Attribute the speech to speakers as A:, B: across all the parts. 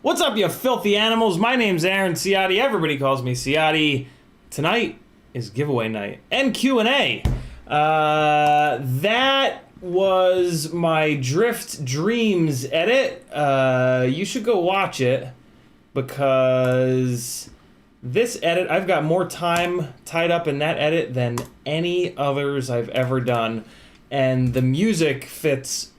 A: What's up, you filthy animals? My name's Aaron Ciotti. Everybody calls me Ciotti. Tonight is giveaway night and Q&A. That was my Drift Dreams edit. You should go watch it because this edit, I've got more time tied up in that edit than any others I've ever done. And the music fits.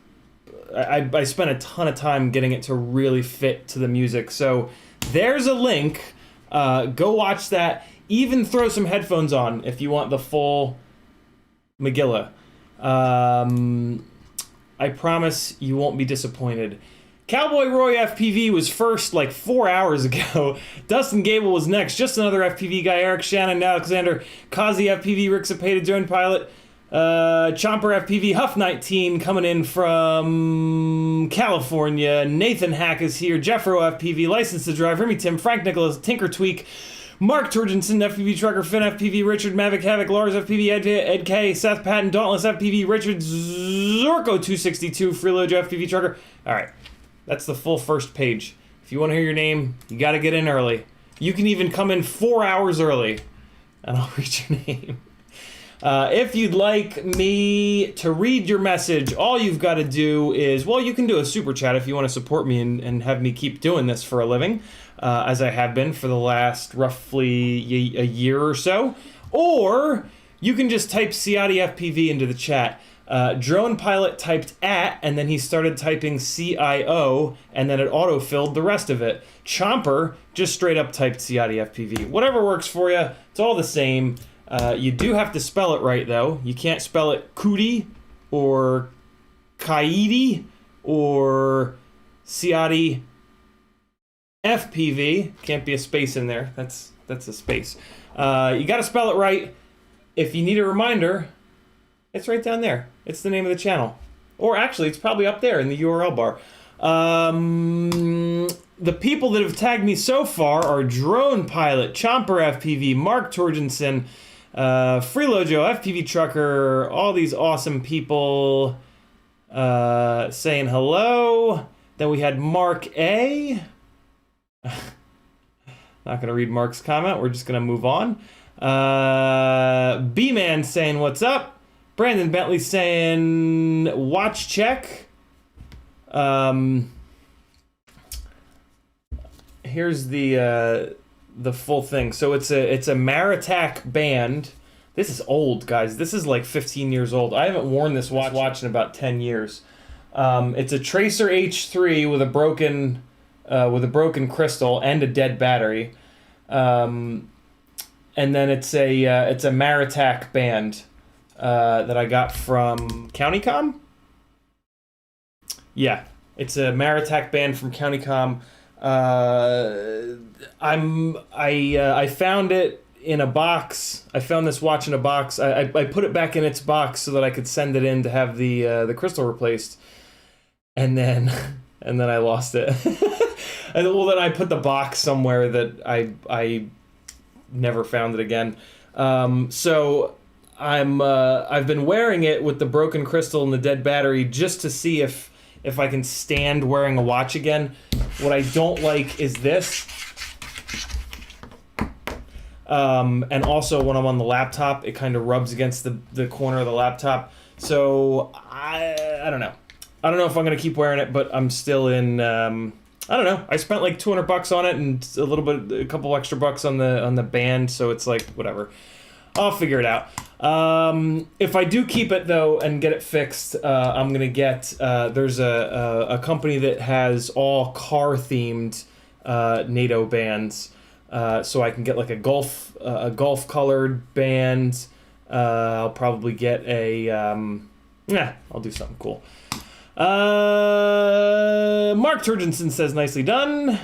A: I spent a ton of time getting it to really fit to the music. So there's a link. Go watch that. Even throw some headphones on if you want the full Megillah. I promise you won't be disappointed. Cowboy Roy FPV was first like 4 hours ago. Dustin Gable was next. Just another FPV guy. Eric Shannon, Alexander, Kazi FPV, Rick Cepeda, drone pilot. Chomper FPV, Huff 19 coming in from California. Nathan Hack is here. Jeffro FPV, License to Drive. Remy Tim, Frank Nicholas, Tinker Tweak, Mark Turgensen, FPV Trucker, Finn FPV, Richard Mavic Havoc, Lars FPV, Ed K, Seth Patton, Dauntless FPV, Richard Zorko 262, Freeload FPV Trucker. Alright, that's the full first page. If you want to hear your name, you gotta get in early. You can even come in 4 hours early, and I'll read your name. If you'd like me to read your message, all you've got to do is, well, you can do a super chat if you want to support me and have me keep doing this for a living, as I have been for the last roughly a year or so. Or you can just type CiottiFPV into the chat. Drone Pilot typed @ and then he started typing CIO, and then it auto-filled the rest of it. Chomper just straight up typed CiottiFPV. Whatever works for you, it's all the same. You do have to spell it right, though. You can't spell it Cootie or Kaidi or Ciotti FPV. Can't be a space in there. That's a space. You got to spell it right. If you need a reminder, it's right down there. It's the name of the channel. Or actually, it's probably up there in the URL bar. The people that have tagged me so far are Drone Pilot, Chomper FPV, Mark Torgensen, Freelojo, FPV Trucker, all these awesome people saying hello. Then we had Mark A. Not going to read Mark's comment. We're just going to move on. B-Man saying what's up. Brandon Bentley saying watch check. Here's the full thing. So it's a Maritac band. This is old, guys. This is like 15 years old. I haven't worn this watch in about 10 years. It's a Tracer H3 with a broken crystal and a dead battery. And then it's a Maritac band that I got from CountyCom. Yeah, it's a Maritac band from CountyCom. I found it in a box. I found this watch in a box. I put it back in its box so that I could send it in to have the crystal replaced, and then I lost it. Well, then I put the box somewhere that I never found it again. So I've been wearing it with the broken crystal and the dead battery just to see if I can stand wearing a watch again. What I don't like is this. And also when I'm on the laptop, it kind of rubs against the corner of the laptop. So I don't know. I don't know if I'm going to keep wearing it, but I'm still in, I don't know. I spent like $200 on it and a couple extra bucks on the band. So it's like, whatever. I'll figure it out. If I do keep it though and get it fixed, I'm gonna get there's a company that has all car themed NATO bands, so I can get like a golf colored band. I'll probably get I'll do something cool. Mark Turgensen says nicely done.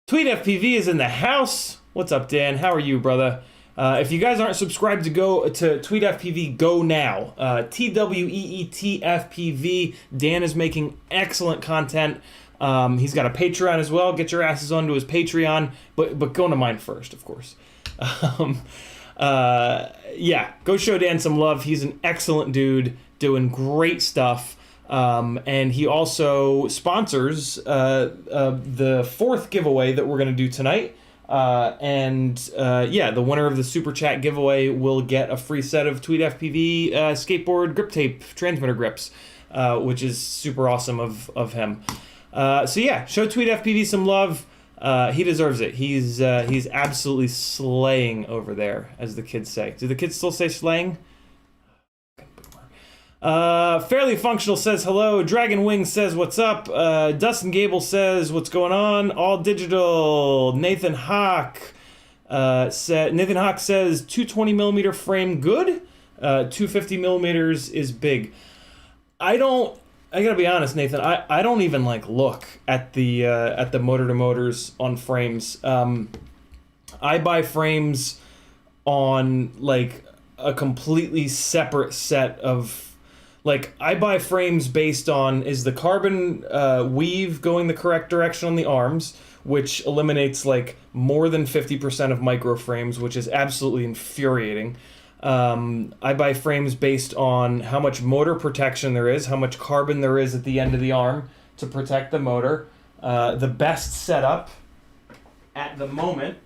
A: CiottiFPV is in the house. What's up, Dan? How are you, brother? If you guys aren't subscribed to CiottiFPV, go now. TWEETFPV. Dan is making excellent content. He's got a Patreon as well. Get your asses onto his Patreon, but go to mine first, of course. Yeah, go show Dan some love. He's an excellent dude doing great stuff. And he also sponsors the fourth giveaway that we're going to do tonight. Yeah, the winner of the Super Chat giveaway will get a free set of CiottiFPV skateboard grip tape transmitter grips, which is super awesome of him. So yeah, show CiottiFPV some love. He deserves it. He's absolutely slaying over there, as the kids say. Do the kids still say slaying? Fairly Functional says hello. Dragon Wing says what's up. Dustin Gable says what's going on. All Digital. Nathan Hawk says 220mm frame good. 250 millimeters is big. I gotta be honest, Nathan. I don't even like look at the motor to motors on frames. I buy frames on like a completely separate set of. Like, I buy frames based on, is the carbon weave going the correct direction on the arms, which eliminates, like, more than 50% of micro frames, which is absolutely infuriating. I buy frames based on how much motor protection there is, how much carbon there is at the end of the arm to protect the motor. The best setup at the moment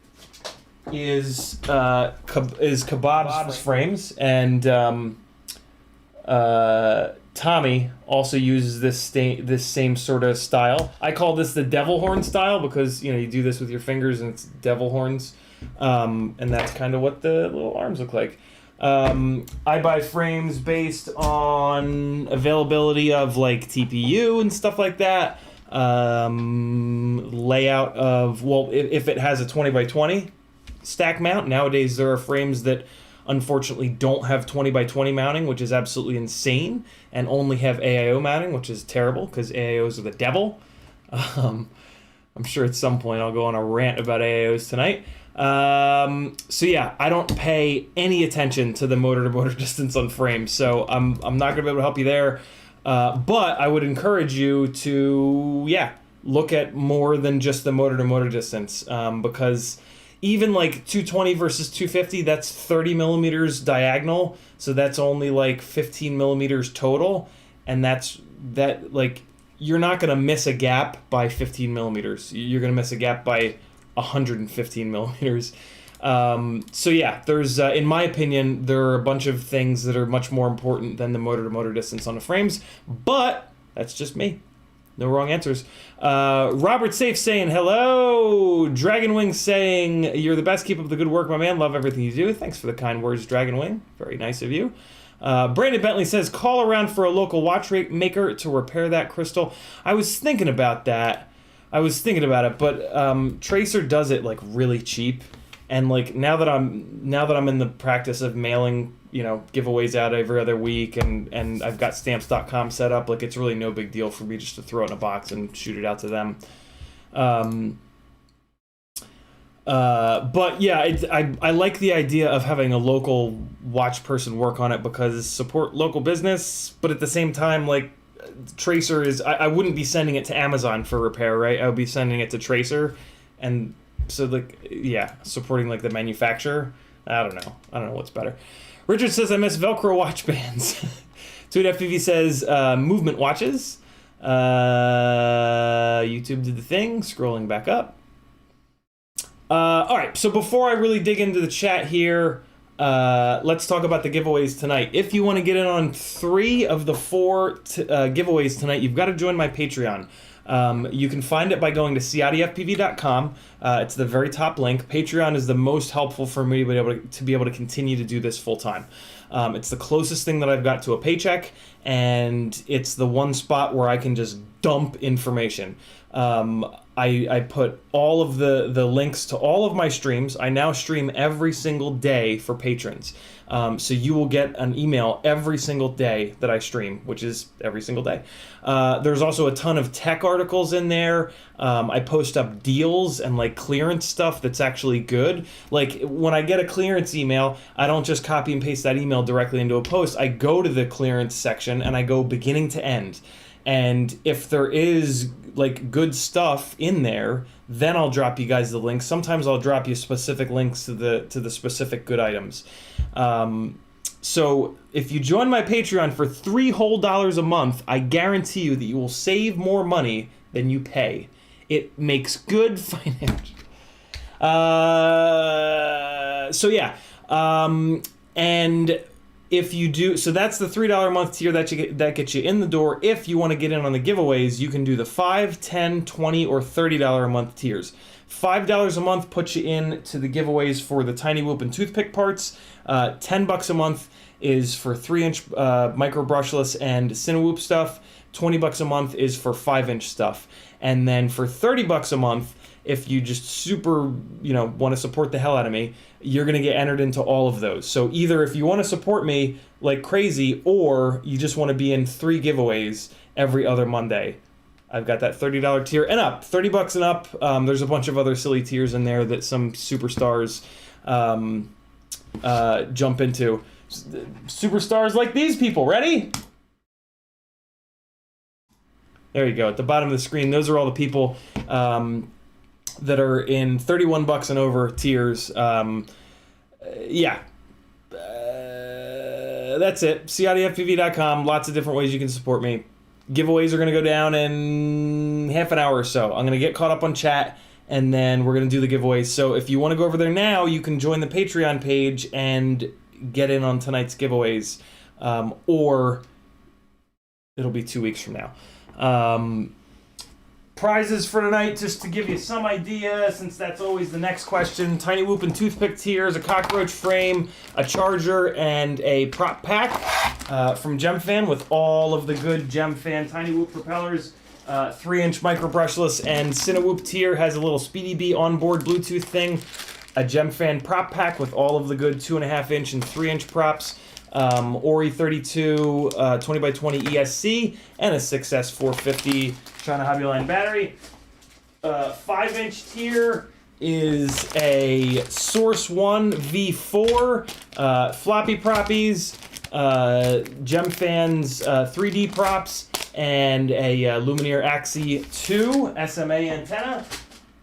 A: is Kebab's frames, and Tommy also uses this same sort of style. I call this the devil horn style because you do this with your fingers and it's devil horns, and that's kind of what the little arms look like. I buy frames based on availability of like TPU and stuff like that. Layout of, well, if it has a 20x20 stack mount. Nowadays there are frames that unfortunately don't have 20x20 mounting, which is absolutely insane, and only have AIO mounting, which is terrible because AIOs are the devil. I'm sure at some point I'll go on a rant about AIOs tonight. So yeah, I don't pay any attention to the motor-to-motor distance on frames, so I'm not gonna be able to help you there. But I would encourage you to, look at more than just the motor-to-motor distance, because even like 220 versus 250, that's 30 millimeters diagonal, so that's only like 15 millimeters total, and you're not gonna miss a gap by 15 millimeters. You're gonna miss a gap by 115 millimeters. So yeah, there's, in my opinion, there are a bunch of things that are much more important than the motor-to-motor distance on the frames, but that's just me. No wrong answers. Robert Safe saying hello. Dragonwing saying you're the best. Keep up the good work, my man. Love everything you do. Thanks for the kind words, Dragonwing. Very nice of you. Brandon Bentley says call around for a local watchmaker to repair that crystal. I was thinking about that. But Tracer does it like really cheap. And like now that I'm in the practice of mailing, giveaways out every other week, and I've got stamps.com set up, like it's really no big deal for me just to throw it in a box and shoot it out to them. But yeah, I like the idea of having a local watch person work on it because support local business, but at the same time, like Tracer is, I wouldn't be sending it to Amazon for repair, right? I would be sending it to Tracer, and so like, yeah, supporting like the manufacturer. I don't know what's better. Richard says I miss Velcro watch bands. CiottiFPV says movement watches. YouTube did the thing. Scrolling back up. All right, so before I really dig into the chat here, let's talk about the giveaways tonight. If you want to get in on 3 of the 4 giveaways tonight, you've got to join my Patreon. You can find it by going to CiottiFPV.com. It's the very top link. Patreon is the most helpful for me to be able to continue to do this full time. It's the closest thing that I've got to a paycheck, and it's the one spot where I can just dump information. I put all of the links to all of my streams. I now stream every single day for patrons. So you will get an email every single day that I stream, which is every single day. There's also a ton of tech articles in there. I post up deals and like clearance stuff that's actually good. Like when I get a clearance email, I don't just copy and paste that email directly into a post. I go to the clearance section and I go beginning to end. And if there is like good stuff in there, then I'll drop you guys the links. Sometimes I'll drop you specific links to the specific good items. So if you join my Patreon for $3 whole a month, I guarantee you that you will save more money than you pay. It makes good financial. So yeah, and if you do, so that's the $3 a month tier that gets you in the door. If you want to get in on the giveaways, you can do the $5, $10, $20, or $30 a month tiers. $5 a month puts you in to the giveaways for the Tiny Whoop and toothpick parts. $10 a month is for 3-inch micro brushless and Cinewhoop stuff. $20 a month is for 5-inch stuff. And then for $30 a month, if you just super, want to support the hell out of me, you're going to get entered into all of those. So either if you want to support me like crazy, or you just want to be in 3 giveaways every other Monday, I've got that $30 tier and up, $30 and up. There's a bunch of other silly tiers in there that some superstars jump into. Superstars like these people. Ready? There you go. At the bottom of the screen, those are all the people that are in $31 and over tiers. Yeah. That's it. CiottiFPV.com. Lots of different ways you can support me. Giveaways are going to go down in half an hour or so. I'm going to get caught up on chat, and then we're going to do the giveaways. So if you want to go over there now, you can join the Patreon page and get in on tonight's giveaways, or it'll be 2 weeks from now. Prizes for tonight, just to give you some idea, since that's always the next question. Tiny Whoop and Toothpick tiers, a cockroach frame, a charger, and a prop pack from GemFan with all of the good GemFan Tiny Whoop propellers. 3-inch micro brushless, and Cinewhoop tier has a little Speedy Bee onboard Bluetooth thing. A GemFan prop pack with all of the good 2.5-inch and 3-inch props. Ori 32 20x20 ESC, and a 6S 450 China Hobbyline battery. 5-inch tier is a Source 1 V4, floppy proppies, GemFan's 3D props, and a Lumineer Axie 2 SMA antenna.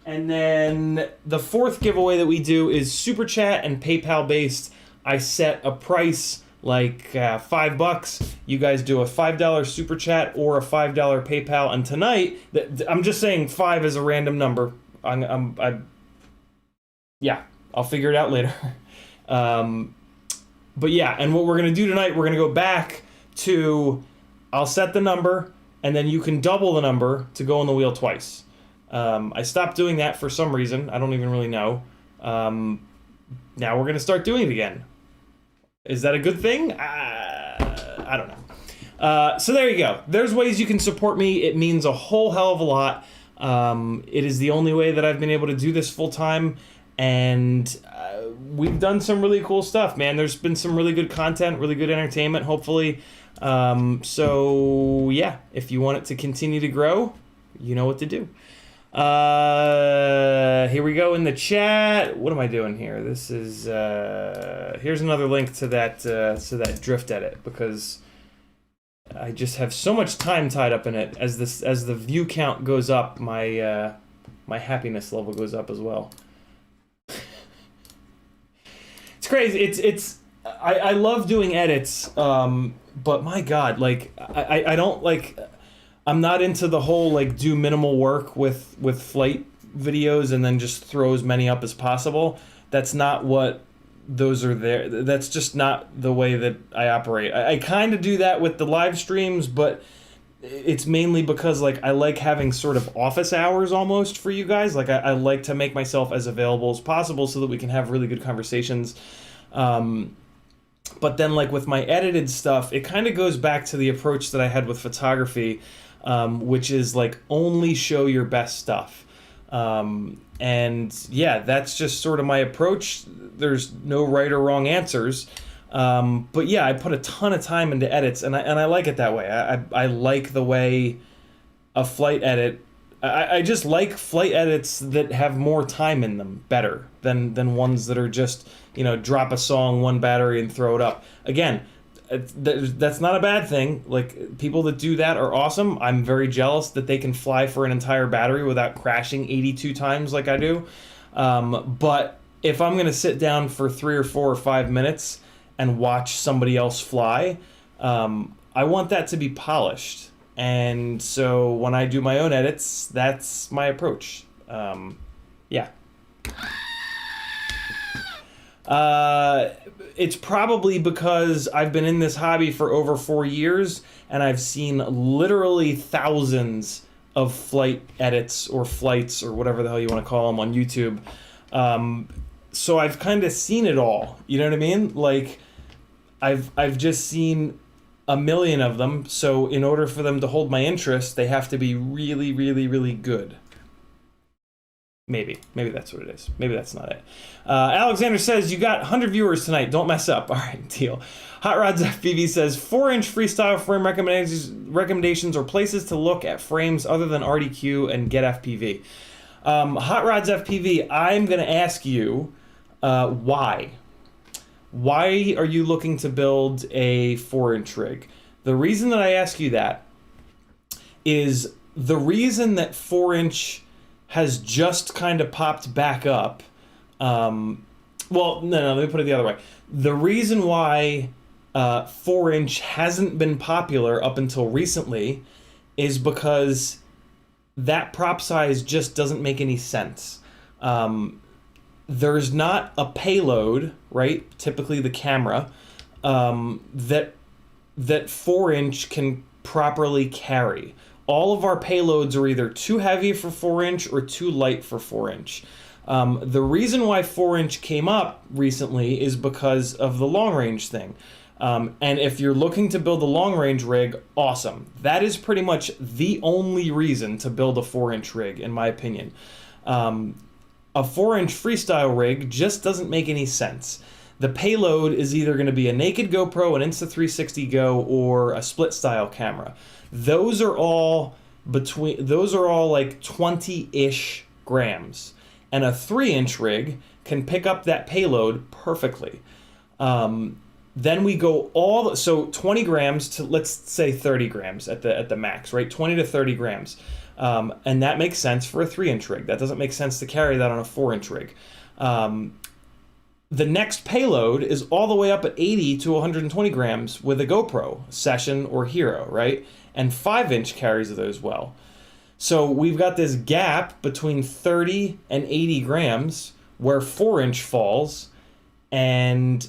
A: And then the fourth giveaway that we do is Super Chat and PayPal based. I set a price like $5. You guys do a $5 Super Chat or a $5 PayPal. And tonight, I'm just saying 5 is a random number. Yeah, I'll figure it out later. But yeah, and what we're going to do tonight, we're going to go back to, I'll set the number, and then you can double the number to go on the wheel twice. I stopped doing that for some reason. I don't even really know. Now we're going to start doing it again. Is that a good thing? I don't know. So there you go. There's ways you can support me. It means a whole hell of a lot. It is the only way that I've been able to do this full time. And we've done some really cool stuff, man. There's been some really good content, really good entertainment, hopefully. So yeah, if you want it to continue to grow, you know what to do. Here we go in the chat. What am I doing here? This is here's another link to that drift edit, because I just have so much time tied up in it. As the view count goes up, my my happiness level goes up as well. It's crazy. I love doing edits, but my God, like I don't like. I'm not into the whole like do minimal work with flight videos and then just throw as many up as possible. That's not what those are there. That's just not the way that I operate. I kind of do that with the live streams, but it's mainly because like I like having sort of office hours almost for you guys. Like I like to make myself as available as possible so that we can have really good conversations. But then like with my edited stuff, it kind of goes back to the approach that I had with photography, which is like only show your best stuff. And yeah, that's just sort of my approach. There's no right or wrong answers. But yeah, I put a ton of time into edits, and I like it that way. I like the way a flight edit. I just like flight edits that have more time in them better than ones that are just, you know, drop a song, one battery, and throw it up. Again, that's not a bad thing. Like, people that do that are awesome. I'm very jealous that they can fly for an entire battery without crashing 82 times like I do. But if I'm going to sit down for 3 or 4 or 5 minutes and watch somebody else fly, I want that to be polished. And so when I do my own edits, that's my approach. Yeah. It's probably because I've been in this hobby for over 4 years, and I've seen literally thousands of flight edits or flights or whatever the hell you want to call them on YouTube. So I've kind of seen it all. You know what I mean? Like, I've just seen a million of them, so in order for them to hold my interest, they have to be really, really, really good. Maybe that's what it is. Maybe that's not it. Alexander says, you got 100 viewers tonight. Don't mess up. All right, deal. Hot Rods FPV says, 4-inch freestyle frame recommendations or places to look at frames other than RDQ and Get FPV. Hot Rods FPV, I'm going to ask you, why? Why are you looking to build a 4-inch rig? The reason that I ask you that is the reason that 4-inch has just kind of popped back up. Well, no, let me put it the other way. The reason why 4-inch hasn't been popular up until recently is because that prop size just doesn't make any sense. There's not a payload, right? Typically the camera, that 4-inch can properly carry. All of our payloads are either too heavy for 4-inch or too light for 4-inch. The reason why 4-inch came up recently is because of the long range thing. And if you're looking to build a long range rig, awesome. That is pretty much the only reason to build a 4-inch rig, in my opinion. A 4-inch freestyle rig just doesn't make any sense. The payload is either going to be a naked GoPro, an Insta360 Go, or a split style camera. Those are all like 20-ish grams. And a 3-inch rig can pick up that payload perfectly. Then we go so 20 grams to, let's say, 30 grams at the max, right? 20 to 30 grams. And that makes sense for a 3-inch rig. That doesn't make sense to carry that on a 4-inch rig. The next payload is all the way up at 80 to 120 grams with a GoPro, Session or Hero, right? And 5-inch carries those well. So we've got this gap between 30 and 80 grams where 4-inch falls, and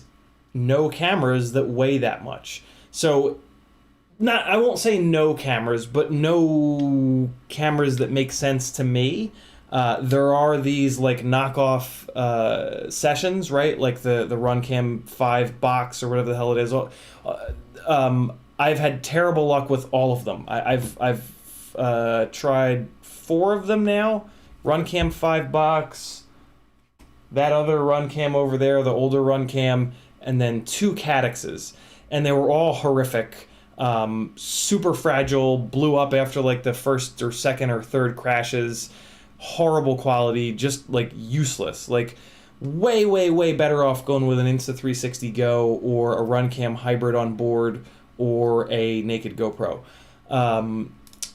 A: no cameras that weigh that much. So I won't say no cameras, but no cameras that make sense to me. There are these like knockoff Sessions, right? Like the Runcam 5 box or whatever the hell it is. I've had terrible luck with all of them. I've tried 4 of them now. Runcam 5 box, that other Runcam over there, the older Runcam, and then 2 Cadixes. And they were all horrific. Super fragile, blew up after like the first or second or third crashes. Horrible quality, just like useless. Like way better off going with an Insta360 Go or a Runcam hybrid on board or a naked GoPro.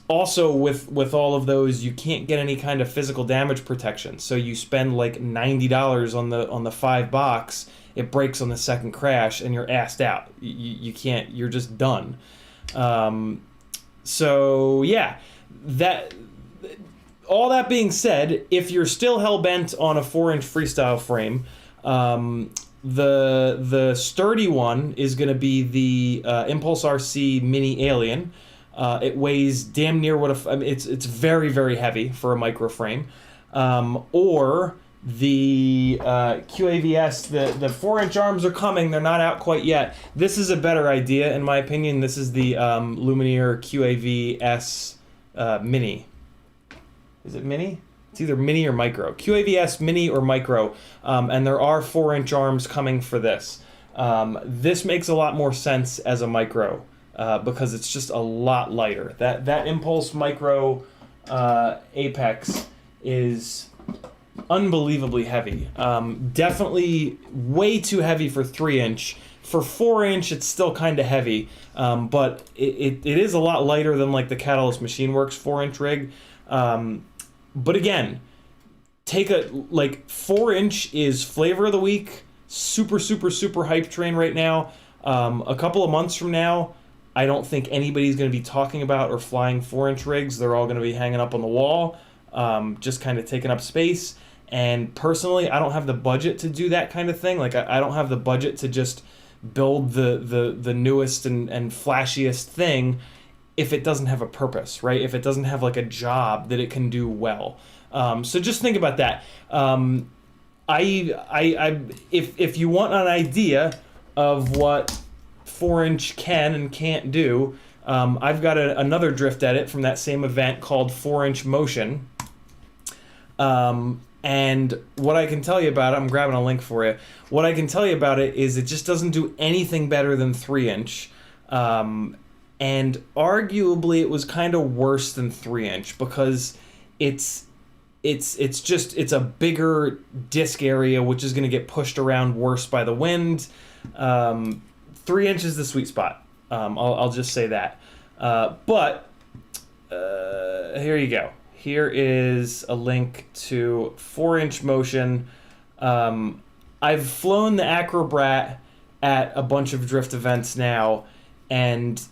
A: Also, with all of those, you can't get any kind of physical damage protection. So you spend like $90 on the 5 box, it breaks on the second crash, and you're assed out. You can't. You're just done. So yeah, all that being said, if you're still hell bent on a 4-inch freestyle frame, the sturdy one is going to be the Impulse RC Mini Alien. It weighs damn near it's very heavy for a micro frame. Or the QAVS, the 4-inch arms are coming. They're not out quite yet. This is a better idea, in my opinion. This is the Lumineer QAVS Mini. Is it Mini? It's either Mini or Micro. QAVS Mini or Micro. And there are 4-inch arms coming for this. This makes a lot more sense as a Micro because it's just a lot lighter. That Impulse Micro Apex is unbelievably heavy. Definitely way too heavy for 3-inch. For 4-inch, it's still kind of heavy, but it is a lot lighter than like the Catalyst Machine Works 4-inch rig. But again, take 4-inch is flavor of the week. Super hype train right now. A couple of months from now, I don't think anybody's going to be talking about or flying 4-inch rigs. They're all going to be hanging up on the wall, just kind of taking up space. And personally, I don't have the budget to do that kind of thing. Like I don't have the budget to just build the newest and flashiest thing if it doesn't have a purpose, right? If it doesn't have like a job that it can do well. So just think about that. If you want an idea of what 4-inch can and can't do, I've got another drift edit from that same event called 4-inch Motion. And what I can tell you about it, I'm grabbing a link for you. What I can tell you about it is it just doesn't do anything better than 3-inch. And arguably it was kind of worse than 3-inch because it's a bigger disc area, which is going to get pushed around worse by the wind. 3-inch is the sweet spot. I'll just say that. But here you go. Here is a link to 4-inch Motion. I've flown the Acrobrat at a bunch of drift events now, and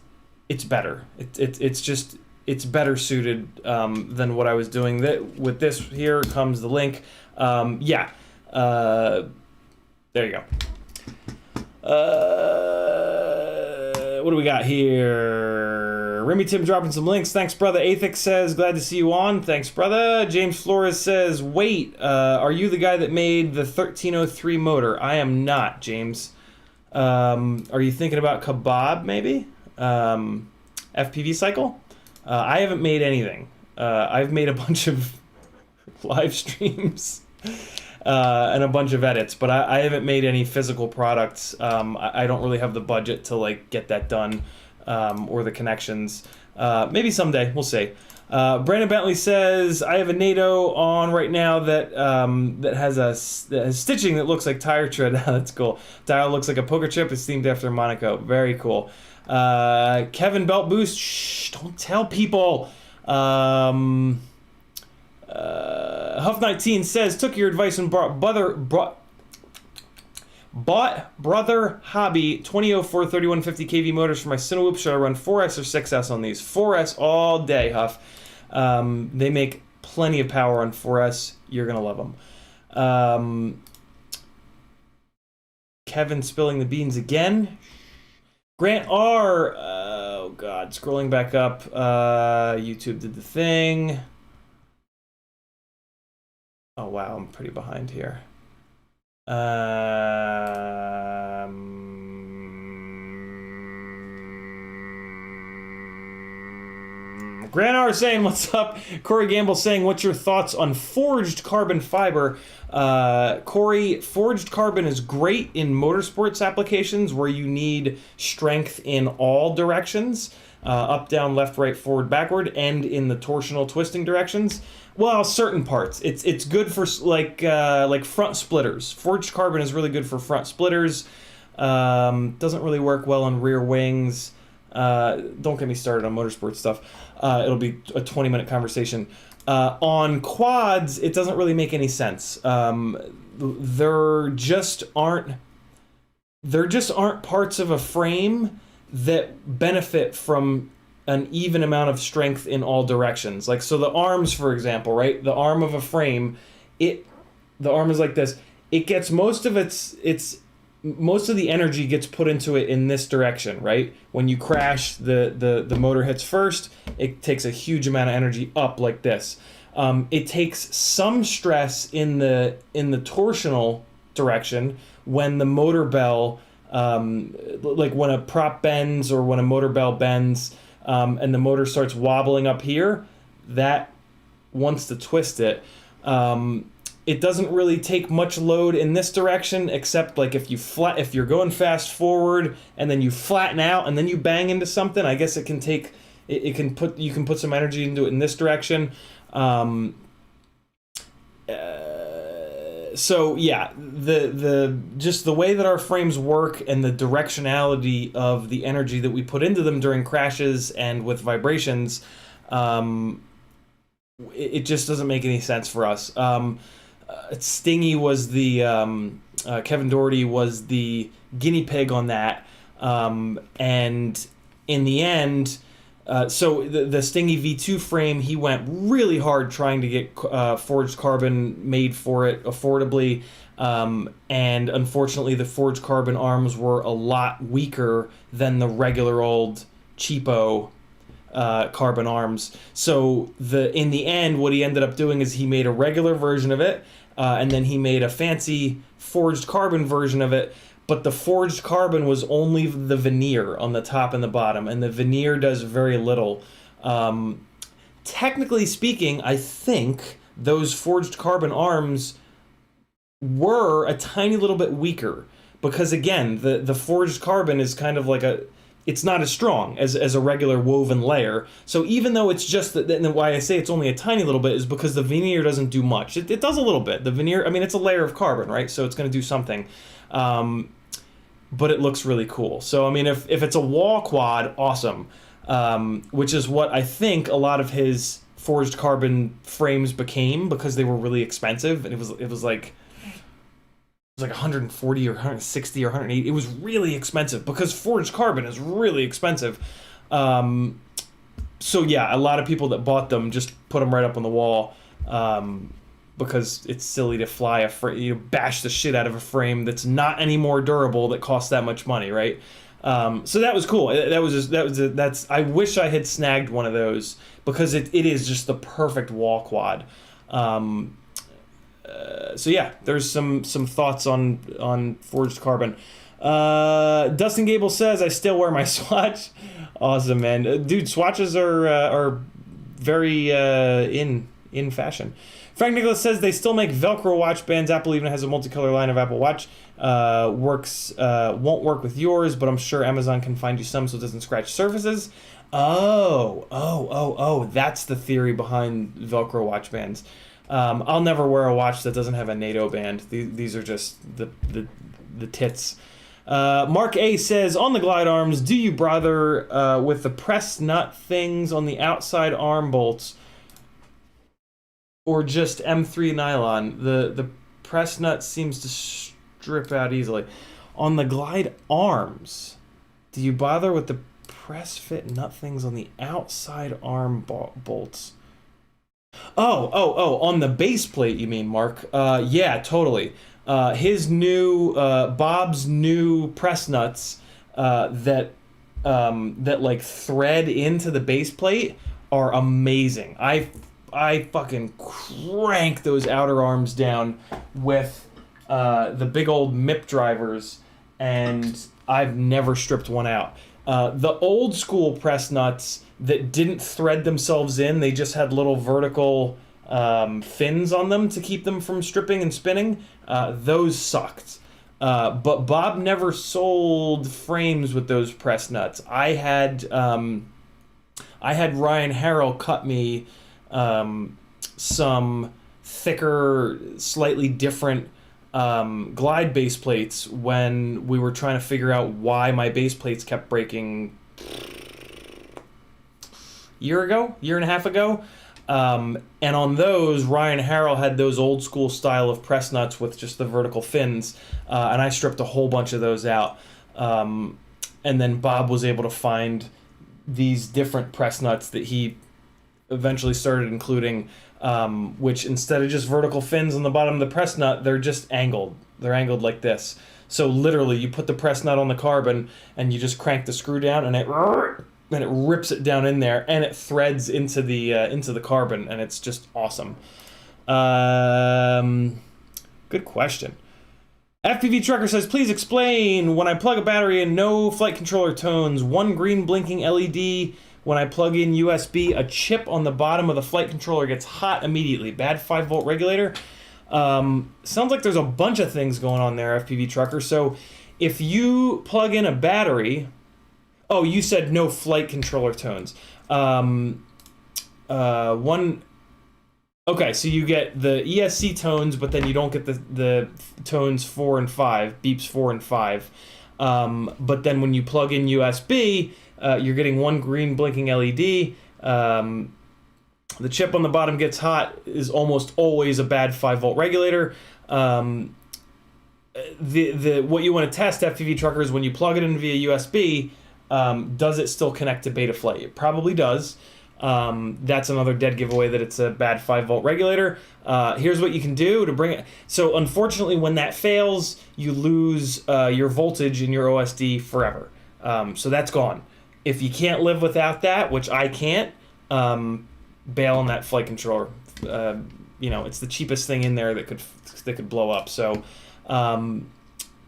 A: it's better. It's just it's better suited than what I was doing. That with this here comes the link. Yeah, there you go. What do we got here? Remy Tim dropping some links. Thanks, brother. Athix says, glad to see you on. Thanks, brother. James Flores says, wait, are you the guy that made the 1303 motor? I am not, James. Are you thinking about Kebab, maybe? FPV cycle? I haven't made anything. I've made a bunch of live streams and a bunch of edits, but I haven't made any physical products. I don't really have the budget to like get that done, or the connections. Maybe someday, we'll see. Brandon Bentley says, I have a NATO on right now that that has stitching that looks like tire tread. That's cool. Dial looks like a poker chip. It's themed after Monaco. Very cool. Kevin Belt Boost. Shh, don't tell people. Huff19 says, took your advice and bought Brother Hobby 2004 3150 kV motors for my Cinewhoop. Should I run 4S or 6S on these? 4S all day, Huff. They make plenty of power on 4S. You're going to love them. Kevin spilling the beans again. Grant R. Oh, God. Scrolling back up. YouTube did the thing. Oh, wow. I'm pretty behind here. Grant R saying, what's up? Corey Gamble saying, what's your thoughts on forged carbon fiber? Corey, forged carbon is great in motorsports applications where you need strength in all directions, up, down, left, right, forward, backward, and in the torsional twisting directions. Well, certain parts. It's good for like front splitters. Forged carbon is really good for front splitters. Doesn't really work well on rear wings. Don't get me started on motorsport stuff. It'll be a 20-minute conversation. On quads, it doesn't really make any sense. There just aren't parts of a frame that benefit from an even amount of strength in all directions. Like, so the arms, for example, right? The arm of a frame, the arm is like this. It gets most of most of the energy gets put into it in this direction, right? When you crash, the motor hits first, it takes a huge amount of energy up like this. It takes some stress in the torsional direction when the motor bell, like when a prop bends or when a motor bell bends, and the motor starts wobbling up here, that wants to twist it. It doesn't really take much load in this direction, except like if you're going fast forward and then you flatten out and then you bang into something, I guess it can take, you can put some energy into it in this direction. So yeah, just the way that our frames work and the directionality of the energy that we put into them during crashes and with vibrations, it just doesn't make any sense for us. Stingy was the Kevin Doherty was the guinea pig on that, and in the end, so the Stingy V2 frame, he went really hard trying to get forged carbon made for it affordably, and unfortunately the forged carbon arms were a lot weaker than the regular old cheapo carbon arms. So in the end, what he ended up doing is he made a regular version of it, and then he made a fancy forged carbon version of it. But the forged carbon was only the veneer on the top and the bottom, and the veneer does very little. Technically speaking, I think those forged carbon arms were a tiny little bit weaker, because again, the forged carbon is kind of like it's not as strong as a regular woven layer. So even though it's just and why I say it's only a tiny little bit is because the veneer doesn't do much. It does a little bit. The veneer, I mean, it's a layer of carbon, right? So it's going to do something. But it looks really cool. So I mean, if it's a wall quad, awesome. Which is what I think a lot of his forged carbon frames became, because they were really expensive, and it was like 140 or 160 or 180. It was really expensive because forged carbon is really expensive. So yeah, a lot of people that bought them just put them right up on the wall, because it's silly to fly bash the shit out of a frame that's not any more durable that costs that much money, right? So that was cool. That's I wish I had snagged one of those, because it is just the perfect wall quad. So yeah, there's some thoughts on forged carbon. Dustin Gable says, I still wear my Swatch. Awesome, man. Dude, Swatches are very in fashion. Frank Nicholas says they still make Velcro watch bands. Apple even has a multicolor line of Apple Watch. Won't work with yours, but I'm sure Amazon can find you some so it doesn't scratch surfaces. Oh, that's the theory behind Velcro watch bands. I'll never wear a watch that doesn't have a NATO band. These are just the tits. Mark A says, on the glide arms, do you bother with the press nut things on the outside arm bolts, or just M3 nylon? The press nut seems to strip out easily. On the glide arms, do you bother with the press fit nut things on the outside arm bolts? Oh, on the base plate, you mean, Mark? Yeah, totally. His new Bob's new press nuts that like thread into the base plate are amazing. I fucking crank those outer arms down with the big old MIP drivers, and I've never stripped one out. The old school press nuts that didn't thread themselves in, they just had little vertical fins on them to keep them from stripping and spinning. Those sucked. But Bob never sold frames with those press nuts. I had Ryan Harrell cut me some thicker, slightly different glide base plates when we were trying to figure out why my base plates kept breaking year and a half ago. And on those, Ryan Harrell had those old school style of press nuts with just the vertical fins, and I stripped a whole bunch of those out. And then Bob was able to find these different press nuts that he eventually started including, which instead of just vertical fins on the bottom of the press nut, they're just angled. They're angled like this. So literally, you put the press nut on the carbon, and you just crank the screw down, and it rips it down in there, and it threads into the carbon, and it's just awesome. Good question. FPV Trucker says, please explain, when I plug a battery in, no flight controller tones, one green blinking LED. When I plug in USB, a chip on the bottom of the flight controller gets hot immediately. Bad 5-volt regulator. Sounds like there's a bunch of things going on there, FPV Trucker. So if you plug in a battery... Oh, you said no flight controller tones. Okay, so you get the ESC tones, but then you don't get the tones 4 and 5, beeps 4 and 5. But then when you plug in USB, you're getting one green blinking LED. The chip on the bottom gets hot is almost always a bad 5-volt regulator. What you want to test, FPV Truckers, when you plug it in via USB, does it still connect to Betaflight? It probably does. That's another dead giveaway that it's a bad 5-volt regulator. Here's what you can do to bring it. So unfortunately, when that fails, you lose your voltage in your OSD forever. So that's gone. If you can't live without that, which I can't, bail on that flight controller. It's the cheapest thing in there that could blow up. So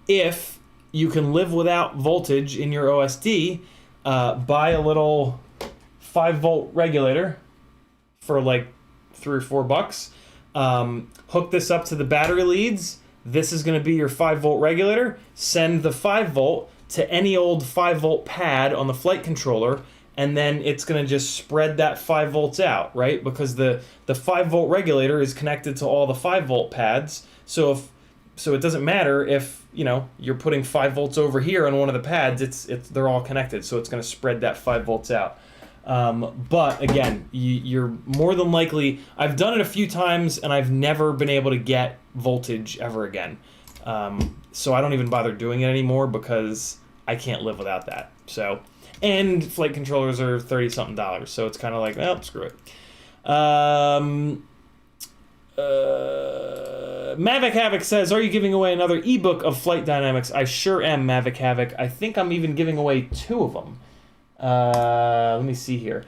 A: if you can live without voltage in your OSD, buy a little 5-volt regulator for like $3 or $4. Hook this up to the battery leads. This is going to be your 5-volt regulator. Send the 5-volt to any old 5-volt pad on the flight controller, and then it's going to just spread that 5 volts out, right? Because the 5-volt regulator is connected to all the 5-volt pads. So it doesn't matter if you're putting 5 volts over here on one of the pads. They're all connected, so it's going to spread that 5 volts out. But again, you're more than likely. I've done it a few times, and I've never been able to get voltage ever again. So I don't even bother doing it anymore because I can't live without that. So, And flight controllers are $30-something, so it's kind of like, well, screw it. Mavic Havoc says, are you giving away another ebook of flight dynamics? I sure am, Mavic Havoc. I think I'm even giving away 2 of them. Let me see here.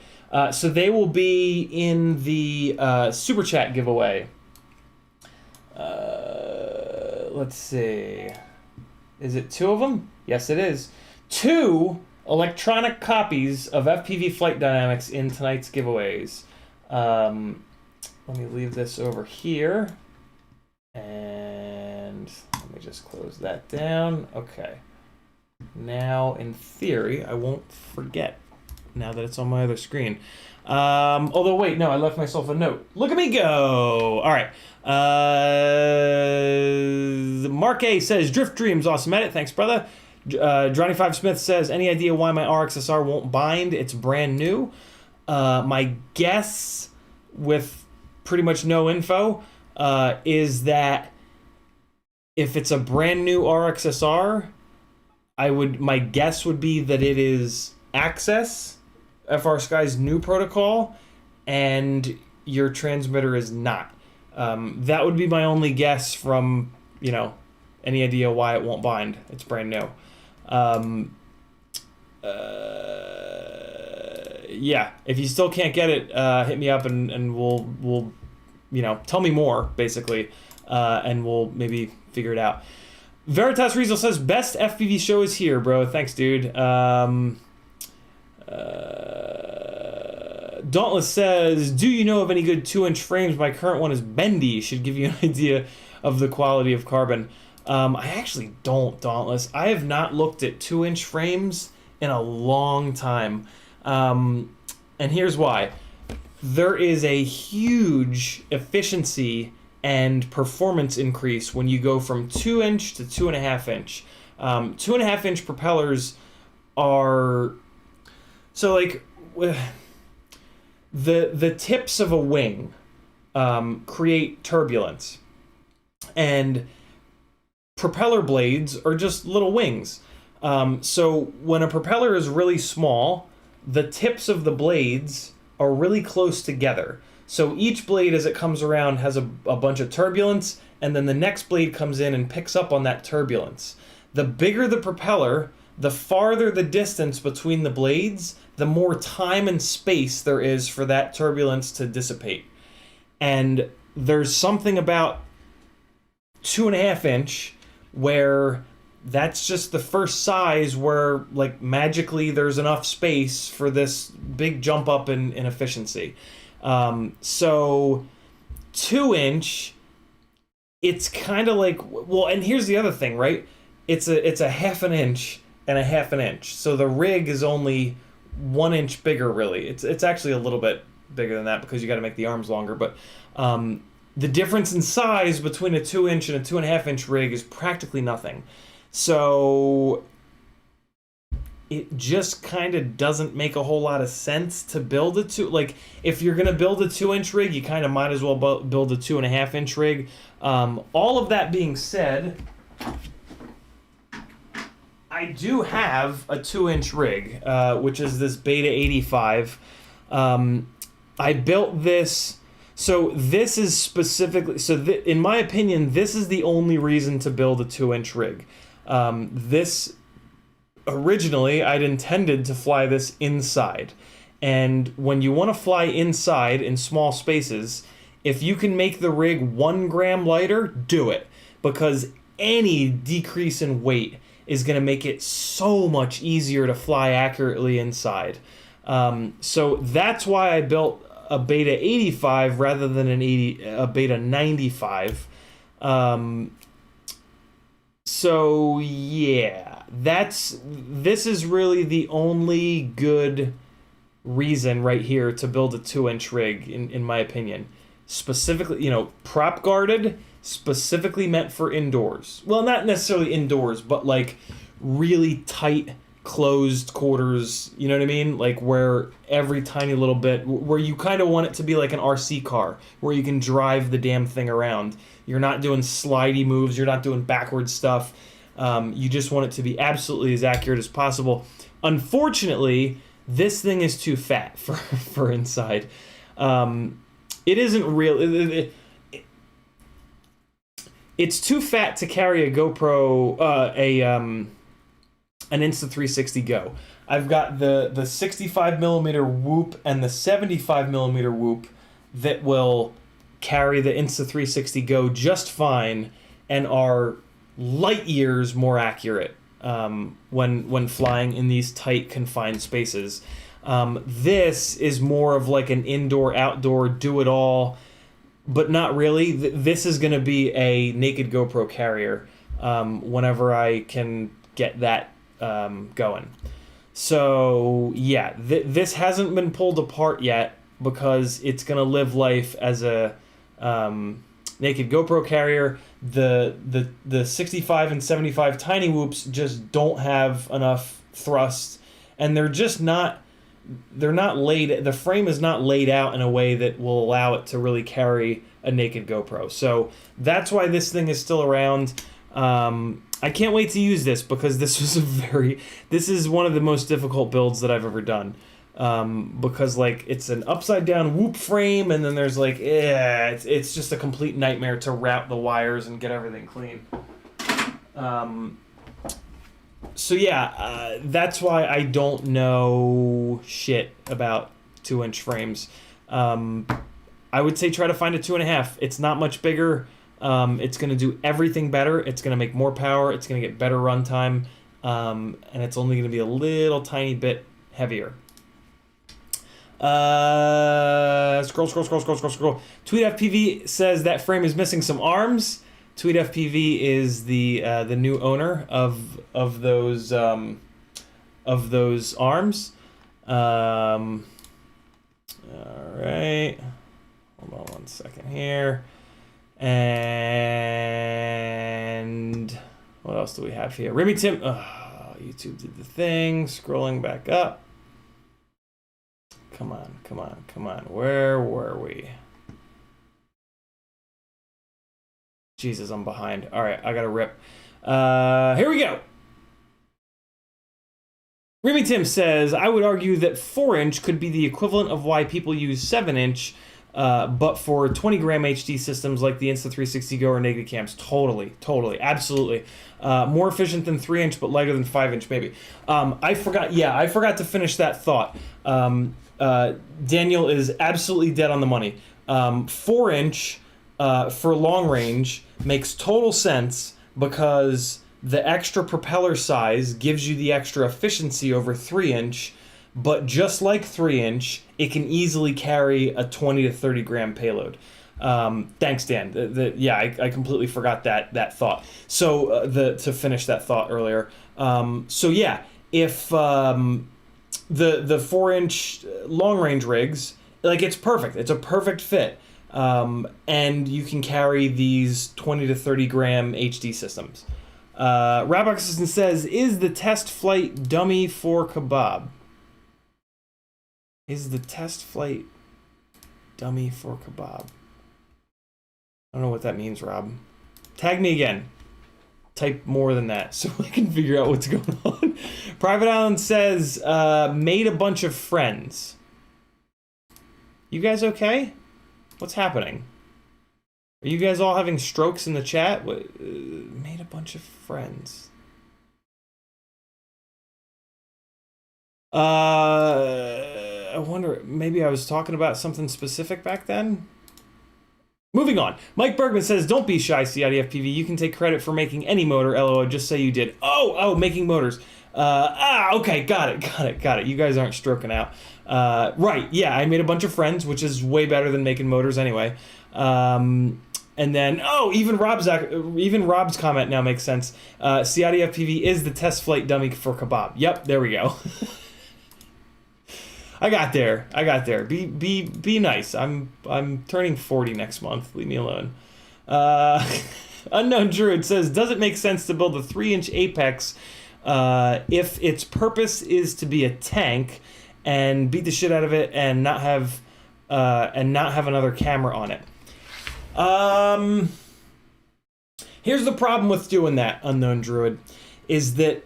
A: So they will be in the Super Chat giveaway. Let's see. Is it 2 of them? Yes, it is. 2 electronic copies of FPV Flight Dynamics in tonight's giveaways. Let me leave this over here. And let me just close that down. Okay. Now, in theory, I won't forget now that it's on my other screen. Although, wait, no, I left myself a note. Look at me go! All right. Mark A says, Drift Dreams, awesome edit. Thanks, brother. Johnny5 Smith says, any idea why my RXSR won't bind? It's brand new. My guess, with pretty much no info, is that if it's a brand new RXSR, my guess would be that it is Access, FR Sky's new protocol, and your transmitter is not. That would be my only guess from, any idea why it won't bind. It's brand new. Yeah, if you still can't get it, hit me up and we'll tell me more, basically, and we'll maybe figure it out. Veritas Riesel says, best FPV show is here, bro. Thanks, dude. Dauntless says, do you know of any good 2-inch frames? My current one is bendy. Should give you an idea of the quality of carbon. I actually don't, Dauntless. I have not looked at 2-inch frames in a long time. And here's why. There is a huge efficiency and performance increase when you go from 2-inch to 2.5-inch. 2.5-inch propellers are... So, like, the tips of a wing create turbulence. And propeller blades are just little wings. So when a propeller is really small, the tips of the blades are really close together. So each blade, as it comes around, has a bunch of turbulence, and then the next blade comes in and picks up on that turbulence. The bigger the propeller, the farther the distance between the blades, the more time and space there is for that turbulence to dissipate. And there's something about 2.5-inch where that's just the first size where, like, magically there's enough space for this big jump up in efficiency. So 2-inch, it's kind of like, well, and here's the other thing, right? It's a 1/2 inch and a 1/2 inch. So the rig is only 1 inch bigger, really. It's actually a little bit bigger than that because you got to make the arms longer. But the difference in size between a 2-inch and a 2.5-inch rig is practically nothing. So it just kind of doesn't make a whole lot of sense to build if you're going to build a 2-inch rig, you kind of might as well build a 2.5-inch rig. All of that being said, I do have a 2-inch rig, which is this Beta 85. I built this, so this is specifically, in my opinion, this is the only reason to build a 2-inch rig. Originally, I'd intended to fly this inside. And when you want to fly inside in small spaces, if you can make the rig 1 gram lighter, do it. Because any decrease in weight is going to make it so much easier to fly accurately inside. So that's why I built a Beta 85 rather than a Beta 95. So yeah, this is really the only good reason right here to build a 2-inch rig, in my opinion. Specifically, prop guarded, specifically meant for indoors. Well, not necessarily indoors, but like really tight, closed quarters, you know what I mean? Like where every tiny little bit, where you kind of want it to be like an RC car, where you can drive the damn thing around. You're not doing slidey moves, you're not doing backward stuff. You just want it to be absolutely as accurate as possible. Unfortunately, this thing is too fat for inside. It isn't real. It's too fat to carry a GoPro, an Insta360 Go. I've got the 65mm whoop and the 75mm whoop that will carry the Insta360 Go just fine and are light years more accurate when flying in these tight, confined spaces. This is more of like an indoor-outdoor do-it-all, but not really. This is going to be a naked GoPro carrier whenever I can get that going. So yeah, this hasn't been pulled apart yet because it's gonna live life as a naked GoPro carrier. The 65 and 75 tiny whoops just don't have enough thrust, and they're not laid. The frame is not laid out in a way that will allow it to really carry a naked GoPro. So that's why this thing is still around. I can't wait to use this because this is one of the most difficult builds that I've ever done. Because like it's an upside down whoop frame, and then there's like, it's just a complete nightmare to route the wires and get everything clean. So yeah, that's why I don't know shit about 2-inch frames. I would say try to find a 2.5. It's not much bigger. It's going to do everything better. It's going to make more power. It's going to get better runtime. And it's only going to be a little tiny bit heavier. Scroll. CiottiFPV says that frame is missing some arms. CiottiFPV is the new owner of those arms. All right. Hold on one second here. And what else do we have here? Remy Tim. Oh, YouTube did the thing. Scrolling back up. Come on. Where were we? Jesus, I'm behind. All right, I gotta rip. Here we go. Remy Tim says, I would argue that 4-inch could be the equivalent of why people use 7-inch, but for 20-gram HD systems like the Insta360 Go or naked cams. Totally, absolutely. More efficient than 3-inch, but lighter than 5-inch, maybe. I forgot to finish that thought. Daniel is absolutely dead on the money. 4-inch for long range makes total sense because the extra propeller size gives you the extra efficiency over 3-inch, but just like 3-inch, it can easily carry a 20 to 30 gram payload. Thanks, Dan. I completely forgot that thought. So to finish that thought earlier. So yeah, if the 4-inch long range rigs, like it's perfect. It's a perfect fit. And you can carry these 20 to 30 gram HD systems. Rabbox Assistant says, is the test flight dummy for kebab? Is the test flight dummy for kebab? I don't know what that means, Rob. Tag me again. Type more than that so I can figure out what's going on. Private Island says, made a bunch of friends. You guys okay? What's happening? Are you guys all having strokes in the chat? Made a bunch of friends. I wonder, maybe I was talking about something specific back then? Moving on. Mike Bergman says, don't be shy, CiottiFPV. You can take credit for making any motor, LOL. Just say you did. Oh, making motors. Okay, got it. You guys aren't stroking out. Right, yeah, I made a bunch of friends, which is way better than making motors anyway. And then, even Rob's comment now makes sense. CiottiFPV is the test flight dummy for kebab. Yep, there we go. I got there. Be nice. I'm turning 40 next month. Leave me alone. Unknown Druid says, does it make sense to build a 3-inch Apex if its purpose is to be a tank and beat the shit out of it and not have another camera on it? Here's the problem with doing that, Unknown Druid, is that,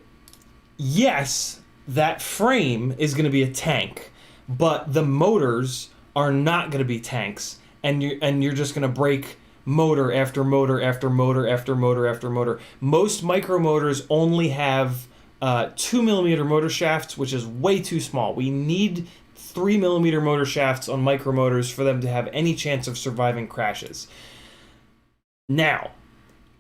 A: yes, that frame is going to be a tank, but the motors are not going to be tanks, and you're just going to break motor after motor after motor after motor after motor. Most micro motors only have 2mm motor shafts, which is way too small. We need 3mm motor shafts on micro motors for them to have any chance of surviving crashes. Now,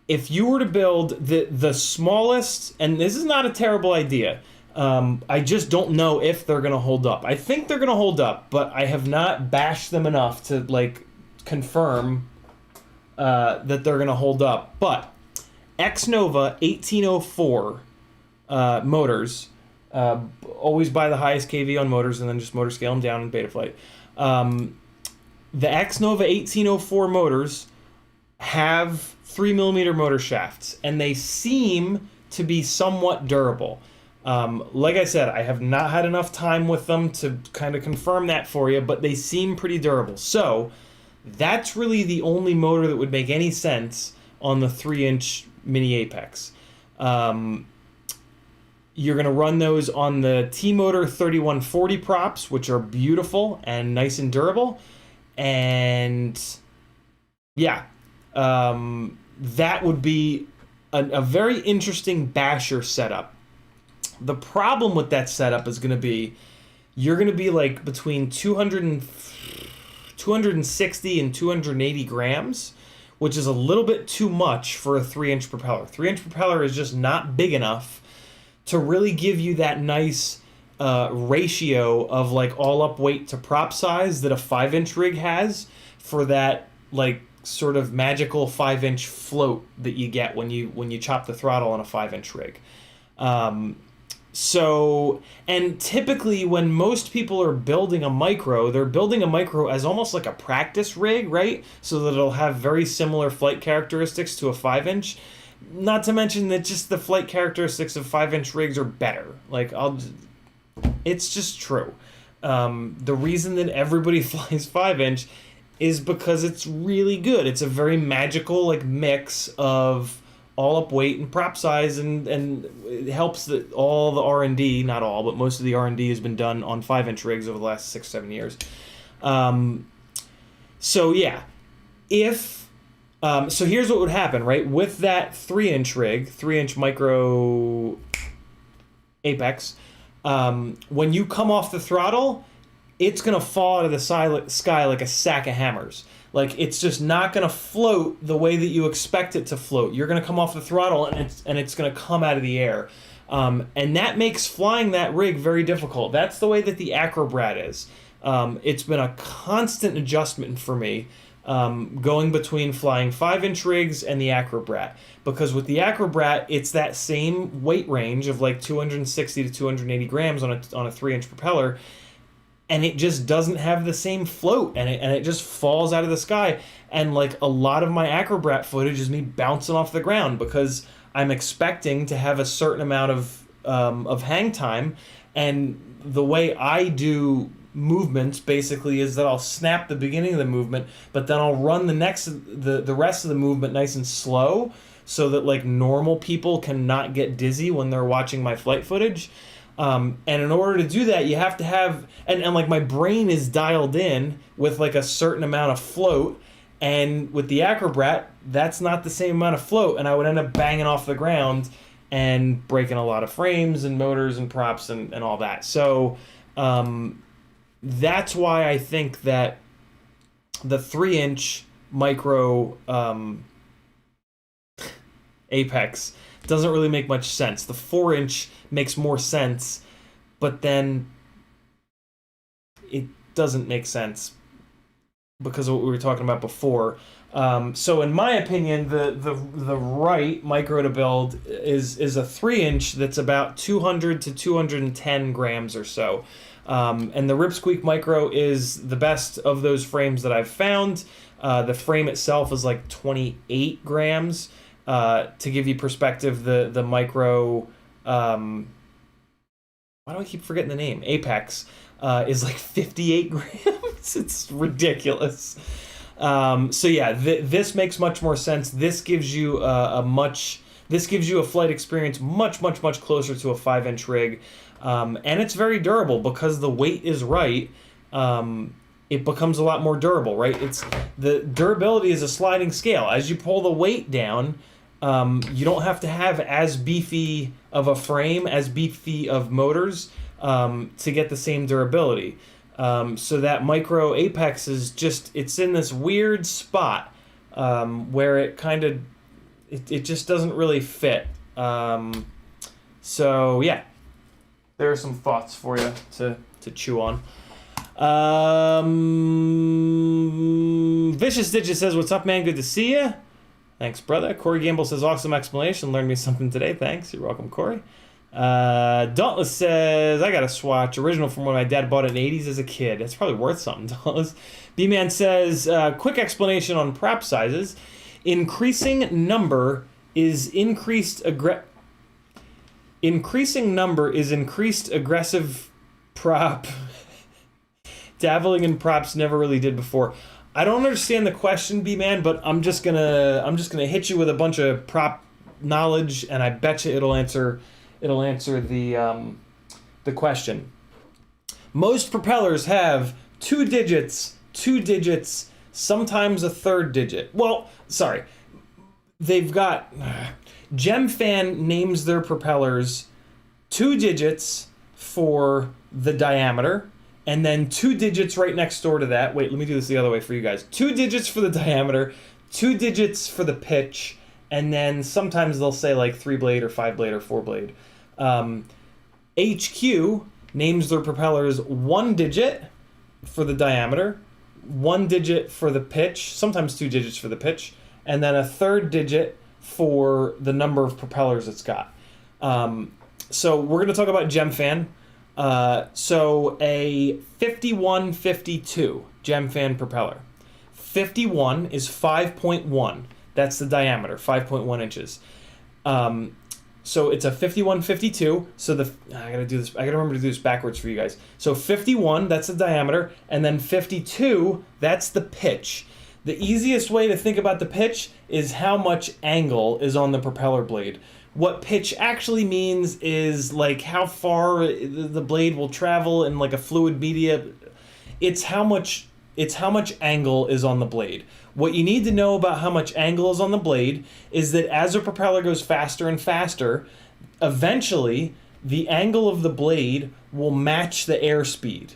A: if you were to build the smallest, and this is not a terrible idea, I just don't know if they're going to hold up. I think they're going to hold up, but I have not bashed them enough to like confirm that they're going to hold up. But X-Nova 1804 motors, always buy the highest KV on motors and then just motor scale them down in Betaflight. The X-Nova 1804 motors have 3mm motor shafts, and they seem to be somewhat durable. Like I said, I have not had enough time with them to kind of confirm that for you, but they seem pretty durable. So that's really the only motor that would make any sense on the 3-inch Mini Apex. You're going to run those on the T-Motor 3140 props, which are beautiful and nice and durable. And yeah, that would be a very interesting basher setup. The problem with that setup is going to be, you're going to be like between 260 and 280 grams, which is a little bit too much for a 3-inch propeller. 3-inch propeller is just not big enough to really give you that nice ratio of like all up weight to prop size that a 5-inch rig has for that like sort of magical 5-inch float that you get when you chop the throttle on a 5-inch rig. So, and typically when most people are building a micro, they're building a micro as almost like a practice rig, right? So that it'll have very similar flight characteristics to a 5-inch. Not to mention that just the flight characteristics of 5-inch rigs are better. Like, it's just true. The reason that everybody flies 5-inch is because it's really good. It's a very magical like mix of all up weight and prop size, and it helps that all the R&D, not all, but most of the R&D has been done on 5-inch rigs over the last 6-7 years. So yeah, so here's what would happen, right? With that 3-inch rig, 3-inch micro Apex, when you come off the throttle, it's going to fall out of the sky like a sack of hammers. Like, it's just not going to float the way that you expect it to float. You're going to come off the throttle, and it's going to come out of the air. And that makes flying that rig very difficult. That's the way that the Acrobrat is. It's been a constant adjustment for me, going between flying 5-inch rigs and the Acrobrat. Because with the Acrobrat, it's that same weight range of like 260 to 280 grams on a 3-inch propeller, and it just doesn't have the same float, and it just falls out of the sky. And like a lot of my Acrobrat footage is me bouncing off the ground because I'm expecting to have a certain amount of hang time, and the way I do movements basically is that I'll snap the beginning of the movement, but then I'll run the rest of the movement nice and slow, so that like normal people cannot get dizzy when they're watching my flight footage. And in order to do that, you have to have, and like my brain is dialed in with like a certain amount of float, and with the Acrobrat, that's not the same amount of float, and I would end up banging off the ground and breaking a lot of frames and motors and props and all that. So that's why I think that the 3-inch micro Apex doesn't really make much sense. The 4-inch makes more sense, but then it doesn't make sense because of what we were talking about before. So in my opinion, the right micro to build is a 3-inch that's about 200 to 210 grams or so. And the Ripsqueak micro is the best of those frames that I've found. The frame itself is like 28 grams. To give you perspective, the micro, why do I keep forgetting the name? Apex is like 58 grams. It's ridiculous. So yeah, this makes much more sense. This gives you this gives you a flight experience much closer to a 5-inch rig, and it's very durable because the weight is right. It becomes a lot more durable, right? The durability is a sliding scale. As you pull the weight down, you don't have to have as beefy of a frame, as beefy of motors to get the same durability. So that micro apex is it's in this weird spot where it kind of, it just doesn't really fit. So yeah, there are some thoughts for you to chew on. Vicious Digit says, "What's up, man? Good to see you." Thanks, brother. Corey Gamble says, "Awesome explanation. Learned me something today." Thanks. You're welcome, Corey. Dauntless says, "I got a Swatch original from when my dad bought it in the 80s as a kid." That's probably worth something, Dauntless. B-Man says, "Quick explanation on prop sizes. Increasing number is increased aggressive prop." Dabbling in props never really did before. I don't understand the question, B-Man, but I'm just gonna hit you with a bunch of prop knowledge, and I bet you it'll answer the question. Most propellers have two digits, sometimes a third digit. Well, sorry, they've got GemFan names their propellers 2 digits for the diameter. And then 2 digits right next door to that. Wait, let me do this the other way for you guys. 2 digits for the diameter, 2 digits for the pitch, and then sometimes they'll say like 3-blade or 5-blade or 4-blade. HQ names their propellers 1 digit for the diameter, 1 digit for the pitch, sometimes 2 digits for the pitch, and then a third digit for the number of propellers it's got. So we're going to talk about GemFan. So a 5152 GemFan propeller. 51 is 5.1. That's the diameter, 5.1 inches. So it's a 5152. So I gotta remember to do this backwards for you guys. So 51, that's the diameter, and then 52, that's the pitch. The easiest way to think about the pitch is how much angle is on the propeller blade. What pitch actually means is like how far the blade will travel in like a fluid media. It's how much angle is on the blade. What you need to know about how much angle is on the blade is that as a propeller goes faster and faster, eventually the angle of the blade will match the airspeed.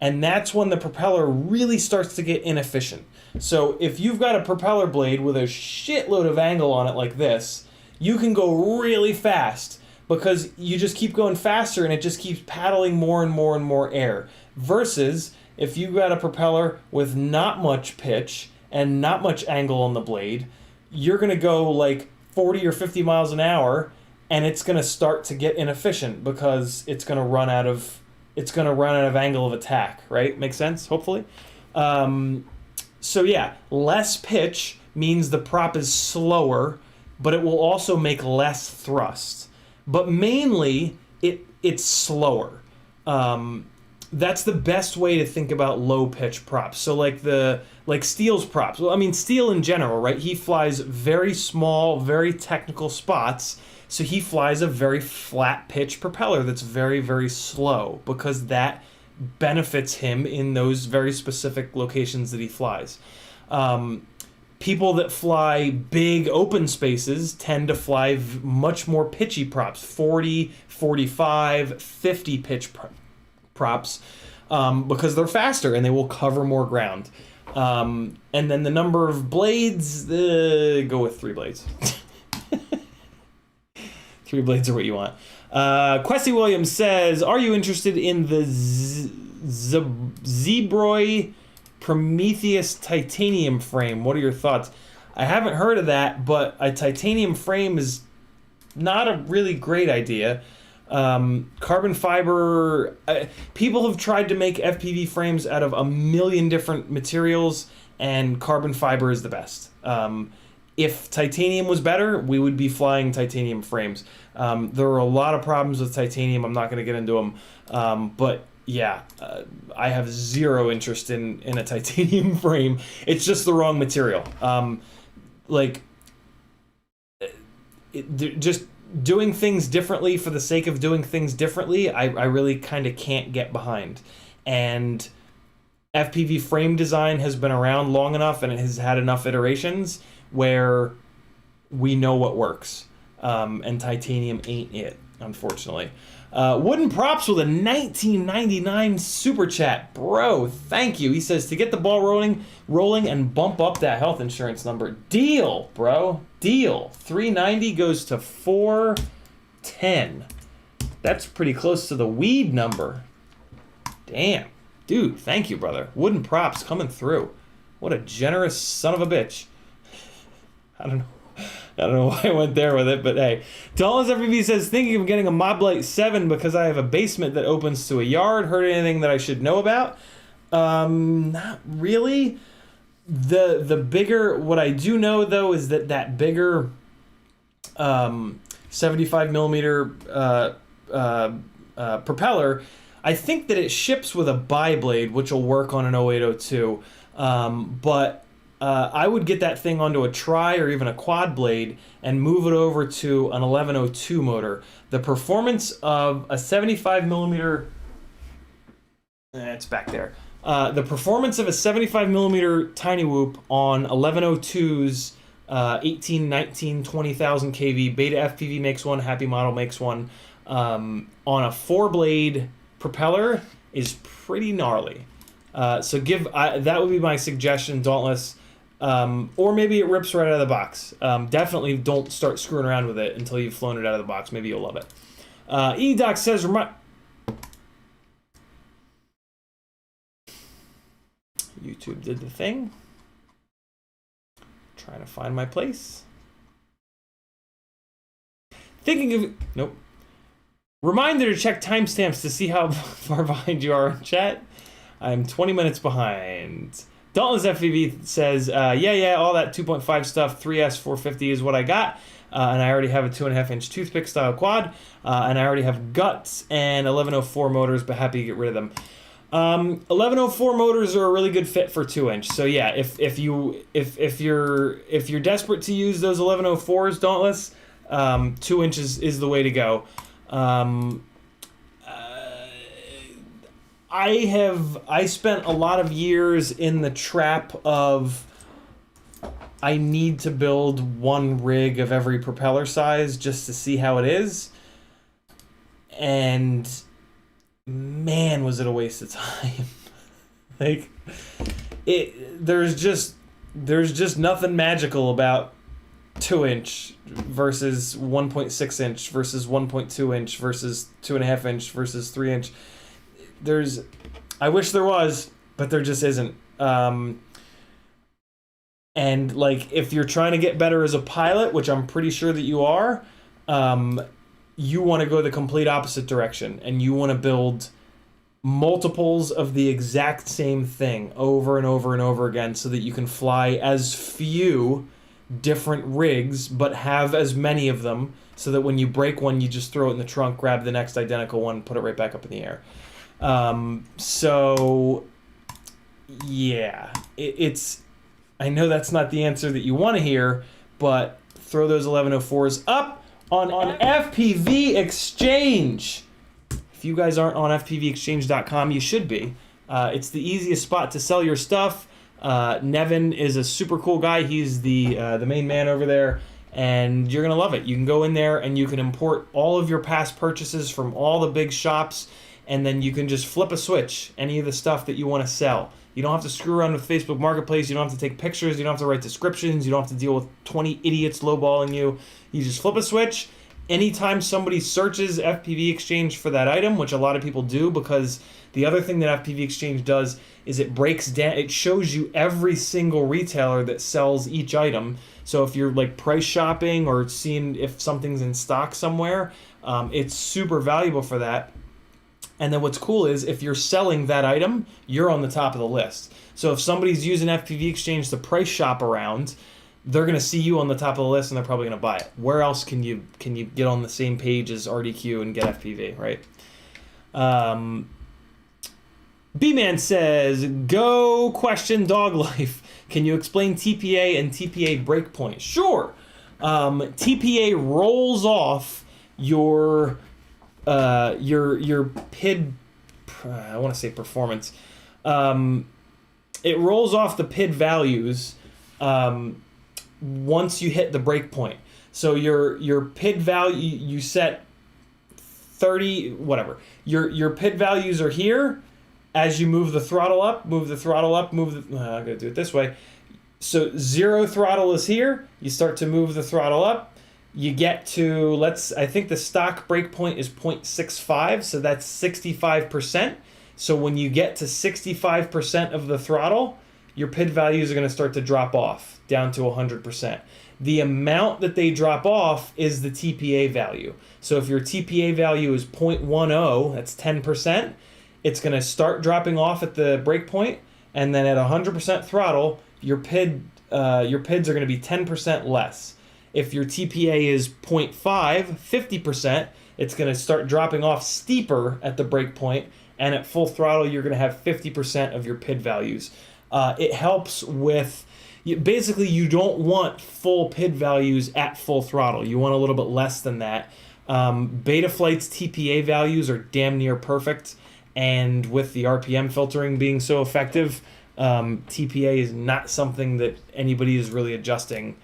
A: And that's when the propeller really starts to get inefficient. So if you've got a propeller blade with a shitload of angle on it like this, you can go really fast because you just keep going faster and it just keeps paddling more and more and more air. Versus if you've got a propeller with not much pitch and not much angle on the blade, you're going to go like 40 or 50 miles an hour and it's going to start to get inefficient because it's going to run out of angle of attack, right? Makes sense, hopefully? So yeah, less pitch means the prop is slower, but it will also make less thrust. But mainly, it's slower. That's the best way to think about low pitch props. So like Steele's props. Well, I mean Steele in general, right? He flies very small, very technical spots. So he flies a very flat pitch propeller that's very, very slow because that benefits him in those very specific locations that he flies. People that fly big open spaces tend to fly much more pitchy props, 40, 45, 50 pitch props, because they're faster and they will cover more ground. And then the number of blades, go with 3 blades. 3 blades are what you want. Questy Williams says, "Are you interested in the Zebroy Prometheus titanium frame? What are your thoughts?" I haven't heard of that, but a titanium frame is not a really great idea. Carbon fiber, people have tried to make FPV frames out of a million different materials, and carbon fiber is the best. If titanium was better, we would be flying titanium frames. There are a lot of problems with titanium. I'm not going to get into them, but yeah, I have zero interest in a titanium frame. It's just the wrong material. Like, just doing things differently for the sake of doing things differently, I really kind of can't get behind. And FPV frame design has been around long enough and it has had enough iterations where we know what works. And titanium ain't it, unfortunately. Wooden Props with a 1999 super chat. Bro, thank you. He says, to get the ball rolling and bump up that health insurance number. Deal, bro. Deal. 390 goes to 410. That's pretty close to the weed number. Damn. Dude, thank you, brother. Wooden Props coming through. What a generous son of a bitch. I don't know why I went there with it, but hey. Dallas FPV says, thinking of getting a Mob Light 7 because I have a basement that opens to a yard. Heard anything that I should know about? Not really. The bigger, what I do know though is that bigger 75 millimeter propeller, I think that it ships with a bi-blade, which will work on an 0802. But I would get that thing onto a tri or even a quad blade and move it over to an 1102 motor. The performance of a 75 millimeter, it's back there. The performance of a 75 millimeter tiny whoop on 1102s, 18, 19, 20,000 kV, Beta FPV makes one, Happy Model makes one, on a 4-blade propeller is pretty gnarly. So that would be my suggestion, Dauntless. Or maybe it rips right out of the box. Definitely don't start screwing around with it until you've flown it out of the box. Maybe you'll love it. EDoc says, YouTube did the thing. Trying to find my place. Thinking of... Nope. Reminder to check timestamps to see how far behind you are in chat. I'm 20 minutes behind. Dalton's FPV says, yeah, all that 2.5 stuff, 3S 450 is what I got. And I already have a 2.5-inch toothpick style quad. And I already have guts and 1104 motors, but happy to get rid of them. 1104 motors are a really good fit for 2-inch. So yeah, if you're desperate to use those 1104s, Dauntless, 2 inches is the way to go. I spent a lot of years in the trap of I need to build one rig of every propeller size just to see how it is. And man, was it a waste of time. Like there's just nothing magical about 2-inch versus 1.6 inch versus 1.2 inch versus 2.5 inch versus 3 inch. I wish there was, but there just isn't. And like, if you're trying to get better as a pilot, which I'm pretty sure that you are, you want to go the complete opposite direction, and you want to build multiples of the exact same thing over and over and over again so that you can fly as few different rigs, but have as many of them so that when you break one, you just throw it in the trunk, grab the next identical one, put it right back up in the air. So yeah, it's, I know that's not the answer that you want to hear, but throw those 1104s up on FPV Exchange. If you guys aren't on fpvexchange.com, you should be. It's the easiest spot to sell your stuff. Nevin is a super cool guy. He's the main man over there, and you're gonna love it. You can go in there and you can import all of your past purchases from all the big shops, and then you can just flip a switch, any of the stuff that you want to sell. You don't have to screw around with Facebook Marketplace. You don't have to take pictures. You don't have to write descriptions. You don't have to deal with 20 idiots lowballing you. You just flip a switch. Anytime somebody searches FPV Exchange for that item, which a lot of people do, because the other thing that FPV Exchange does is it breaks down, it shows you every single retailer that sells each item. So if you're like price shopping or seeing if something's in stock somewhere, it's super valuable for that. And then what's cool is if you're selling that item, you're on the top of the list. So if somebody's using FPV Exchange to price shop around, they're going to see you on the top of the list and they're probably going to buy it. Where else can you get on the same page as RDQ and get FPV, right? B-Man says, go question dog life. Can you explain TPA and TPA breakpoint? Sure. TPA rolls off your PID, I want to say performance. It rolls off the PID values once you hit the breakpoint. So your PID value, you set 30, whatever. Your PID values are here. As you move the throttle up, I'm going to do it this way. So 0 throttle is here. You start to move the throttle up. You get to, I think the stock breakpoint is 0.65, so that's 65%. So when you get to 65% of the throttle, your PID values are going to start to drop off down to 100%. The amount that they drop off is the TPA value. So if your TPA value is 0.10, that's 10%, it's going to start dropping off at the breakpoint, and then at 100% throttle, your PIDs are going to be 10% less. If your TPA is 0.5, 50%, it's going to start dropping off steeper at the breakpoint, and at full throttle, you're going to have 50% of your PID values. It helps with, basically, you don't want full PID values at full throttle. You want a little bit less than that. Betaflight's TPA values are damn near perfect, and with the RPM filtering being so effective, TPA is not something that anybody is really adjusting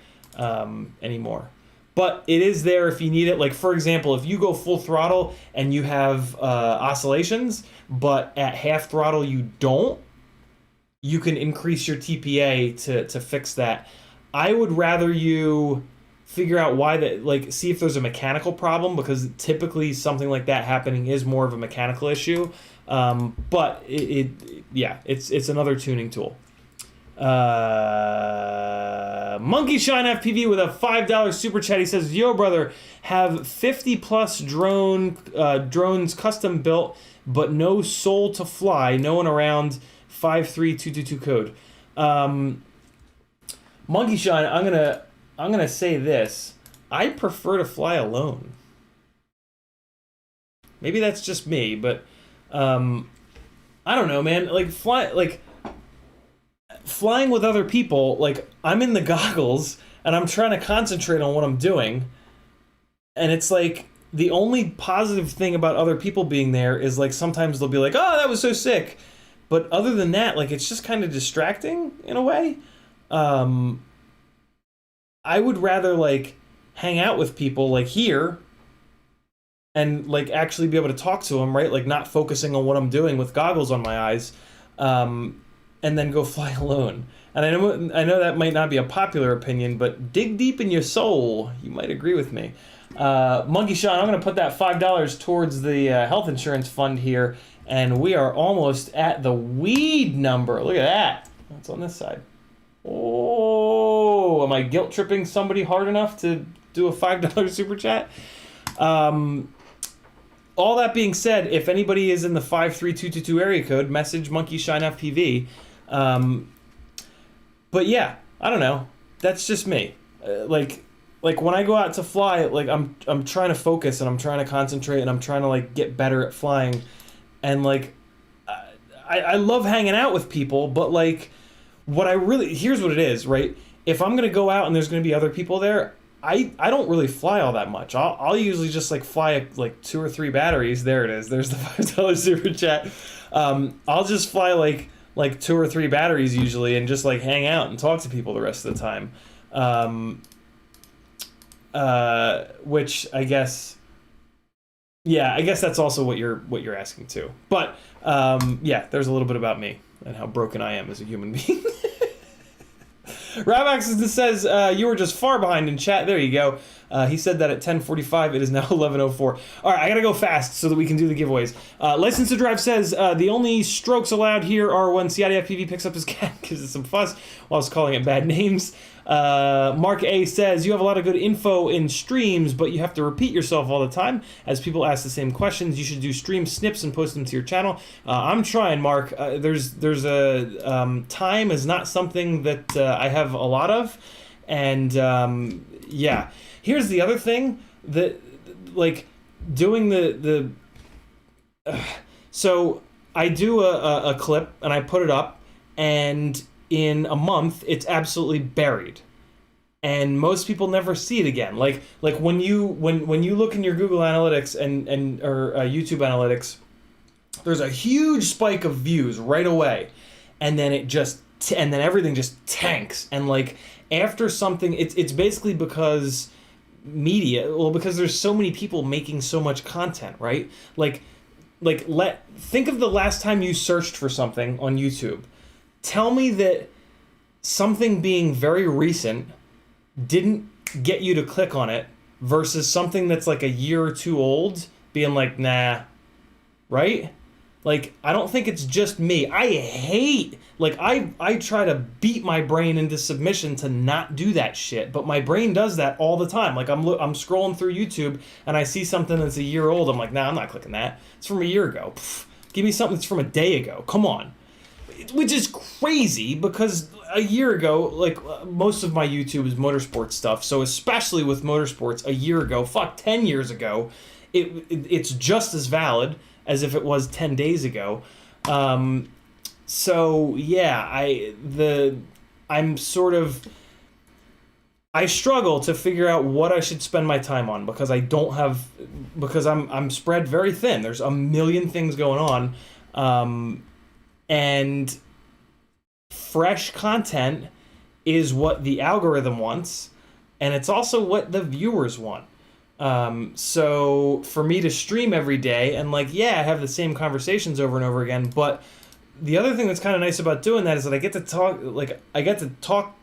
A: anymore. But it is there if you need it. Like, for example, if you go full throttle and you have oscillations, but at half throttle you don't, you can increase your TPA to fix that. I would rather you figure out why that, like, see if there's a mechanical problem, because typically something like that happening is more of a mechanical issue. But it's another tuning tool. Monkey Shine FPV with a $5 super chat. He says, "Yo, brother, have 50 plus drones custom built, but no soul to fly. No one around. 53222 code." Monkey Shine, I'm gonna say this. I prefer to fly alone. Maybe that's just me, but I don't know, man. Like flying with other people, like, I'm in the goggles and I'm trying to concentrate on what I'm doing, and it's like the only positive thing about other people being there is, like, sometimes they'll be like, "Oh, that was so sick," but other than that, like, it's just kind of distracting in a way. I would rather, like, hang out with people, like, here, and, like, actually be able to talk to them, right? Like, not focusing on what I'm doing with goggles on my eyes, and then go fly alone. And I know that might not be a popular opinion, but dig deep in your soul, you might agree with me. Monkey Sean, I'm going to put that $5 towards the health insurance fund here, and we are almost at the weed number. Look at that. What's on this side? Oh, am I guilt tripping somebody hard enough to do a $5 super chat? All that being said, if anybody is in the 53222 area code, message Monkey Shine FPV. But yeah, I don't know. That's just me. Like when I go out to fly, like, I'm trying to focus and I'm trying to concentrate and I'm trying to, like, get better at flying, and, like, I love hanging out with people, but, like, here's what it is, right? If I'm gonna go out and there's gonna be other people there, I don't really fly all that much. I'll usually just, like, fly, like, 2 or 3 batteries. There it is. There's the $5 super chat. I'll just fly like 2 or 3 batteries usually, and just, like, hang out and talk to people the rest of the time. Which I guess, yeah, I guess that's also what you're asking too. But yeah, there's a little bit about me and how broken I am as a human being. Rabax says, you were just far behind in chat. There you go. He said that at 10:45. It is now 11:04. All right, I gotta go fast so that we can do the giveaways. License to Drive says, the only strokes allowed here are when CiottiFPV picks up his cat, gives it some fuss while I was calling it bad names. Mark A says, you have a lot of good info in streams, but you have to repeat yourself all the time. As people ask the same questions, you should do stream snips and post them to your channel. I'm trying, Mark. There's a time is not something that I have a lot of, and yeah. Here's the other thing that, like, doing so I do a clip and I put it up, and in a month it's absolutely buried, and most people never see it again. Like when you look in your Google Analytics or YouTube Analytics, there's a huge spike of views right away, and then everything just tanks. And like after something, it's basically because because there's so many people making so much content, right? Think of the last time you searched for something on YouTube. Tell me that something being very recent didn't get you to click on it versus something that's like a year or two old being like, nah, right? Like, I don't think it's just me. I try to beat my brain into submission to not do that shit, but my brain does that all the time. Like, I'm scrolling through YouTube and I see something that's a year old. I'm like, nah, I'm not clicking that. It's from a year ago. Pff, give me something that's from a day ago. Come on. Which is crazy because a year ago, like, most of my YouTube is motorsports stuff. So especially with motorsports, a year ago, 10 years ago, it's just as valid as if it was 10 days ago. So yeah, I struggle to figure out what I should spend my time on because I'm spread very thin. There's a million things going on. And fresh content is what the algorithm wants, and it's also what the viewers want. So for me to stream every day and I have the same conversations over and over again, but the other thing that's kind of nice about doing that is that I get to talk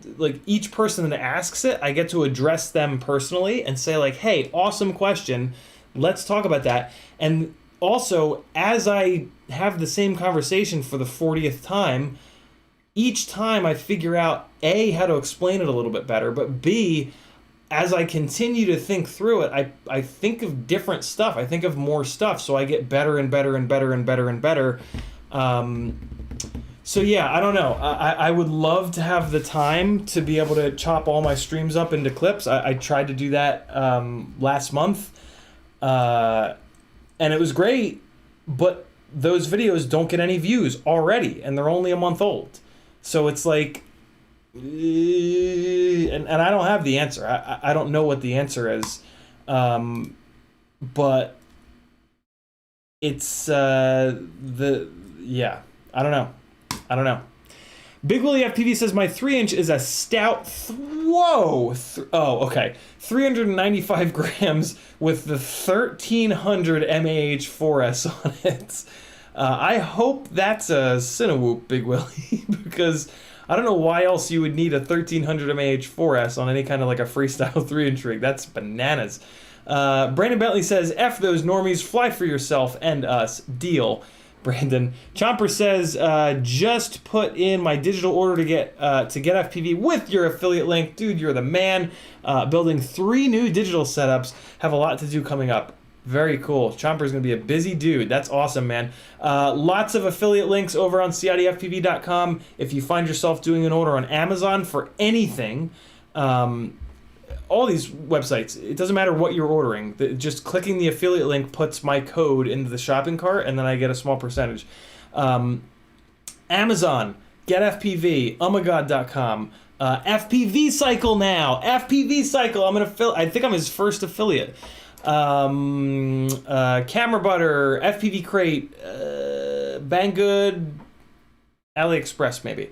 A: each person that asks it, I get to address them personally and say like, hey, awesome question. Let's talk about that. And also, as I have the same conversation for the 40th time, each time I figure out A, how to explain it a little bit better, but B, as I continue to think through it, I think of different stuff. I think of more stuff, so I get better and better and better and better and better. So yeah, I don't know. I would love to have the time to be able to chop all my streams up into clips. I tried to do that last month, and it was great, but those videos don't get any views already, and they're only a month old. So it's like... and I don't have the answer. I don't know what the answer is, but it's I don't know. Big Willie FPV says my 3-inch is a stout. 395 grams with the 1300 mAh4S on it. I hope that's a Cinewhoop, Big Willie, because I don't know why else you would need a 1300 mAh4S on any kind of like a freestyle 3-inch rig. That's bananas. Brandon Bentley says, F those normies, fly for yourself and us. Deal. Brandon. Chomper says, just put in my digital order to get FPV with your affiliate link. Dude, you're the man. Building 3 new digital setups. Have a lot to do coming up. Very cool. Chomper's going to be a busy dude. That's awesome, man. Lots of affiliate links over on CiottiFPV.com. If you find yourself doing an order on Amazon for anything, all these websites, it doesn't matter what you're ordering. Just clicking the affiliate link puts my code into the shopping cart, and then I get a small percentage. Amazon, GetFPV, ohmygod.com, FPV Cycle now. FPV Cycle. I think I'm his first affiliate. Camera Butter, FPV Crate, Banggood, AliExpress maybe.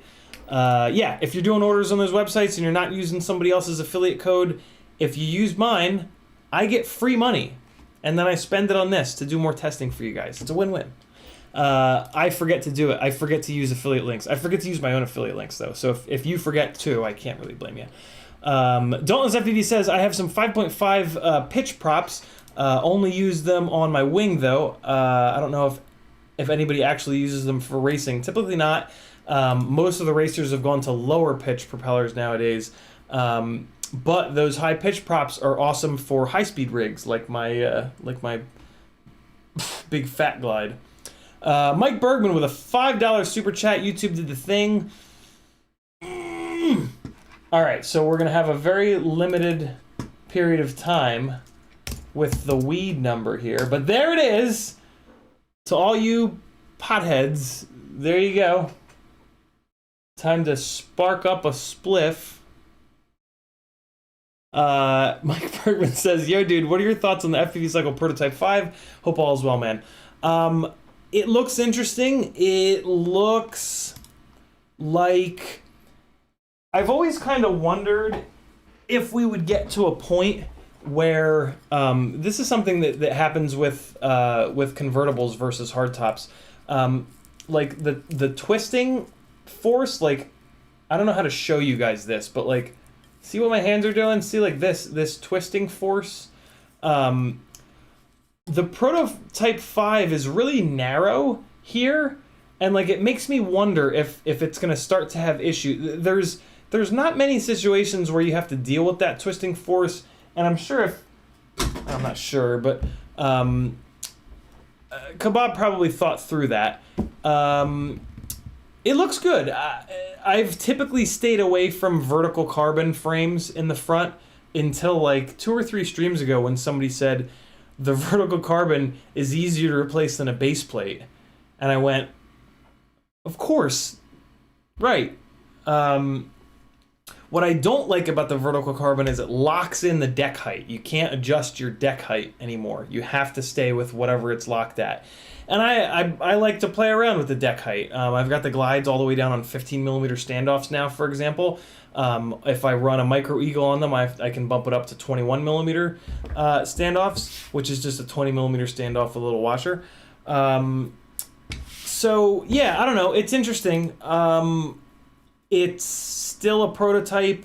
A: Yeah, if you're doing orders on those websites and you're not using somebody else's affiliate code, if you use mine, I get free money, and then I spend it on this to do more testing for you guys. It's a win-win. I forget to do it. I forget to use affiliate links. I forget to use my own affiliate links, though. So if you forget too, I can't really blame you. Dalton's FPV says, I have some 5.5 pitch props. Only use them on my wing, though. I don't know if anybody actually uses them for racing. Typically not. Most of the racers have gone to lower pitch propellers nowadays. But those high pitch props are awesome for high-speed rigs, like my big fat glide. Mike Bergman with a $5 super chat. YouTube did the thing. All right, so we're gonna have a very limited period of time with the weed number here, but there it is. To all you potheads, there you go. Time to spark up a spliff. Mike Bergman says, yo dude, what are your thoughts on the FPV Cycle Prototype 5? Hope all is well, man. It looks interesting. It looks like... I've always kind of wondered if we would get to a point where this is something that happens with convertibles versus hardtops. Like the twisting force, like, I don't know how to show you guys this, but like, see what my hands are doing? See, like this twisting force? The Prototype 5 is really narrow here, and like it makes me wonder if it's going to start to have issues. There's not many situations where you have to deal with that twisting force, and I'm not sure, but Kebab probably thought through that. It looks good. I've typically stayed away from vertical carbon frames in the front until like 2 or 3 streams ago when somebody said the vertical carbon is easier to replace than a base plate. And I went, of course, right. What I don't like about the vertical carbon is it locks in the deck height. You can't adjust your deck height anymore. You have to stay with whatever it's locked at. And I like to play around with the deck height. I've got the glides all the way down on 15 millimeter standoffs now, for example. If I run a Micro Eagle on them, I can bump it up to 21 millimeter standoffs, which is just a 20 millimeter standoff with a little washer. So yeah, I don't know. It's interesting. It's still a prototype.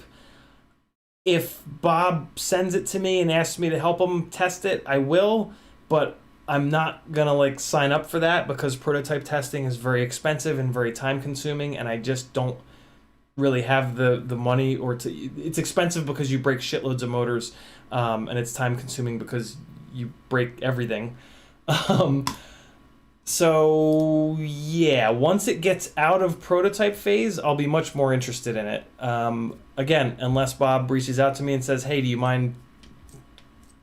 A: If Bob sends it to me and asks me to help him test it, I will, but I'm not gonna like sign up for that because prototype testing is very expensive and very time consuming, and I just don't really have the money, or it's expensive because you break shitloads of motors, and it's time consuming because you break everything. So yeah, once it gets out of prototype phase, I'll be much more interested in it. Again, unless Bob reaches out to me and says, hey, do you mind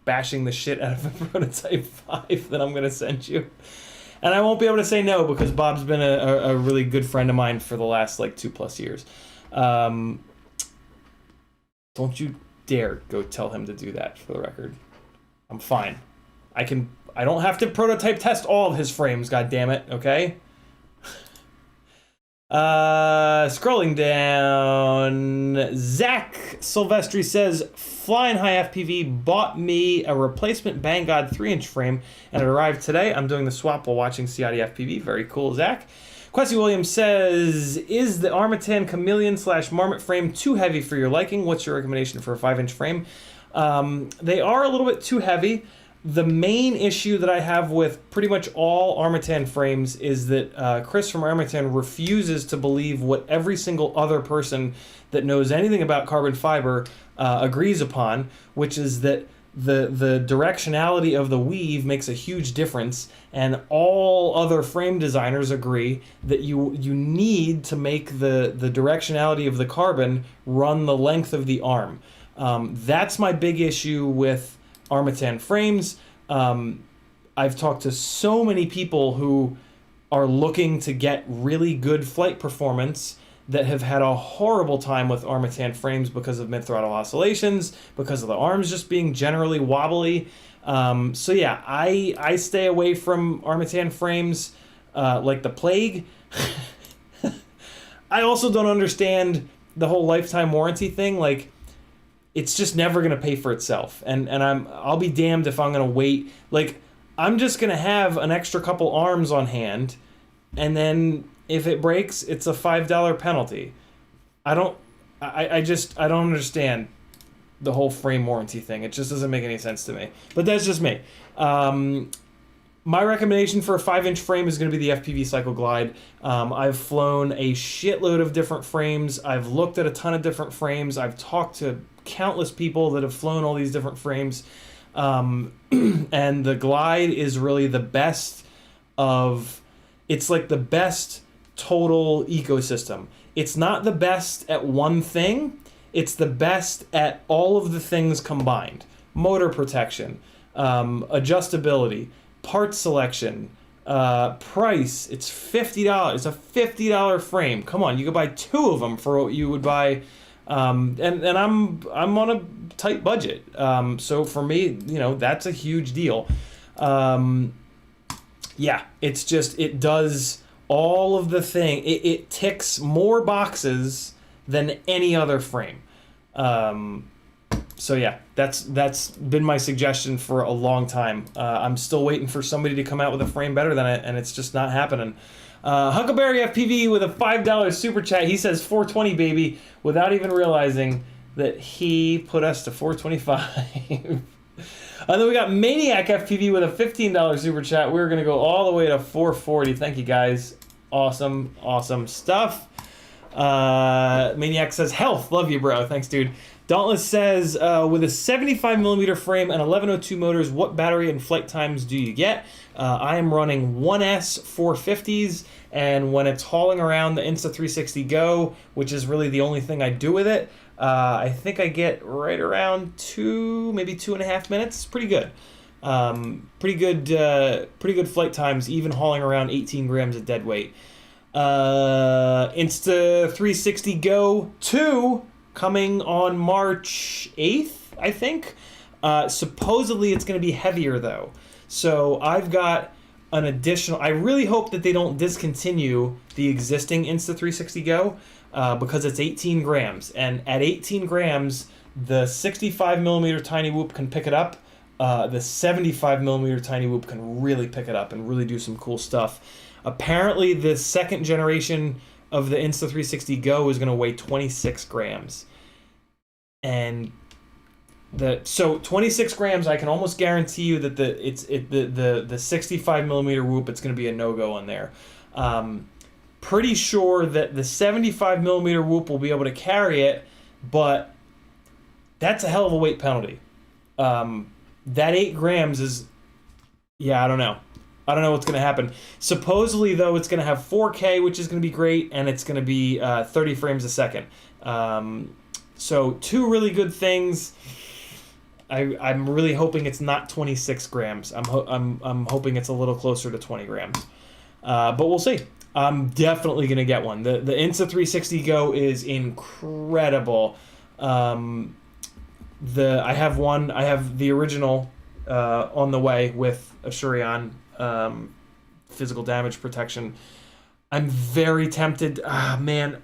A: bashing the shit out of a Prototype 5 that I'm going to send you? And I won't be able to say no because Bob's been a really good friend of mine for the last like 2+ years. Don't you dare go tell him to do that, for the record. I'm fine. I don't have to prototype test all of his frames, goddammit, okay? Scrolling down, Zach Silvestri says, Flying High FPV bought me a replacement Banggood 3-inch frame, and it arrived today. I'm doing the swap while watching CiottiFPV. Very cool, Zach. Quessy Williams says, is the Armatan Chameleon / Marmot frame too heavy for your liking? What's your recommendation for a 5-inch frame? They are a little bit too heavy. The main issue that I have with pretty much all Armatan frames is that Chris from Armatan refuses to believe what every single other person that knows anything about carbon fiber agrees upon, which is that the directionality of the weave makes a huge difference, and all other frame designers agree that you need to make the directionality of the carbon run the length of the arm. That's my big issue with Armatan frames. I've talked to so many people who are looking to get really good flight performance that have had a horrible time with Armatan frames because of mid-throttle oscillations, because of the arms just being generally wobbly. So yeah, I stay away from Armatan frames like the plague. I also don't understand the whole lifetime warranty thing. Like, it's just never gonna pay for itself, and I'll be damned if I'm gonna wait. Like, I'm just gonna have an extra couple arms on hand, and then if it breaks, it's a $5 penalty. I don't understand the whole frame warranty thing. It just doesn't make any sense to me. But that's just me. My recommendation for a 5-inch frame is going to be the FPV Cycle Glide. I've flown a shitload of different frames. I've looked at a ton of different frames. I've talked to countless people that have flown all these different frames. And the Glide is really the best of... It's like the best total ecosystem. It's not the best at one thing. It's the best at all of the things combined. Motor protection, adjustability, part selection, Price, it's $50. It's a $50 frame. Come on, you could buy 2 of them for what you would buy. And I'm on a tight budget. So for me, that's a huge deal. Yeah, it's just, it does all of the thing. It ticks more boxes than any other frame. So yeah, that's been my suggestion for a long time. I'm still waiting for somebody to come out with a frame better than it, and it's just not happening. Huckleberry FPV with a $5 super chat. He says 420, baby, without even realizing that he put us to 425. And then we got Maniac FPV with a $15 super chat. We're going to go all the way to 440. Thank you, guys. Awesome, awesome stuff. Maniac says, health. Love you, bro. Thanks, dude. Dauntless says, with a 75mm frame and 1102 motors, what battery and flight times do you get? I am running 1S 450s, and when it's hauling around the Insta360 Go, which is really the only thing I do with it, I think I get right around 2, maybe 2.5 minutes. Pretty good. Pretty good flight times, even hauling around 18 grams of dead weight. Insta360 Go 2 coming on March 8th, I think. Supposedly it's going to be heavier though. So I've got an additional, I really hope that they don't discontinue the existing Insta360 Go because it's 18 grams. And at 18 grams, the 65mm Tiny Whoop can pick it up. The 75mm Tiny Whoop can really pick it up and really do some cool stuff. Apparently, the second generation of the Insta360 Go is going to weigh 26 grams. And so 26 grams, I can almost guarantee you that the 65mm Whoop, it's going to be a no-go on there. Pretty sure that the 75mm Whoop will be able to carry it, but that's a hell of a weight penalty. That 8 grams is, yeah, I don't know. I don't know what's going to happen. Supposedly, though, it's going to have 4K, which is going to be great, and it's going to be 30 frames a second. So 2 really good things. I'm really hoping it's not 26 grams. I'm hoping it's a little closer to 20 grams. But we'll see. I'm definitely going to get one. The Insta360 Go is incredible. I have one. I have the original on the way with Assurion physical damage protection. I'm very tempted. Man,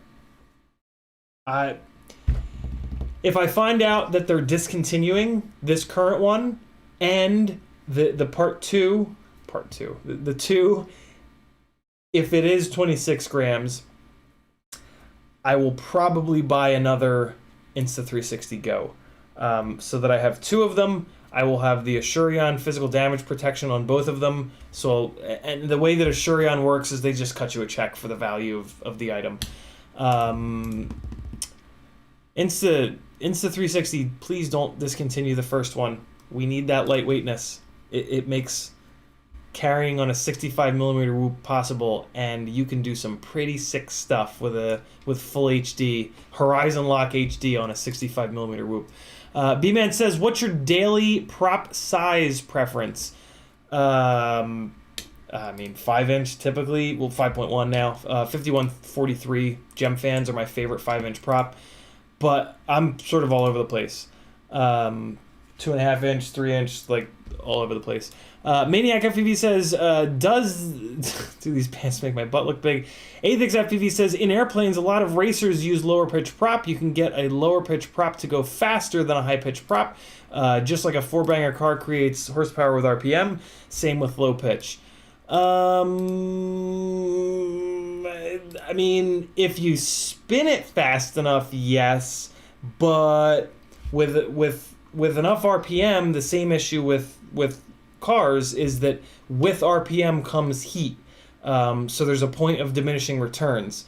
A: if I find out that they're discontinuing this current one and the part two, the 2, if it is 26 grams, I will probably buy another Insta360 Go. So that I have 2 of them. I will have the Assurion physical damage protection on both of them. So, and the way that Assurion works is they just cut you a check for the value of the item. Insta360, please don't discontinue the first one. We need that lightweightness. It makes carrying on a 65mm Whoop possible, and you can do some pretty sick stuff with full HD, Horizon Lock HD on a 65mm Whoop. B-Man says, what's your daily prop size preference? I mean, 5-inch typically. Well, 5.1 now. 5143 Gem Fans are my favorite 5-inch prop. But I'm sort of all over the place. 2.5-inch, 3-inch, like all over the place. Maniac FPV says, do these pants make my butt look big? Athix FPV says, in airplanes, a lot of racers use lower pitch prop. You can get a lower pitch prop to go faster than a high pitch prop. Just like a 4-banger car creates horsepower with RPM. Same with low pitch. I mean, if you spin it fast enough, yes, but with enough RPM, the same issue with cars is that with RPM comes heat. So there's a point of diminishing returns.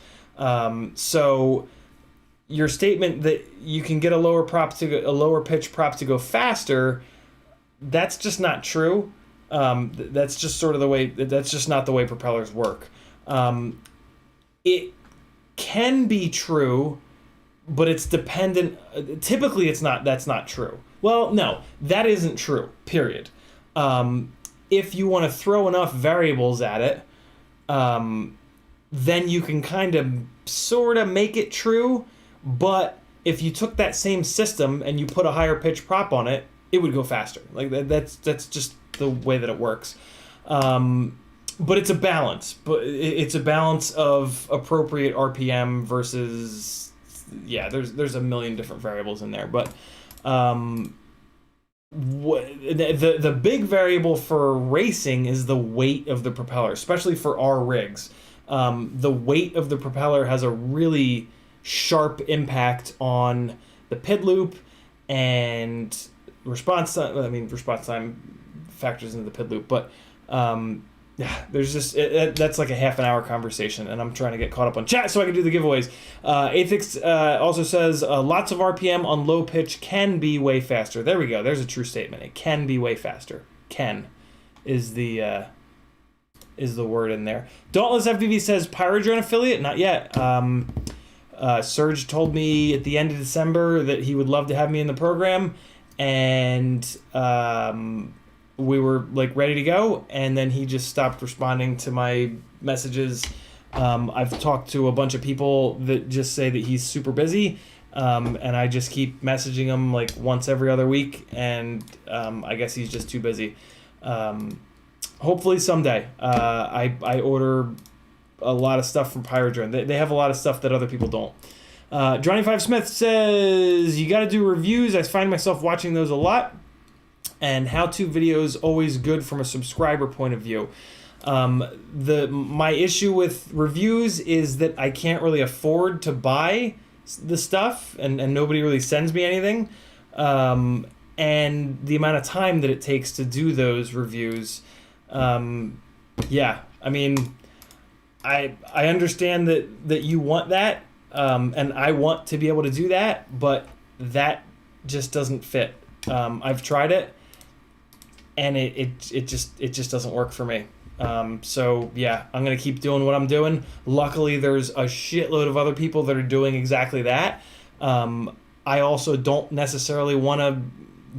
A: So your statement that you can get a lower pitch prop to go faster, that's just not true. That's just sort of the way. That's just not the way propellers work. It can be true, but it's dependent. Typically, it's not. That's not true. Well, no, that isn't true. Period. if you want to throw enough variables at it, then you can kind of sort of make it true. But if you took that same system and you put a higher pitch prop on it, it would go faster. Like that's just the way that it works. But it's a balance. But it's a balance of appropriate RPM versus, yeah, there's a million different variables in there. But the big variable for racing is the weight of the propeller, especially for our rigs. The weight of the propeller has a really sharp impact on the PID loop and response time. I mean, response time factors into the PID loop, but yeah, there's just that's like a half an hour conversation, and I'm trying to get caught up on chat so I can do the giveaways. Athix also says lots of RPM on low pitch can be way faster. There we go. There's a true statement. It can be way faster. Can is the word in there. Dauntless FPV says Pyrodrone affiliate. Not yet. Serge told me at the end of December that he would love to have me in the program, and we were like ready to go, and then he just stopped responding to my messages. I've talked to a bunch of people that just say that he's super busy, and I just keep messaging him like once every other week, and I guess he's just too busy. Hopefully someday. I order a lot of stuff from Pyrodrone. They have a lot of stuff that other people don't. Johnny Five Smith says, you got to do reviews. I find myself watching those a lot. And how-to videos always good from a subscriber point of view. My issue with reviews is that I can't really afford to buy the stuff, and nobody really sends me anything. And the amount of time that it takes to do those reviews, yeah, I mean, I understand that you want that, and I want to be able to do that, but that just doesn't fit. I've tried it, and it just doesn't work for me. So yeah, I'm gonna keep doing what I'm doing. Luckily, there's a shitload of other people that are doing exactly that. I also don't necessarily want to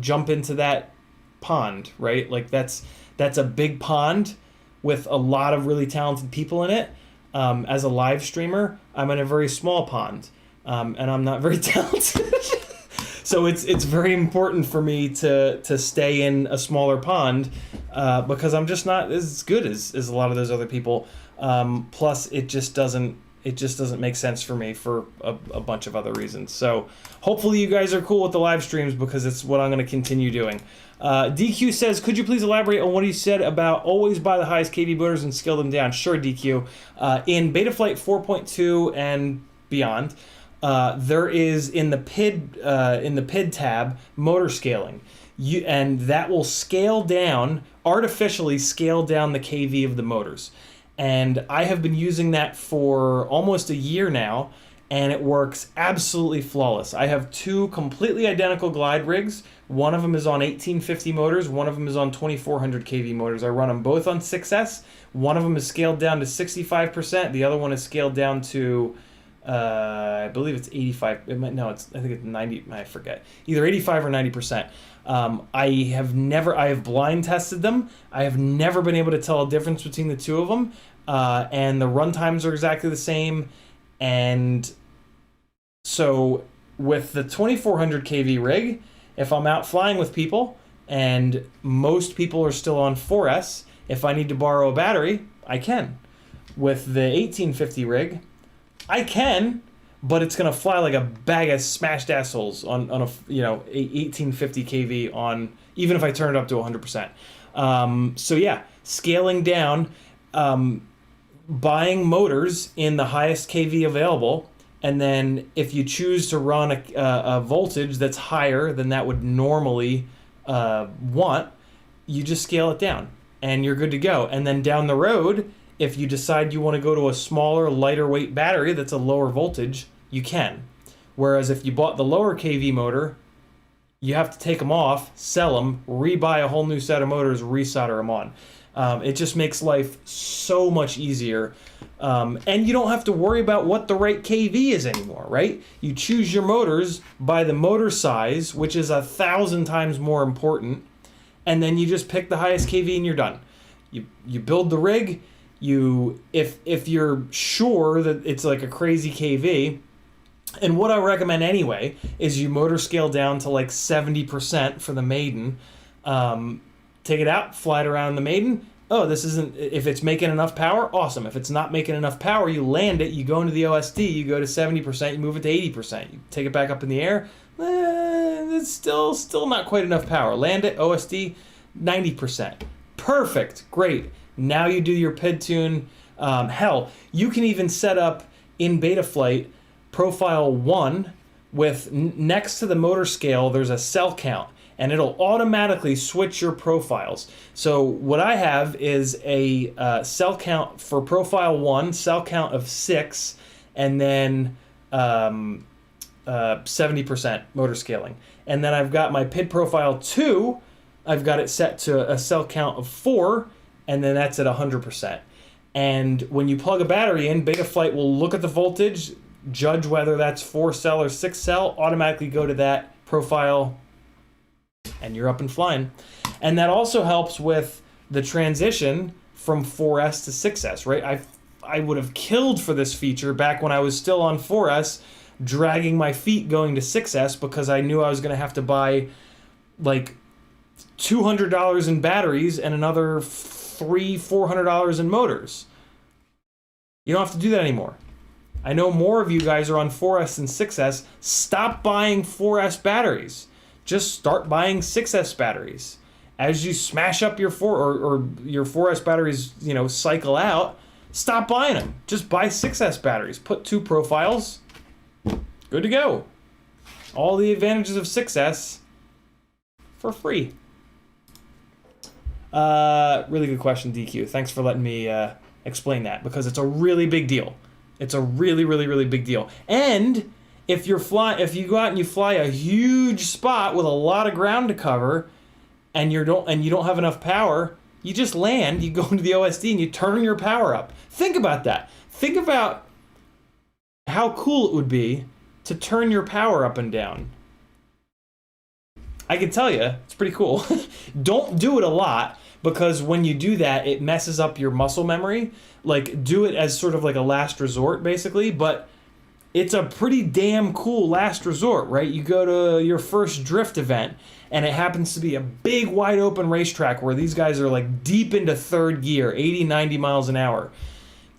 A: jump into that pond, right? Like that's a big pond with a lot of really talented people in it. As a live streamer, I'm in a very small pond, and I'm not very talented. So it's very important for me to stay in a smaller pond, because I'm just not as good as a lot of those other people. Plus, it just doesn't make sense for me for a bunch of other reasons. So hopefully you guys are cool with the live streams, because it's what I'm going to continue doing. DQ says, could you please elaborate on what you said about always buy the highest KV motors and scale them down? Sure, DQ. In Betaflight 4.2 and beyond, there is in the PID tab motor scaling, and that will artificially scale down the KV of the motors. And I have been using that for almost a year now, and it works absolutely flawless. I have two completely identical glide rigs. One of them is on 1850 motors, one of them is on 2400 KV motors. I run them both on 6S. One of them is scaled down to 65%. The other one is scaled down to, I believe it's 85. I think it's 90. I forget. Either 85 or 90%. I have blind tested them. I have never been able to tell a difference between the two of them. And the run times are exactly the same. And so with the 2400 KV rig, if I'm out flying with people and most people are still on 4S, if I need to borrow a battery, I can. With the 1850 rig, I can, but it's gonna fly like a bag of smashed assholes on a 1850 kV on, even if I turn it up to 100%. So yeah, scaling down, buying motors in the highest kV available, and then if you choose to run a voltage that's higher than that would normally want, you just scale it down and you're good to go. And then down the road, if you decide you want to go to a smaller, lighter weight battery that's a lower voltage, you can. Whereas if you bought the lower kV motor, you have to take them off, sell them, rebuy a whole new set of motors, resolder them on. It just makes life so much easier. And you don't have to worry about what the right KV is anymore, right? You choose your motors by the motor size, which is 1,000 times more important. and then you just pick the highest KV and you're done. You build the rig. If you're sure that it's like a crazy KV, and what I recommend anyway is you motor scale down to like 70% for the maiden. Take it out, fly it around the maiden. Oh, this isn't, if it's making enough power, awesome. If it's not making enough power, you land it, you go into the OSD, you go to 70%, you move it to 80%. You take it back up in the air, it's still not quite enough power. Land it, OSD, 90%. Perfect, great. Now you do your PID tune. Hell, you can even set up in Betaflight profile 1 with next to the motor scale, there's a cell count, and it'll automatically switch your profiles. So what I have is a cell count for profile 1, cell count of 6, and then 70% motor scaling. And then I've got my PID profile 2, I've got it set to a cell count of 4, and then that's at 100%. And when you plug a battery in, Betaflight will look at the voltage, judge whether that's 4 cell or 6 cell, automatically go to that profile, and you're up and flying. And that also helps with the transition from 4S to 6S, right? I would have killed for this feature back when I was still on 4S, dragging my feet going to 6S because I knew I was going to have to buy like $200 in batteries and another $400 in motors. You don't have to do that anymore. I know more of you guys are on 4S and 6S. Stop buying 4S batteries. Just start buying 6S batteries. As you smash up your your 4S batteries, cycle out, stop buying them. Just buy 6S batteries. Put 2 profiles. Good to go. All the advantages of 6S for free. Really good question, DQ. Thanks for letting me explain that, because it's a really big deal. It's a really, really, really big deal. And if you go out and you fly a huge spot with a lot of ground to cover, and you don't have enough power, you just land, you go into the OSD, and you turn your power up. Think about that. Think about how cool it would be to turn your power up and down. I can tell you, it's pretty cool. Don't do it a lot, because when you do that, it messes up your muscle memory. Like, do it as sort of like a last resort, basically, but it's a pretty damn cool last resort, right? You go to your first drift event, and it happens to be a big, wide open racetrack where these guys are like deep into third gear, 80, 90 miles an hour.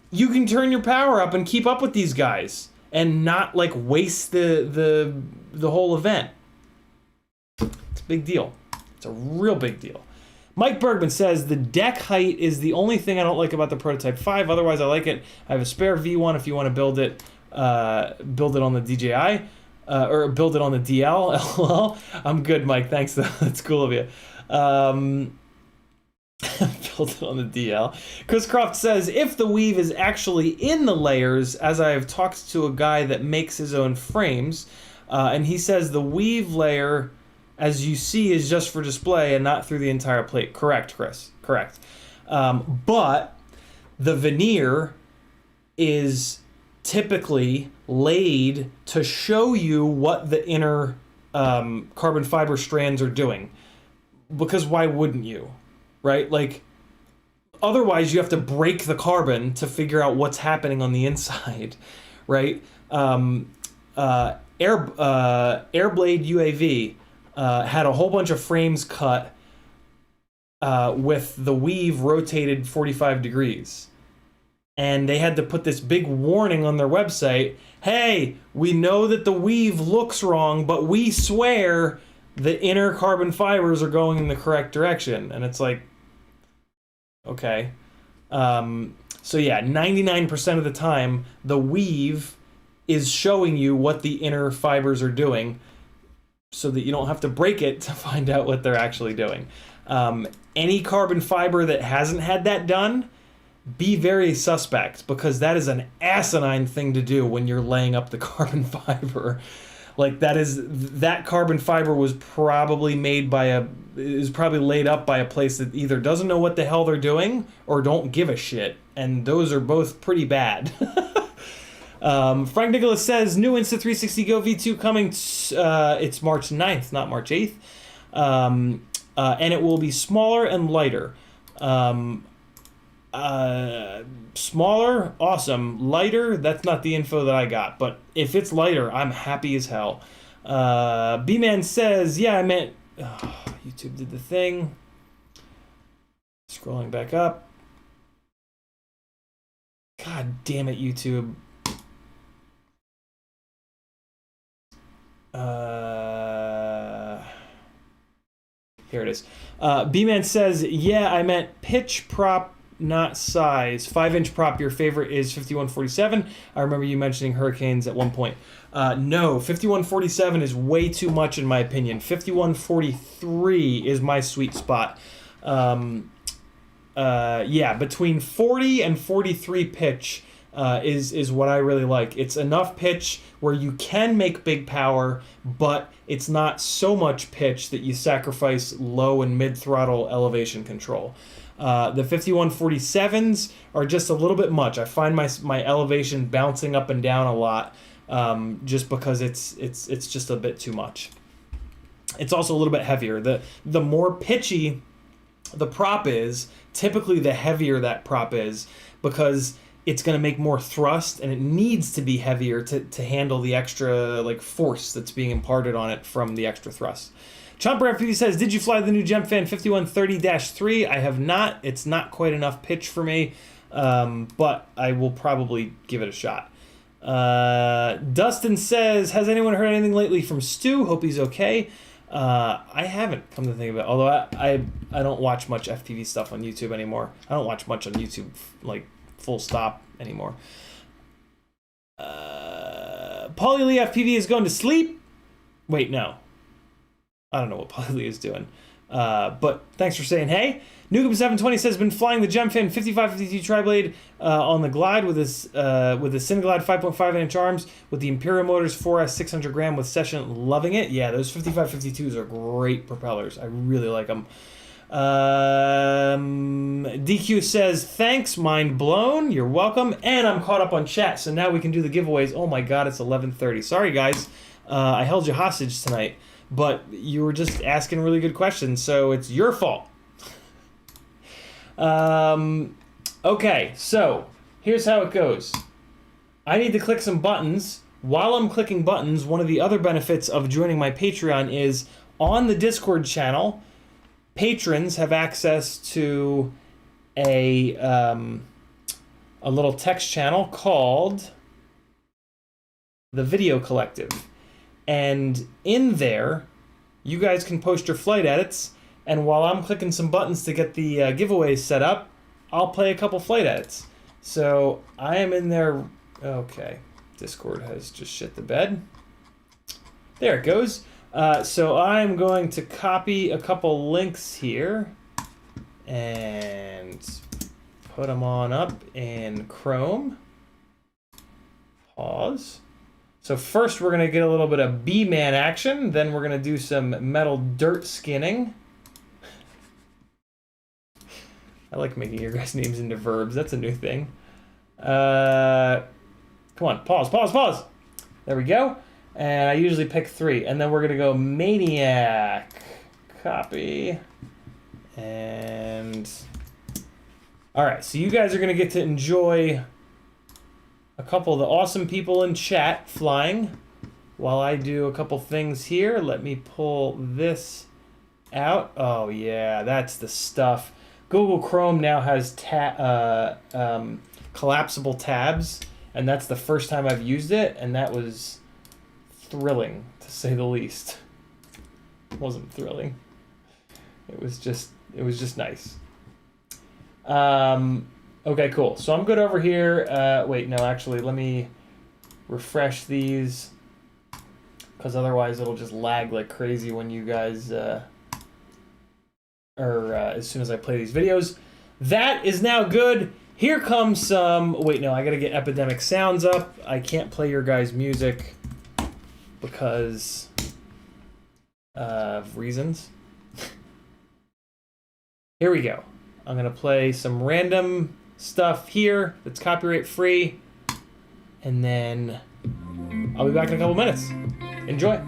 A: You can turn your power up and keep up with these guys and not like waste the whole event. It's a big deal. It's a real big deal. Mike Bergman says, the deck height is the only thing I don't like about the Prototype 5. Otherwise, I like it. I have a spare V1 if you want to build it on the DJI, or build it on the DL. LOL. I'm good, Mike. Thanks, though. That's cool of you. Build it on the DL. Chris Croft says, if the weave is actually in the layers, as I have talked to a guy that makes his own frames, and he says the weave layer, as you see, is just for display and not through the entire plate. Correct, Chris. Correct. But the veneer is typically laid to show you what the inner carbon fiber strands are doing. Because why wouldn't you? Right? Like, otherwise you have to break the carbon to figure out what's happening on the inside. Right? Airblade UAV had a whole bunch of frames cut with the weave rotated 45 degrees. And they had to put this big warning on their website, hey, we know that the weave looks wrong, but we swear the inner carbon fibers are going in the correct direction. And it's like, okay. So yeah, 99% of the time, the weave is showing you what the inner fibers are doing, so that you don't have to break it to find out what they're actually doing. Any carbon fiber that hasn't had that done, be very suspect, because that is an asinine thing to do when you're laying up the carbon fiber. Like, that carbon fiber was probably probably laid up by a place that either doesn't know what the hell they're doing or don't give a shit. And those are both pretty bad. Frank Nicholas says, new Insta360 Go V2 coming. It's March 9th, not March 8th. and it will be smaller and lighter. Smaller, awesome. Lighter, that's not the info that I got. But if it's lighter, I'm happy as hell. B-Man says, yeah, I meant... YouTube did the thing. Scrolling back up. God damn it, YouTube. Here it is. B-Man says, yeah, I meant pitch prop, not size. 5-inch prop, your favorite is 5147. I remember you mentioning Hurricanes at one point. No, 5147 is way too much in my opinion. 5143 is my sweet spot. Yeah, between 40 and 43 pitch is what I really like. It's enough pitch where you can make big power, but it's not so much pitch that you sacrifice low and mid throttle elevation control. The 5147s are just a little bit much. I find my elevation bouncing up and down a lot, just because it's just a bit too much. It's also a little bit heavier. The more pitchy the prop is, typically the heavier that prop is, because it's going to make more thrust, and it needs to be heavier to handle the extra force that's being imparted on it from the extra thrust. Chomper FPV says, did you fly the new Gemfan 5130-3? I have not. It's not quite enough pitch for me, but I will probably give it a shot. Dustin says, has anyone heard anything lately from Stu? Hope he's okay. I haven't, come to think of it. Although I don't watch much FPV stuff on YouTube anymore. I don't watch much on YouTube, full stop anymore. Paulie Lee FPV is going to sleep. Wait, no. I don't know what Paulie Lee is doing. But thanks for saying hey. Nukem720 says, been flying the Gemfan 5552 tri-blade on the glide with this with the Cineglide 5.5-inch arms with the Imperial Motors 4S 600 gram with Session. Loving it. Yeah, those 5552s are great propellers. I really like them. DQ says, thanks, mind blown. You're welcome. And I'm caught up on chat, so now we can do the giveaways. Oh my god, it's 11:30. Sorry, guys. I held you hostage tonight, but you were just asking really good questions, so it's your fault. Okay, so here's how it goes. I need to click some buttons. While I'm clicking buttons, one of the other benefits of joining my Patreon is on the Discord channel, patrons have access to a little text channel called the Video Collective. And in there, you guys can post your flight edits, and while I'm clicking some buttons to get the giveaways set up, I'll play a couple flight edits. So I am in there. Okay, Discord has just shit the bed. There it goes. So I'm going to copy a couple links here and put them on up in Chrome. Pause. So first we're going to get a little bit of B-Man action, then we're going to do some metal dirt skinning. I like making your guys' names into verbs. That's a new thing. Come on, pause. There we go. And I usually pick 3. And then we're going to go Maniac. Copy. And... Alright, so you guys are going to get to enjoy a couple of the awesome people in chat flying while I do a couple things here. Let me pull this out. Oh, yeah, that's the stuff. Google Chrome now has collapsible tabs, and that's the first time I've used it, and that was thrilling, to say the least. It wasn't thrilling. It was just nice. Okay, cool. So I'm good over here. Wait, no, actually, let me refresh these, because otherwise it'll just lag like crazy when you guys... as soon as I play these videos. That is now good. Here comes some... Wait, no, I gotta get Epidemic Sounds up. I can't play your guys' music because of reasons. Here we go. I'm gonna play some random stuff here that's copyright free, and then I'll be back in a couple minutes. Enjoy.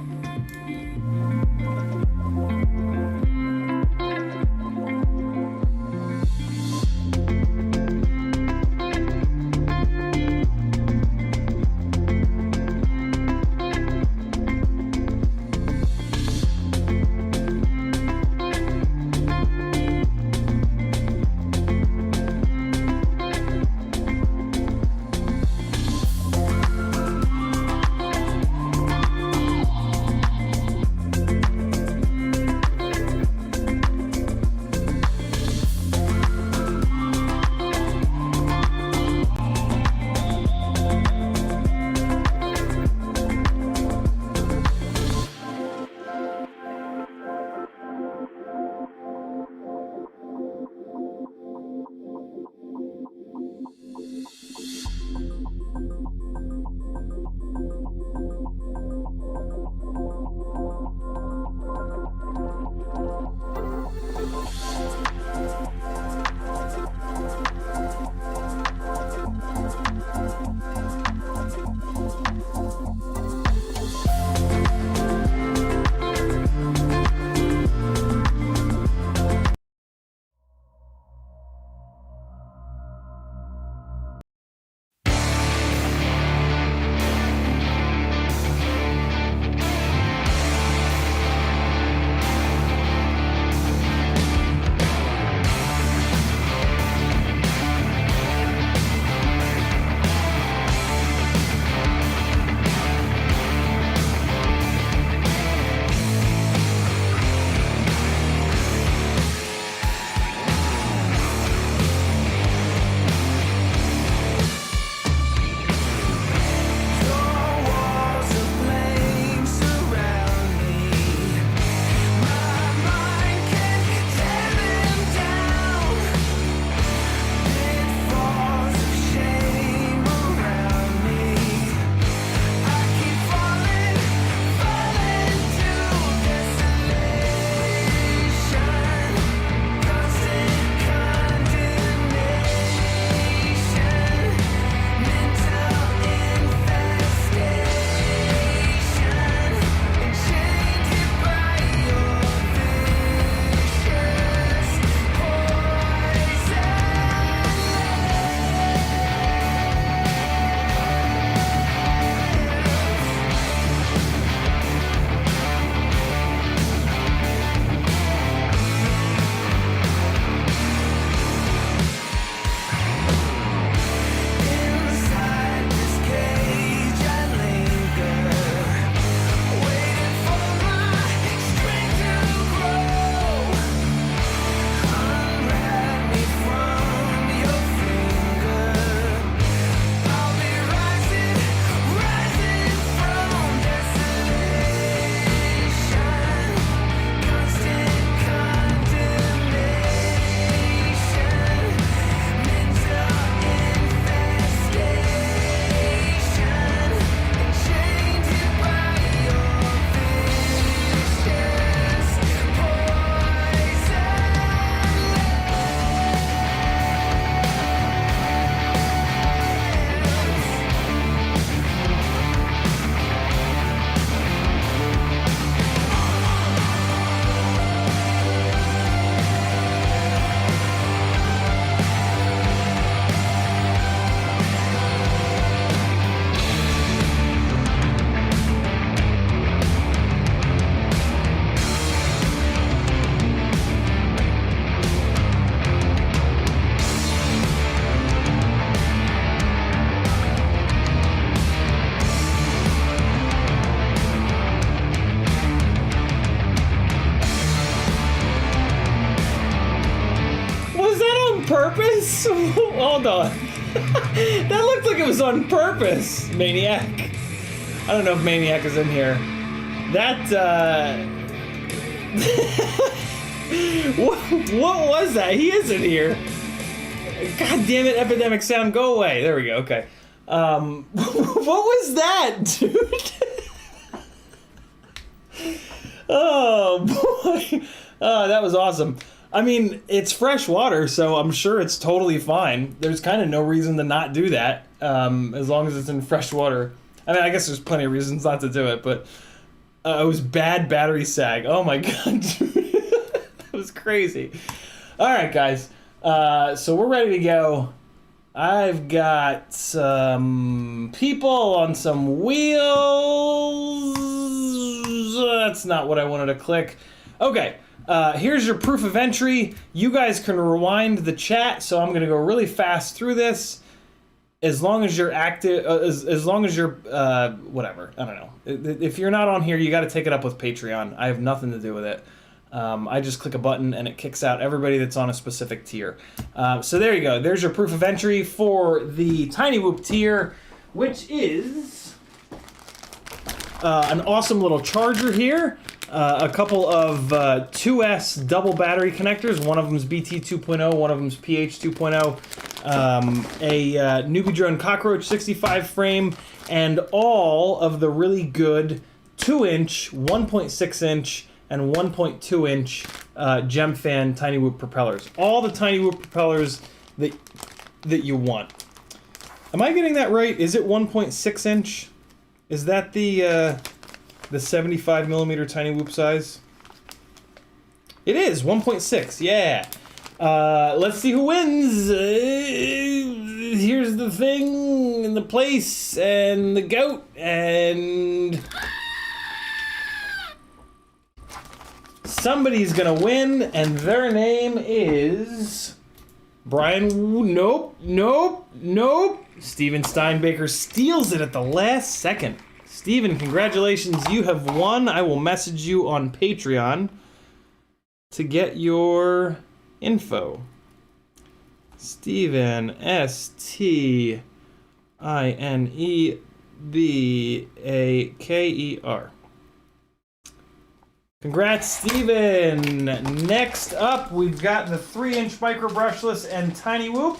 A: Purpose? Hold on. That looked like it was on purpose, Maniac. I don't know if Maniac is in here. That, what was that? He isn't here. God damn it, Epidemic Sound, go away. There we go, okay. What was that, dude? Oh, boy. Oh, that was awesome. I mean, it's fresh water, so I'm sure it's totally fine. There's kind of no reason to not do that, as long as it's in fresh water. I mean, I guess there's plenty of reasons not to do it, but it was bad battery sag. Oh my god, dude. That was crazy. All right, guys. So we're ready to go. I've got some people on some wheels. That's not what I wanted to click. Okay. Here's your proof of entry. You guys can rewind the chat, so I'm gonna go really fast through this. As long as you're active, as long as you're, whatever, I don't know. If you're not on here, you gotta take it up with Patreon. I have nothing to do with it. I just click a button and it kicks out everybody that's on a specific tier. So there you go. There's your proof of entry for the Tiny Whoop tier, which is an awesome little charger here. A couple of 2S double battery connectors. One of them's BT 2.0, one of them's PH 2.0. A Newbie Drone Cockroach 65 frame, and all of the really good 2-inch, 1.6-inch, and 1.2-inch Gemfan Tiny Whoop propellers. All the Tiny Whoop propellers that you want. Am I getting that right? Is it 1.6-inch? Is that the 75mm Tiny Whoop size? It is 1.6. Yeah. Let's see who wins. Here's the thing, and the place, and the goat, and somebody's gonna win, and their name is Brian. Nope. Steven Steinbaker steals it at the last second. Steven, congratulations, you have won. I will message you on Patreon to get your info. Steven, Stinebebaker. Congrats, Steven. Next up, we've got the 3-inch micro brushless and Tiny Whoop.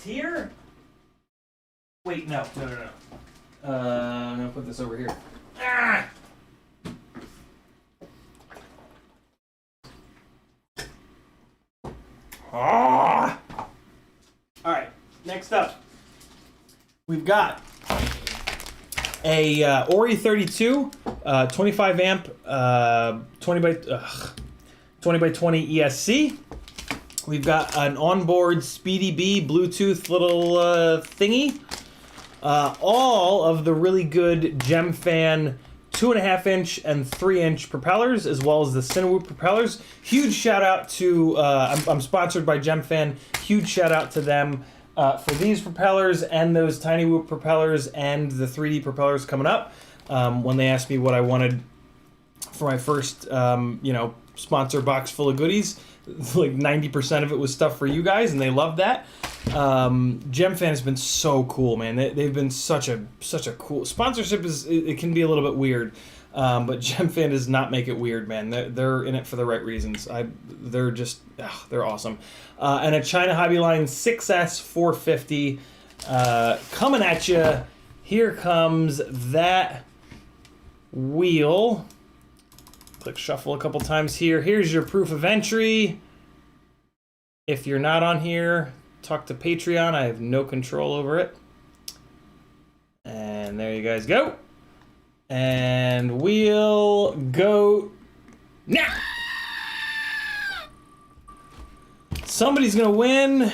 A: Here. Wait, no. I'm gonna put this over here. Ah! Ah! All right, next up, we've got a Ori 32, 25 amp, 20 by 20 ESC. We've got an onboard Speedy B Bluetooth little thingy. All of the really good Gemfan 2.5-inch and 3-inch propellers, as well as the Cinewoop propellers. Huge shout out to, I'm sponsored by Gemfan. Huge shout out to them for these propellers and those Tiny Whoop propellers and the 3D propellers coming up. When they asked me what I wanted for my first, sponsor box full of goodies, like 90% of it was stuff for you guys, and they loved that. Gemfan has been so cool, man. They've been such a cool sponsorship. It can be a little bit weird, but Gemfan does not make it weird, man. They're in it for the right reasons. They're awesome. And a China Hobby Line 6S 450 coming at you. Here comes that wheel. Click shuffle a couple times here. Here's your proof of entry. If you're not on here, talk to Patreon. I have no control over it. And there you guys go. And we'll go now. Somebody's gonna win,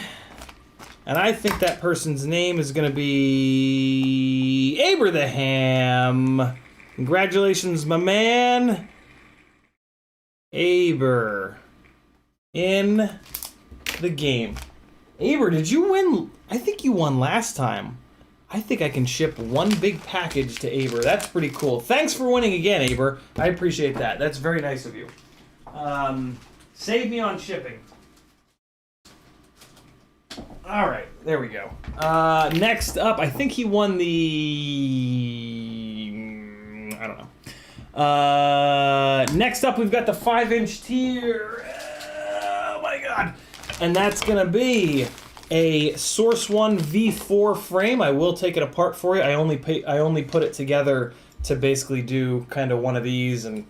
A: and I think that person's name is gonna be Abraham. Congratulations, my man. Aber in the game. Aber, did you win? I think you won last time. I think I can ship one big package to Aber. That's pretty cool. Thanks for winning again, Aber. I appreciate that. That's very nice of you. Save me on shipping. All right, there we go. Next up, I think he won the... I don't know. Next up, we've got the 5-inch tier. Oh my god. And that's gonna be a Source One V4 frame. I will take it apart for you. I only put it together to basically do kind of one of these and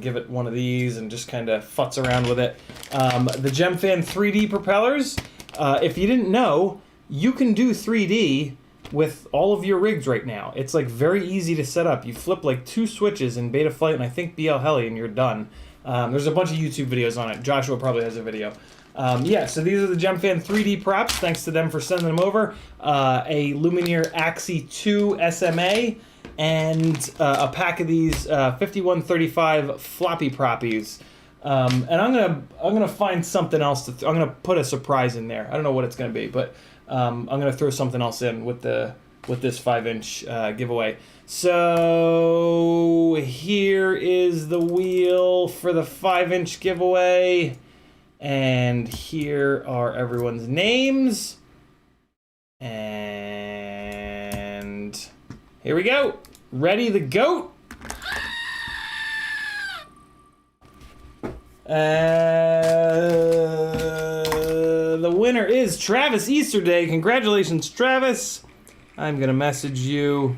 A: give it one of these and just kind of futz around with it. The Gemfan 3D propellers. If you didn't know, you can do 3D with all of your rigs right now. It's like very easy to set up. You flip like 2 switches in Betaflight and I think BL Heli and you're done. There's a bunch of YouTube videos on it. Joshua probably has a video. So these are the Gemfan 3D props. Thanks to them for sending them over. A Lumineer Axie 2 SMA and a pack of these 5135 floppy proppies. And I'm gonna find something else to. I'm gonna put a surprise in there. I don't know what it's gonna be, but I'm gonna throw something else in with this 5-inch giveaway. So here is the wheel for the 5-inch giveaway, and here are everyone's names. And here we go. Ready the goat. The winner is Travis Easterday. Congratulations, Travis. I'm going to message you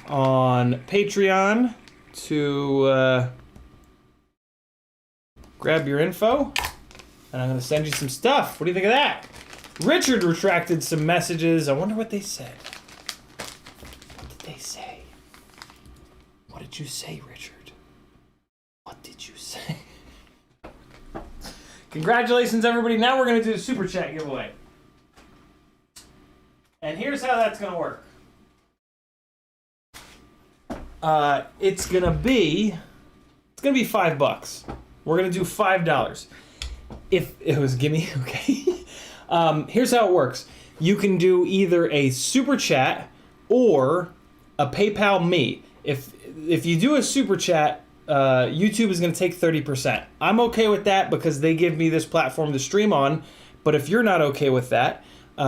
A: on Patreon to grab your info, and I'm going to send you some stuff. What do you think of that? Richard retracted some messages. I wonder what they said. What did they say? What did you say, Richard? What did you say? Congratulations, everybody. Now we're going to do the Super Chat giveaway. And here's how that's going to work. It's going to be $5. We're going to do $5. If it was gimme, okay. Here's how it works. You can do either a Super Chat or a PayPal me. If you do a Super Chat, YouTube is going to take 30%. I'm okay with that because they give me this platform to stream on. But if you're not okay with that,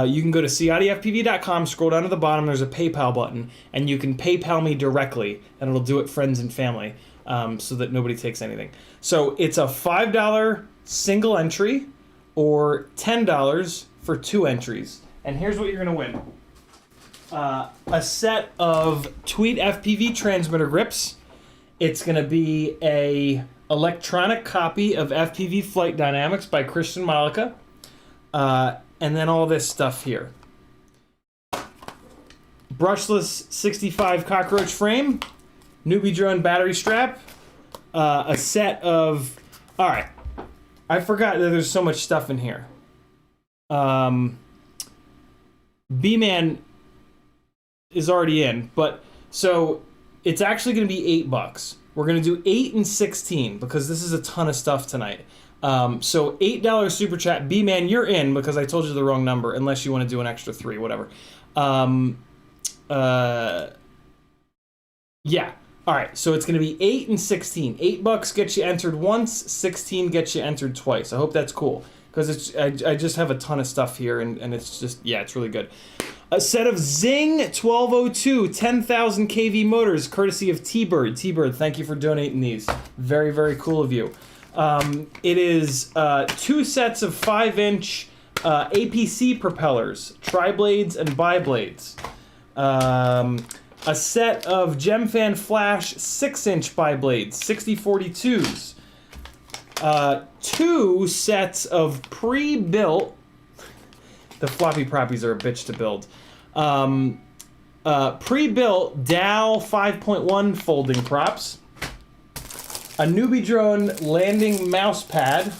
A: you can go to CiottiFPV.com, scroll down to the bottom, there's a PayPal button, and you can PayPal me directly, and it'll do it friends and family, so that nobody takes anything. So it's a $5 single entry or $10 for 2 entries. And here's what you're going to win. A set of Tweet FPV transmitter grips. It's going to be a electronic copy of FPV Flight Dynamics by Christian Malika. And then all this stuff here. Brushless 65 cockroach frame, newbie drone battery strap, a set of... All right, I forgot that there's so much stuff in here. B-Man is already in, but so it's actually going to be $8. We're going to do 8 and 16 because this is a ton of stuff tonight. So $8 Super Chat. B-Man, you're in because I told you the wrong number, unless you want to do an extra 3, whatever. Yeah. All right, so it's going to be 8 and 16. $8 gets you entered once, 16 gets you entered twice. I hope that's cool because I just have a ton of stuff here, and it's just, yeah, it's really good. A set of Zing 1202 10,000 kV motors, courtesy of T-Bird. T-Bird, thank you for donating these. Very, very cool of you. It is 2 sets of 5-inch APC propellers, tri-blades and bi-blades. A set of GemFan Flash 6-inch bi-blades, 6042s. 2 sets of pre-built... The floppy proppies are a bitch to build. Pre-built DAL 5.1 folding props. A newbie drone landing mouse pad,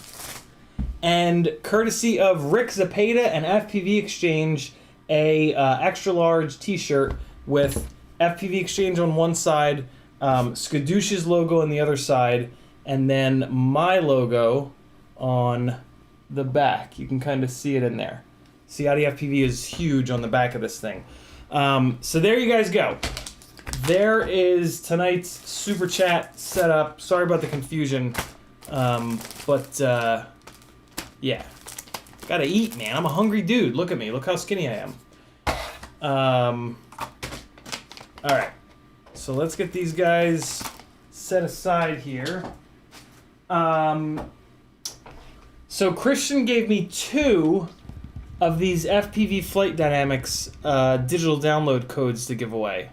A: and courtesy of Rick Zapata and FPV Exchange, a extra large t-shirt with FPV Exchange on one side, Skadoosh's logo on the other side, and then my logo on the back. You can kind of see it in there. CiottiFPV is huge on the back of this thing. So there you guys go. There is tonight's Super Chat setup. Sorry about the confusion, but yeah. Gotta eat, man. I'm a hungry dude. Look at me. Look how skinny I am. Alright. So let's get these guys set aside here. So Christian gave me 2 of these FPV Flight Dynamics digital download codes to give away.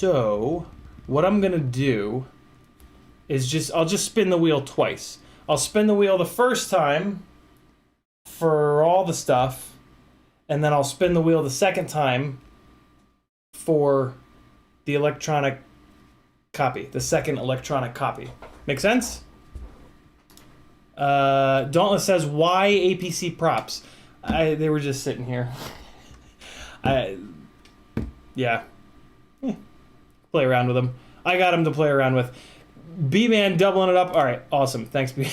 A: So what I'm gonna do is I'll just spin the wheel twice. I'll spin the wheel the first time for all the stuff, and then I'll spin the wheel the second time for the electronic copy, the second electronic copy. Make sense? Dauntless says, why APC props? They were just sitting here. Yeah. Play around with them. I got them to play around with. B-Man doubling it up. All right, awesome. Thanks, B.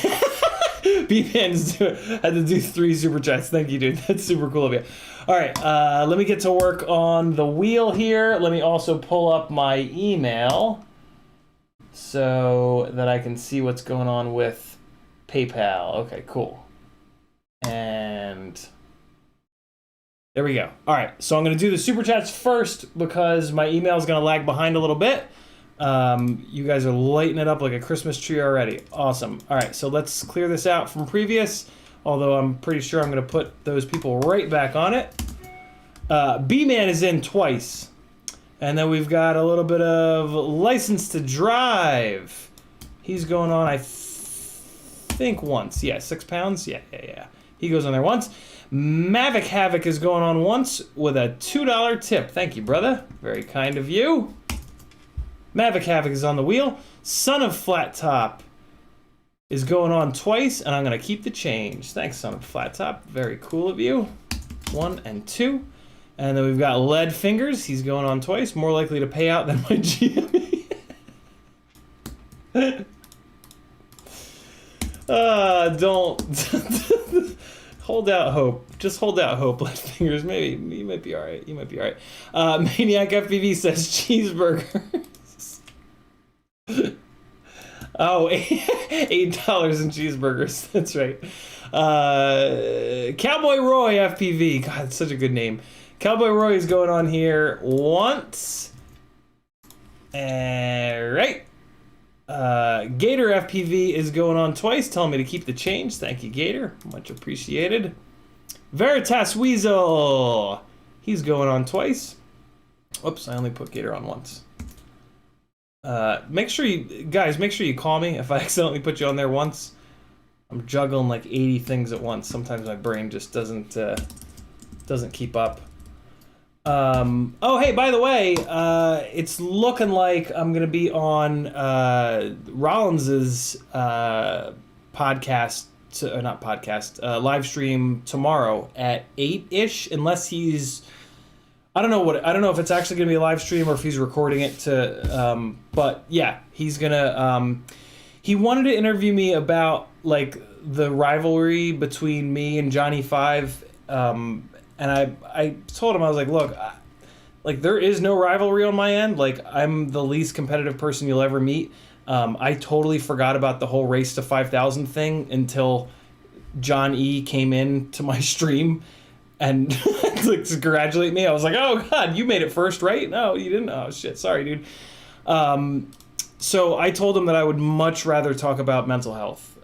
A: B-Man had to do 3 super chats. Thank you, dude. That's super cool of you. All right, let me get to work on the wheel here. Let me also pull up my email so that I can see what's going on with PayPal. Okay, cool. And there we go. All right, so I'm going to do the super chats first because my email is going to lag behind a little bit. You guys are lighting it up like a Christmas tree already. Awesome. All right, so let's clear this out from previous, although I'm pretty sure I'm going to put those people right back on it. B-Man is in twice. And then we've got a little bit of License to Drive. He's going on, I think once. Yeah, 6 pounds. Yeah. He goes on there once. Mavic Havoc is going on once with a $2 tip. Thank you, brother. Very kind of you. Mavic Havoc is on the wheel. Son of Flat Top is going on twice, and I'm going to keep the change. Thanks, Son of Flat Top. Very cool of you. 1 and 2. And then we've got Lead Fingers. He's going on twice. More likely to pay out than my GME. Don't. Hold out hope. Just hold out hope, Lead Fingers. Maybe you might be all right. You might be all right. Maniac FPV says cheeseburgers. Oh, $8 in cheeseburgers. That's right. Cowboy Roy FPV. God, it's such a good name. Cowboy Roy is going on here once. Right. Gator FPV is going on twice, telling me to keep the change. Thank you, Gator. Much appreciated. Veritas Weasel. He's going on twice. Oops, I only put Gator on once. Make sure you call me if I accidentally put you on there once. I'm juggling like 80 things at once. Sometimes my brain just doesn't keep up. Oh, hey, by the way, it's looking like I'm going to be on Rollins's live stream tomorrow at 8-ish, unless he's, I don't know if it's actually going to be a live stream or if he's recording it to, but yeah, he's going to, he wanted to interview me about like the rivalry between me and Johnny Five, and I told him, I was like, look, like there is no rivalry on my end. Like I'm the least competitive person you'll ever meet. I totally forgot about the whole race to 5,000 thing until John E came in to my stream and like to congratulate me. I was like, oh God, you made it first, right? No, you didn't. Oh shit, sorry, dude. So I told him that I would much rather talk about mental health.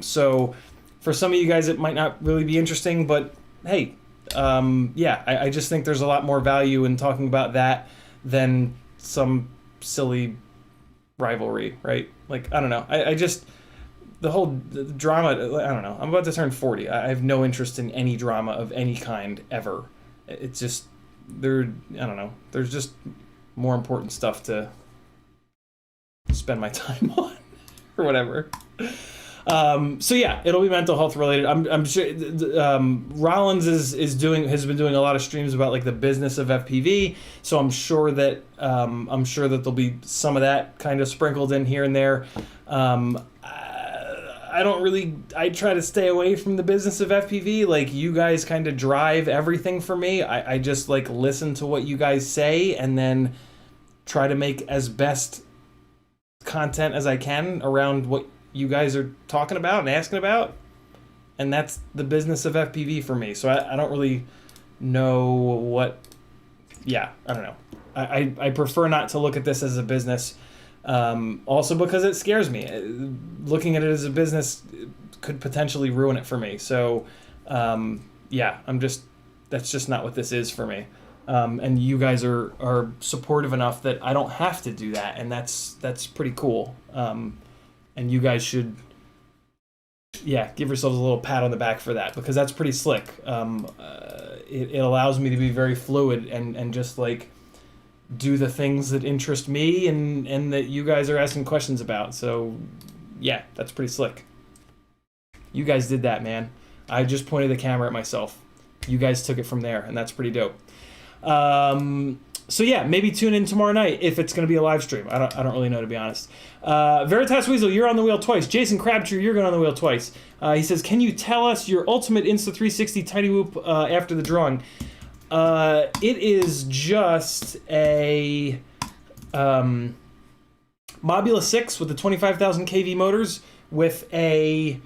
A: So for some of you guys, it might not really be interesting, but hey, I just think there's a lot more value in talking about that than some silly rivalry, right? Like, I don't know. I just, the drama, I don't know. I'm about to turn 40. I have no interest in any drama of any kind ever. It's just, I don't know. There's just more important stuff to spend my time on or whatever. So yeah, it'll be mental health related. I'm sure Rollins has been doing a lot of streams about like the business of FPV. So I'm sure that there'll be some of that kind of sprinkled in here and there. I try to stay away from the business of FPV. Like you guys kind of drive everything for me. I just like listen to what you guys say and then try to make as best content as I can around what you guys are talking about and asking about, and that's the business of FPV for me. So I don't really know what, I don't know. I prefer not to look at this as a business, also because it scares me. Looking at it as a business could potentially ruin it for me. So that's just not what this is for me. And you guys are supportive enough that I don't have to do that, and that's pretty cool. And you guys should, give yourselves a little pat on the back for that, because that's pretty slick. It allows me to be very fluid and just like do the things that interest me and that you guys are asking questions about. So yeah, that's pretty slick. You guys did that, man. I just pointed the camera at myself. You guys took it from there, and that's pretty dope. So yeah, maybe tune in tomorrow night if it's going to be a live stream. I don't really know, to be honest. Veritas Weasel, you're on the wheel twice. Jason Crabtree, you're going on the wheel twice. He says, can you tell us your ultimate Insta360 Tiny Whoop after the drawing? It is just a Mobula 6 with the 25,000 kV motors with a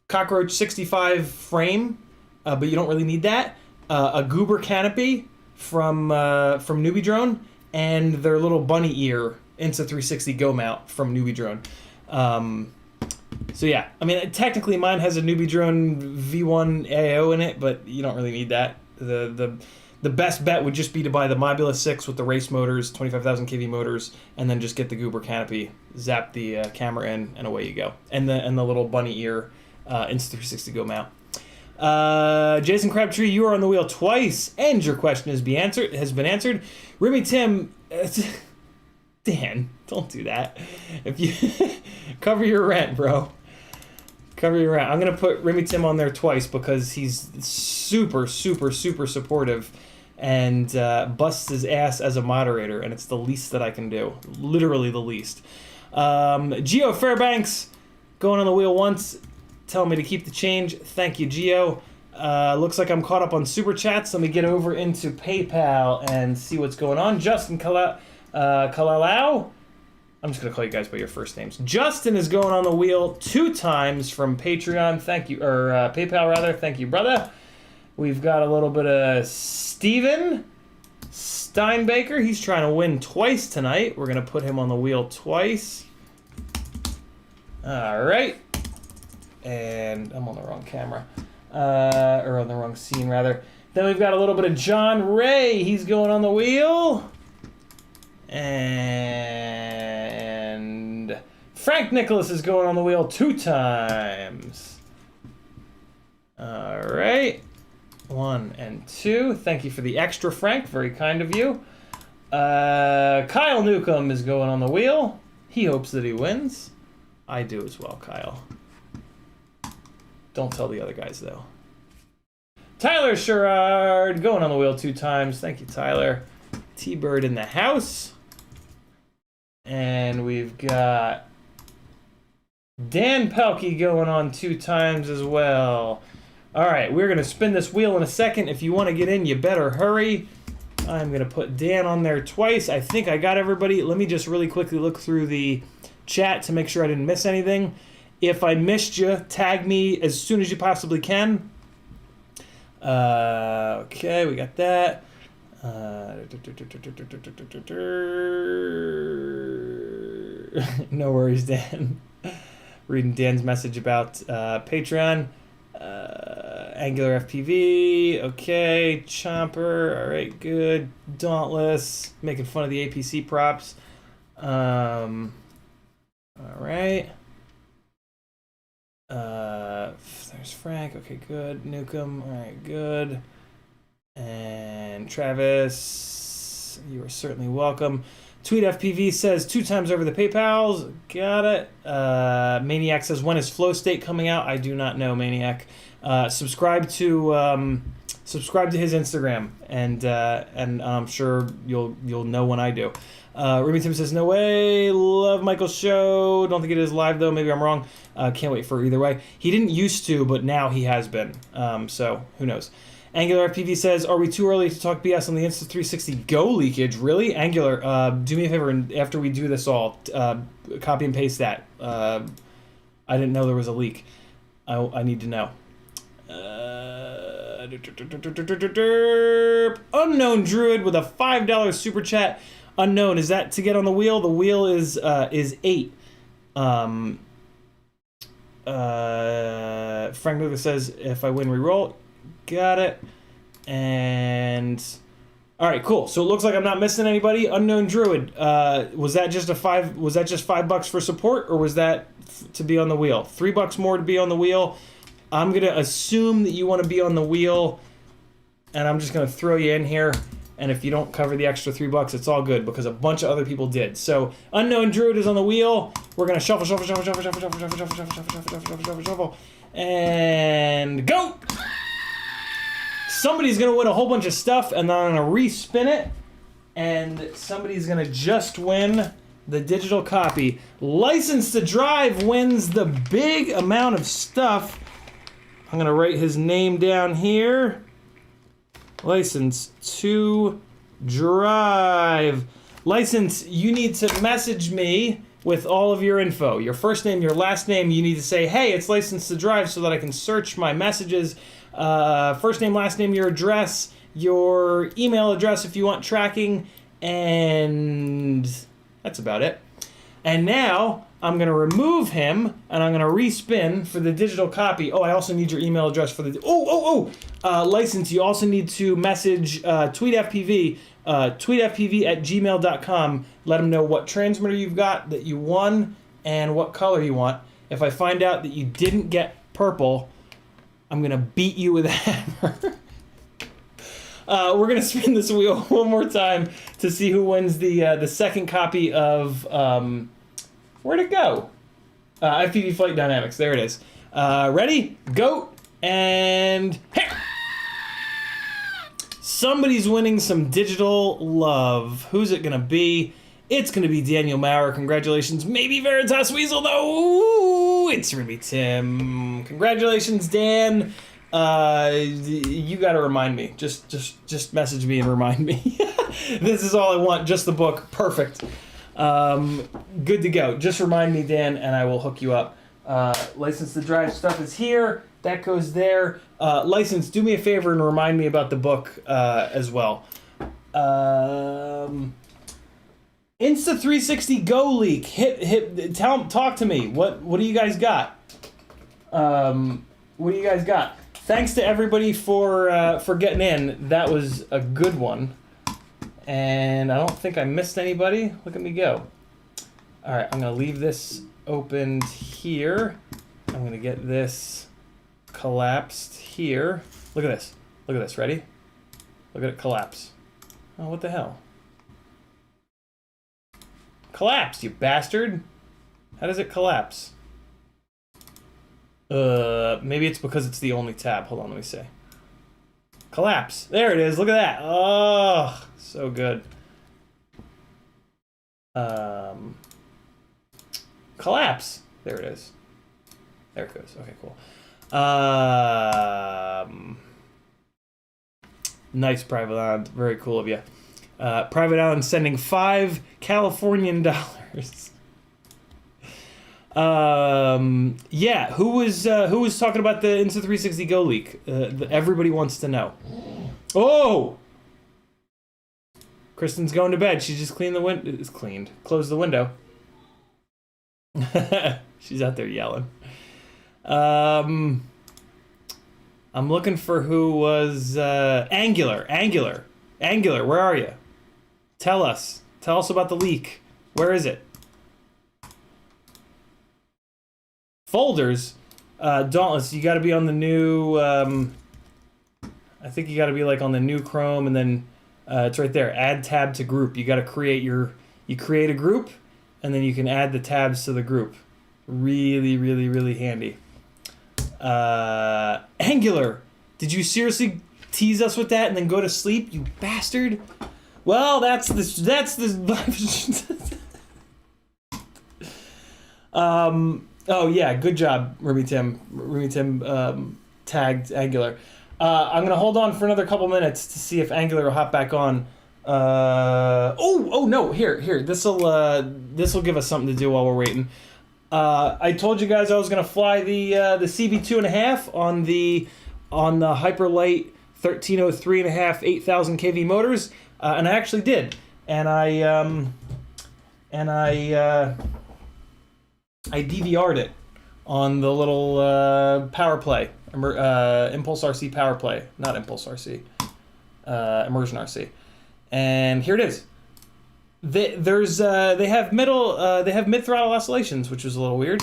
A: Cockroach 65 frame, but you don't really need that. A Goober canopy from Newbie Drone, and their little bunny ear Insta360 Go mount from Newbie Drone. So yeah, I mean, technically mine has a Newbie Drone V1 AO in it, but you don't really need that. The the best bet would just be to buy the Mobula 6 with the race motors, 25,000 kV motors, and then just get the Goober canopy, zap the camera in, and away you go. And the little bunny ear Insta360 Go mount. Jason Crabtree, you are on the wheel twice, and your question has been answered. Remy Tim, Dan, don't do that. If you cover your rent, bro. Cover your rent. I'm gonna put Remy Tim on there twice because he's super, super, super supportive, and busts his ass as a moderator, and it's the least that I can do. Literally the least. Geo Fairbanks, going on the wheel once, telling me to keep the change. Thank you, Geo. Looks like I'm caught up on Super Chats. Let me get over into PayPal and see what's going on. Justin Kalalau. I'm just going to call you guys by your first names. Justin is going on the wheel 2 times from Patreon. Thank you. Or PayPal, rather. Thank you, brother. We've got a little bit of Steven Steinbaker. He's trying to win twice tonight. We're going to put him on the wheel twice. All right. And I'm on the wrong camera. Or on the wrong scene, rather. Then we've got a little bit of John Ray. He's going on the wheel. And Frank Nicholas is going on the wheel 2 times. All right. 1 and 2. Thank you for the extra, Frank. Very kind of you. Kyle Newcomb is going on the wheel. He hopes that he wins. I do as well, Kyle. Don't tell the other guys, though. Tyler Sherrard going on the wheel 2 times. Thank you, Tyler. T-Bird in the house. And we've got Dan Pelkey going on 2 times as well. All right, we're going to spin this wheel in a second. If you want to get in, you better hurry. I'm going to put Dan on there twice. I think I got everybody. Let me just really quickly look through the chat to make sure I didn't miss anything. If I missed you, tag me as soon as you possibly can. Okay, we got that. No worries, Dan. Reading Dan's message about Patreon. Angular FPV. Okay, Chomper. All right, good. Dauntless. Making fun of the APC props. All right. There's Frank. Okay, good. Newcomb. All right, good. And Travis, you are certainly welcome. TweetFPV says 2 times over the PayPals. Got it. Maniac says, when is Flow State coming out? I do not know, Maniac. Subscribe to his Instagram, and I'm sure you'll know when I do. Ruby Tim says, no way. Love Michael's show. Don't think it is live, though. Maybe I'm wrong. Can't wait for either way. He didn't used to, but now he has been. So who knows? Angular FPV says, are we too early to talk BS on the Insta360 Go leakage? Really? Angular, do me a favor, and after we do this all, copy and paste that. I didn't know there was a leak. I need to know. Unknown Druid with a $5 super chat. Unknown, is that to get on the wheel? The wheel is 8. Frank Lucas says, if I win, reroll. Got it. And all right, cool. So it looks like I'm not missing anybody. Unknown Druid. Was that just $5 for support, or was that to be on the wheel? $3 more to be on the wheel. I'm gonna assume that you want to be on the wheel, and I'm just gonna throw you in here. And if you don't cover the extra $3, it's all good because a bunch of other people did. So Unknown Druid is on the wheel. We're gonna shuffle, and go. Somebody's gonna win a whole bunch of stuff, and then I'm gonna respin it, and somebody's gonna just win the digital copy. License to Drive wins the big amount of stuff. I'm gonna write his name down here. License to Drive. License, you need to message me with all of your info. Your first name, your last name. You need to say, hey, it's License to Drive, so that I can search my messages. First name, last name, your address, your email address if you want tracking, and that's about it. And now I'm going to remove him, and I'm going to respin for the digital copy. Oh, I also need your email address for the... license. You also need to message TweetFPV, tweetfpv@gmail.com. Let them know what transmitter you've got that you won and what color you want. If I find out that you didn't get purple, I'm going to beat you with a hammer. We're going to spin this wheel one more time to see who wins the second copy of... where'd it go? FPV Flight Dynamics. There it is. Ready? Go. And... Hey! Somebody's winning some digital love. Who's it going to be? It's going to be Daniel Maurer. Congratulations. Maybe Veritas Weasel, though. It's going to be Tim. Congratulations, Dan. You got to remind me. Just message me and remind me. This is all I want. Just the book. Perfect. Good to go. Just remind me, Dan, and I will hook you up. License to Drive stuff is here. That goes there. License, do me a favor and remind me about the book as well. Insta360 Go Leak. Talk to me. What do you guys got? What do you guys got? Thanks to everybody for getting in. That was a good one. And I don't think I missed anybody. Look at me go. All right, I'm going to leave this opened here. I'm going to get this collapsed here. Look at this. Look at this. Ready? Look at it collapse. Oh, what the hell? Collapsed, you bastard. How does it collapse? Maybe it's because it's the only tab. Hold on, let me see. Collapse. There it is. Look at that. Oh, so good. Collapse. There it is. There it goes. Okay, cool. Nice, Private Island. Very cool of you. Private Island sending $5 Californian dollars. Yeah, who was talking about the Insta360 Go Leak? Everybody wants to know. Oh! Kristen's going to bed. She just cleaned the window. It's cleaned. Closed the window. She's out there yelling. I'm looking for who was Angular. Angular, where are you? Tell us about the leak. Where is it? Folders. Dauntless, you got to be on the new. I think you got to be like on the new Chrome, and then it's right there. Add tab to group. You got to create you create a group, and then you can add the tabs to the group. Really, really, really handy. Angular, did you seriously tease us with that and then go to sleep, you bastard? Well, that's the oh yeah, good job, Ruby Tim tagged Angular. I'm gonna hold on for another couple minutes to see if Angular will hop back on. Oh no, here, this'll give us something to do while we're waiting. I told you guys I was gonna fly the CB2.5 on the Hyperlight 1303.5 8,000 kV motors, and I actually did, and I DVR'd it on the little power play, Impulse RC power play, not Impulse RC, Immersion RC, and here it is. They have mid throttle oscillations, which was a little weird.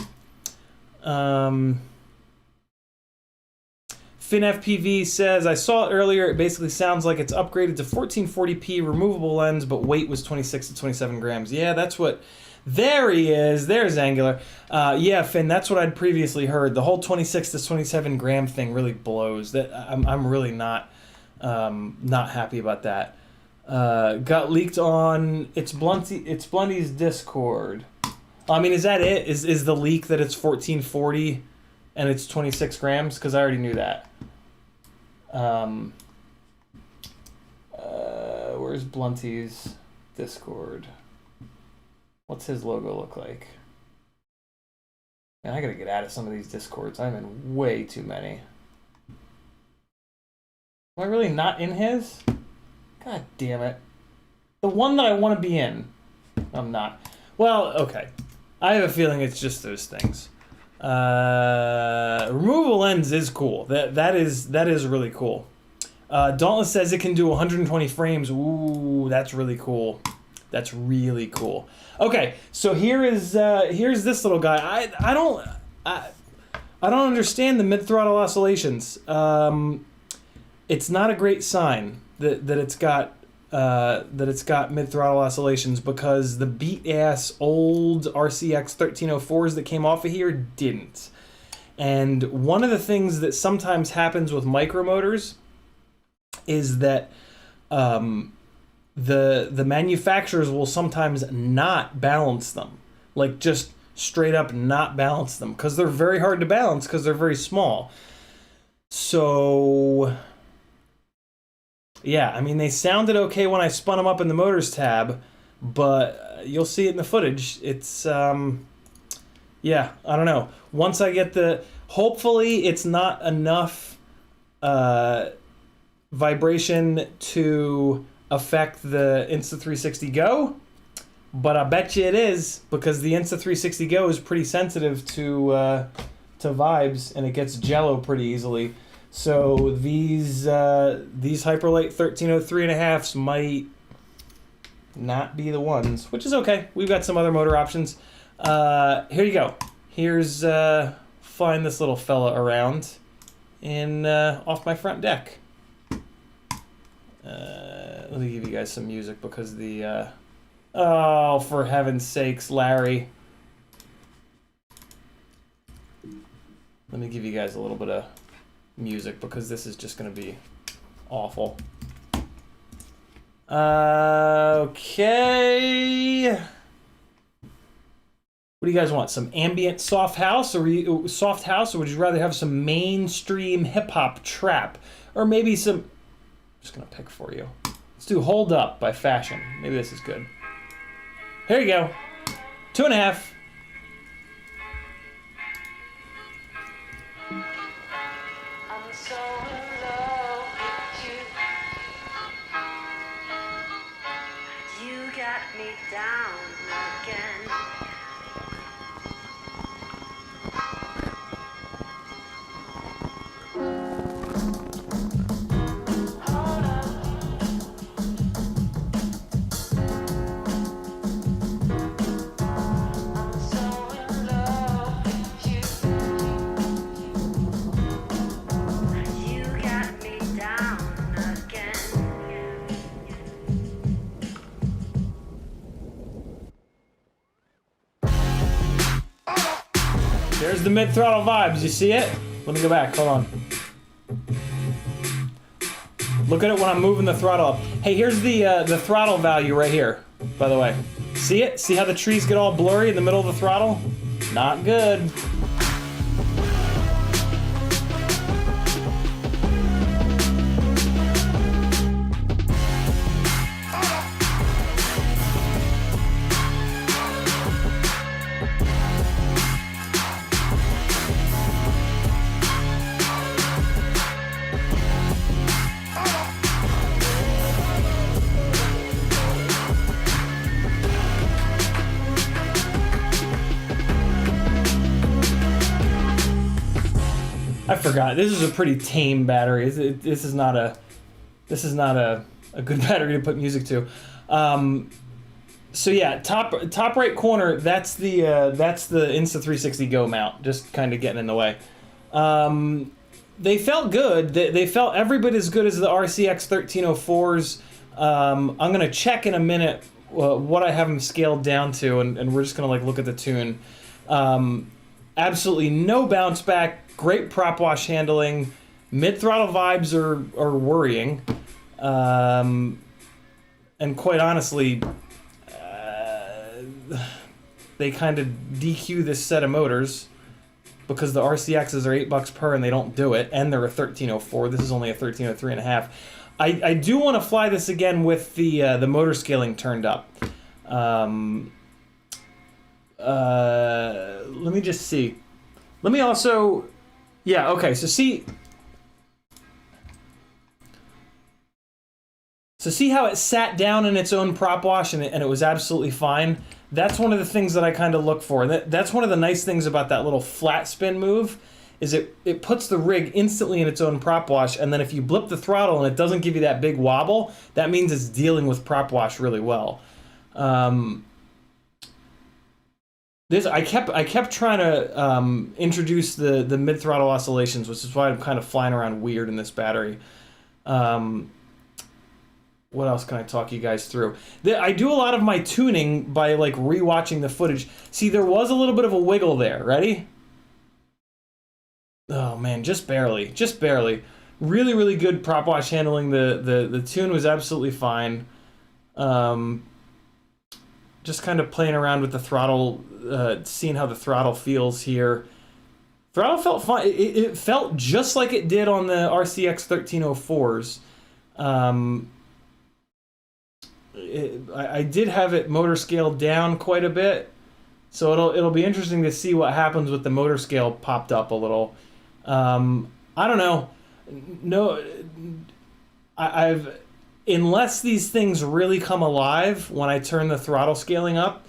A: FinFPV says, I saw it earlier. It basically sounds like it's upgraded to 1440p removable lens, but weight was 26 to 27 grams. Yeah, that's what. There he is. There's Angular. Yeah, Finn, that's what I'd previously heard. The whole 26 to 27 gram thing really blows. That I'm really not happy about that. Got leaked on it's Blunty's Discord. I mean, is that it? Is the leak that it's 1440 and it's 26 grams? Because I already knew that. Where's Blunty's Discord? What's his logo look like? Man, I gotta get out of some of these Discords. I'm in way too many. Am I really not in his? God damn it. The one that I want to be in. I'm not. Well, okay. I have a feeling it's just those things. Removable lens is cool. That is really cool. Dauntless says it can do 120 frames. Ooh, that's really cool. That's really cool. Okay, so here's this little guy. I don't understand the mid throttle oscillations. It's not a great sign that it's got mid throttle oscillations, because the beat ass old RCX 1304s that came off of here didn't. And one of the things that sometimes happens with micromotors is that the manufacturers will sometimes not balance them, like just straight up not balance them, because they're very hard to balance because they're very small. So yeah, I mean, they sounded okay when I spun them up in the motors tab, but you'll see it in the footage. It's yeah, I don't know. Once I get hopefully it's not enough vibration to affect the Insta360 Go, but I bet you it is, because the Insta360 Go is pretty sensitive to vibes, and it gets jello pretty easily. So these Hyperlight 1303.5s might not be the ones, which is okay. We've got some other motor options. Here you go. Here's flying this little fella around in off my front deck. Let me give you guys some music, because the oh, for heaven's sakes, Larry. Let me give you guys a little bit of music, because this is just going to be awful. Okay. What do you guys want? Some ambient soft house, or would you rather have some mainstream hip hop trap, or maybe some? I'm just going to pick for you. Let's do Hold Up by Fashion. Maybe this is good. Here you go. 2.5. There's the mid-throttle vibes. You see it? Let me go back. Hold on. Look at it when I'm moving the throttle up. Hey, here's the throttle value right here, by the way. See it? See how the trees get all blurry in the middle of the throttle? Not good. I forgot. This is a pretty tame battery. This is not a good battery to put music to. So yeah, top right corner. That's the Insta360 Go mount. Just kind of getting in the way. They felt good. They felt every bit as good as the RCX 1304s. I'm gonna check in a minute what I have them scaled down to, and we're just gonna like look at the tune. Absolutely no bounce back. Great prop wash handling. Mid-throttle vibes are worrying. And quite honestly, they kind of DQ this set of motors, because the RCXs are $8 per and they don't do it, and they're a 1304. This is only a 1303.5. I do want to fly this again with the motor scaling turned up. Let me just see. Let me also... Yeah, okay, so see how it sat down in its own prop wash and it was absolutely fine? that's one of the things that I kind of look for. That's one of the nice things about that little flat spin move, is it puts the rig instantly in its own prop wash, and then if you blip the throttle and it doesn't give you that big wobble, that means it's dealing with prop wash really well. I kept trying to introduce the mid throttle oscillations, which is why I'm kind of flying around weird in this battery. What else can I talk you guys through? I do a lot of my tuning by like rewatching the footage. See, there was a little bit of a wiggle there. Ready? Oh man, just barely, just barely. Really, really good prop wash handling. The tune was absolutely fine. Just kind of playing around with the throttle, seeing how the throttle feels here. Throttle felt fine. It felt just like it did on the RCX 1304s. I did have it motor scaled down quite a bit, so it'll be interesting to see what happens with the motor scale popped up a little. I don't know. No, I've unless these things really come alive when I turn the throttle scaling up,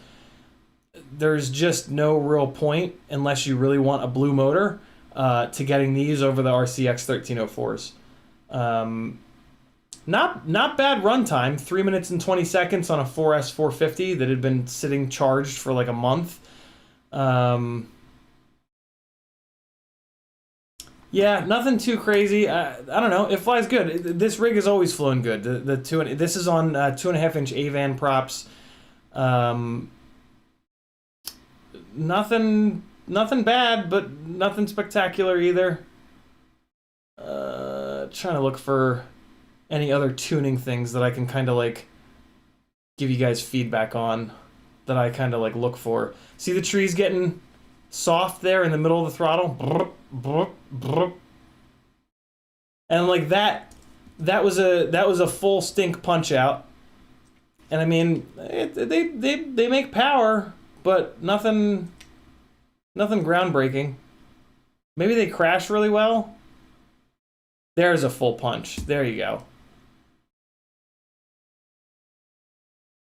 A: there's just no real point unless you really want a blue motor to getting these over the RCX 1304s. Not bad runtime, 3 minutes and 20 seconds on a 4S 450 that had been sitting charged for like a month. Yeah, nothing too crazy. I don't know. It flies good. This rig has always flown good. This is on 2.5-inch Avan props. Nothing bad, but nothing spectacular either. Trying to look for any other tuning things that I can kind of like give you guys feedback on that I kind of like look for. See the trees getting soft there in the middle of the throttle, and like that was a full stink punch out. And I mean, they make power, but nothing groundbreaking. Maybe they crash really well. There's a full punch. There you go.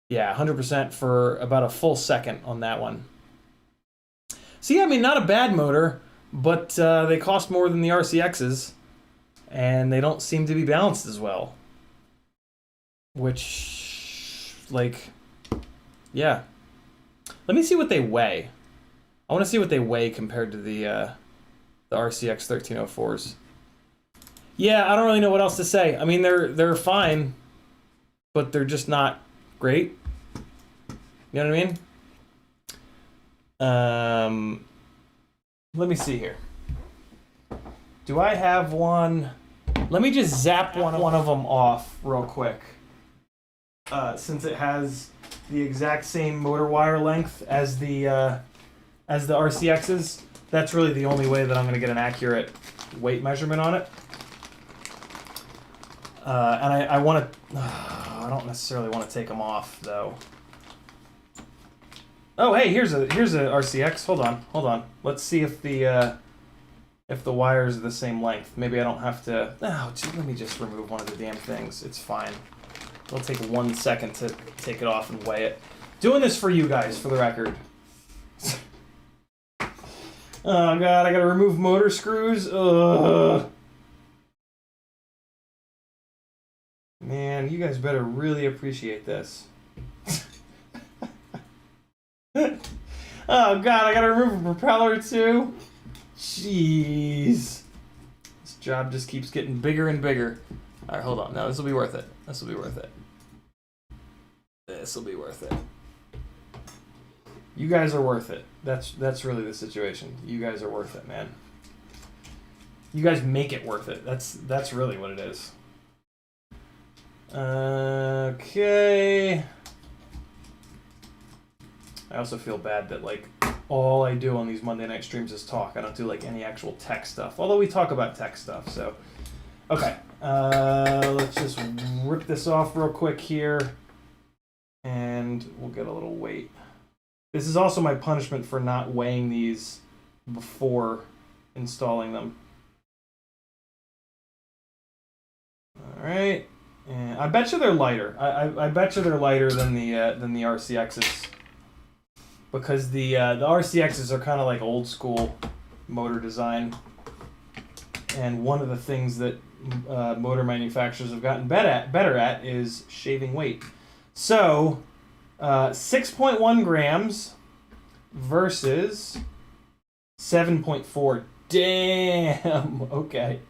A: Yeah, 100% for about a full second on that one. So yeah, I mean, not a bad motor, but they cost more than the RCXs, and they don't seem to be balanced as well. Which, like, yeah. Let me see what they weigh. I want to see what they weigh compared to the RCX 1304s. Yeah, I don't really know what else to say. I mean, they're fine, but they're just not great. You know what I mean? Let me see here. Do I have one? Let me just zap one of them off real quick. Since it has the exact same motor wire length as the RCXs, that's really the only way that I'm going to get an accurate weight measurement on it. And I want to. I don't necessarily want to take them off though. Oh, hey, here's a RCX. Hold on. Let's see if the wires are the same length. Maybe I don't have to. Oh, let me just remove one of the damn things. It's fine. It'll take 1 second to take it off and weigh it. Doing this for you guys, for the record. Oh god, I gotta remove motor screws. Ugh. Man, you guys better really appreciate this. Oh god, I gotta remove a propeller too? Jeez. This job just keeps getting bigger and bigger. Alright, hold on. No, this will be worth it. This will be worth it. This will be worth it. You guys are worth it. That's really the situation. You guys are worth it, man. You guys make it worth it. That's really what it is. Okay. I also feel bad that like all I do on these Monday night streams is talk. I don't do like any actual tech stuff. Although we talk about tech stuff, so okay. Let's just rip this off real quick here, and we'll get a little weight. This is also my punishment for not weighing these before installing them. All right. And I bet you they're lighter. I bet you they're lighter than the RCXs. because the RCXs are kind of like old school motor design, and one of the things that motor manufacturers have gotten better at is shaving weight. So 6.1 grams versus 7.4. Damn. Okay.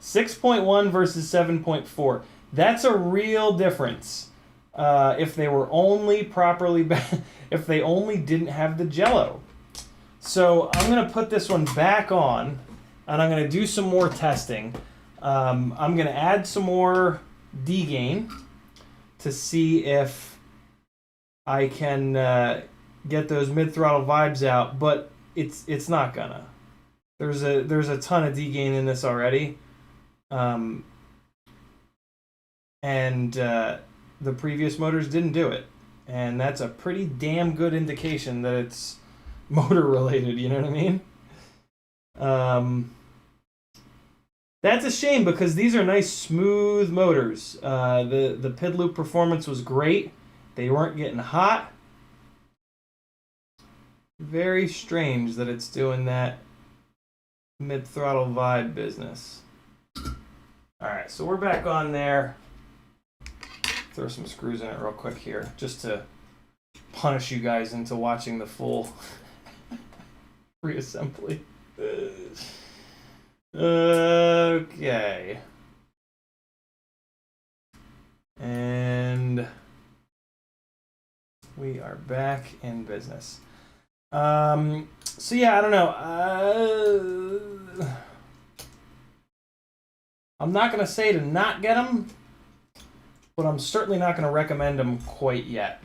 A: 6.1 versus 7.4. That's a real difference. If they were only properly, if they only didn't have the jello. So I'm gonna put this one back on, and I'm gonna do some more testing. I'm gonna add some more D-gain to see if I can get those mid-throttle vibes out, but it's not gonna. There's a ton of D-gain in this already, and the previous motors didn't do it, and that's a pretty damn good indication that it's motor related. You know what I mean? That's a shame because these are nice smooth motors. The PID loop performance was great. They weren't getting hot. Very strange that it's doing that mid-throttle vibe business. Alright, so we're back on there. Throw some screws in it real quick here, just to punish you guys into watching the full reassembly. Okay. And we are back in business. So yeah, I don't know. I'm not going to say to not get them, but I'm certainly not going to recommend them quite yet,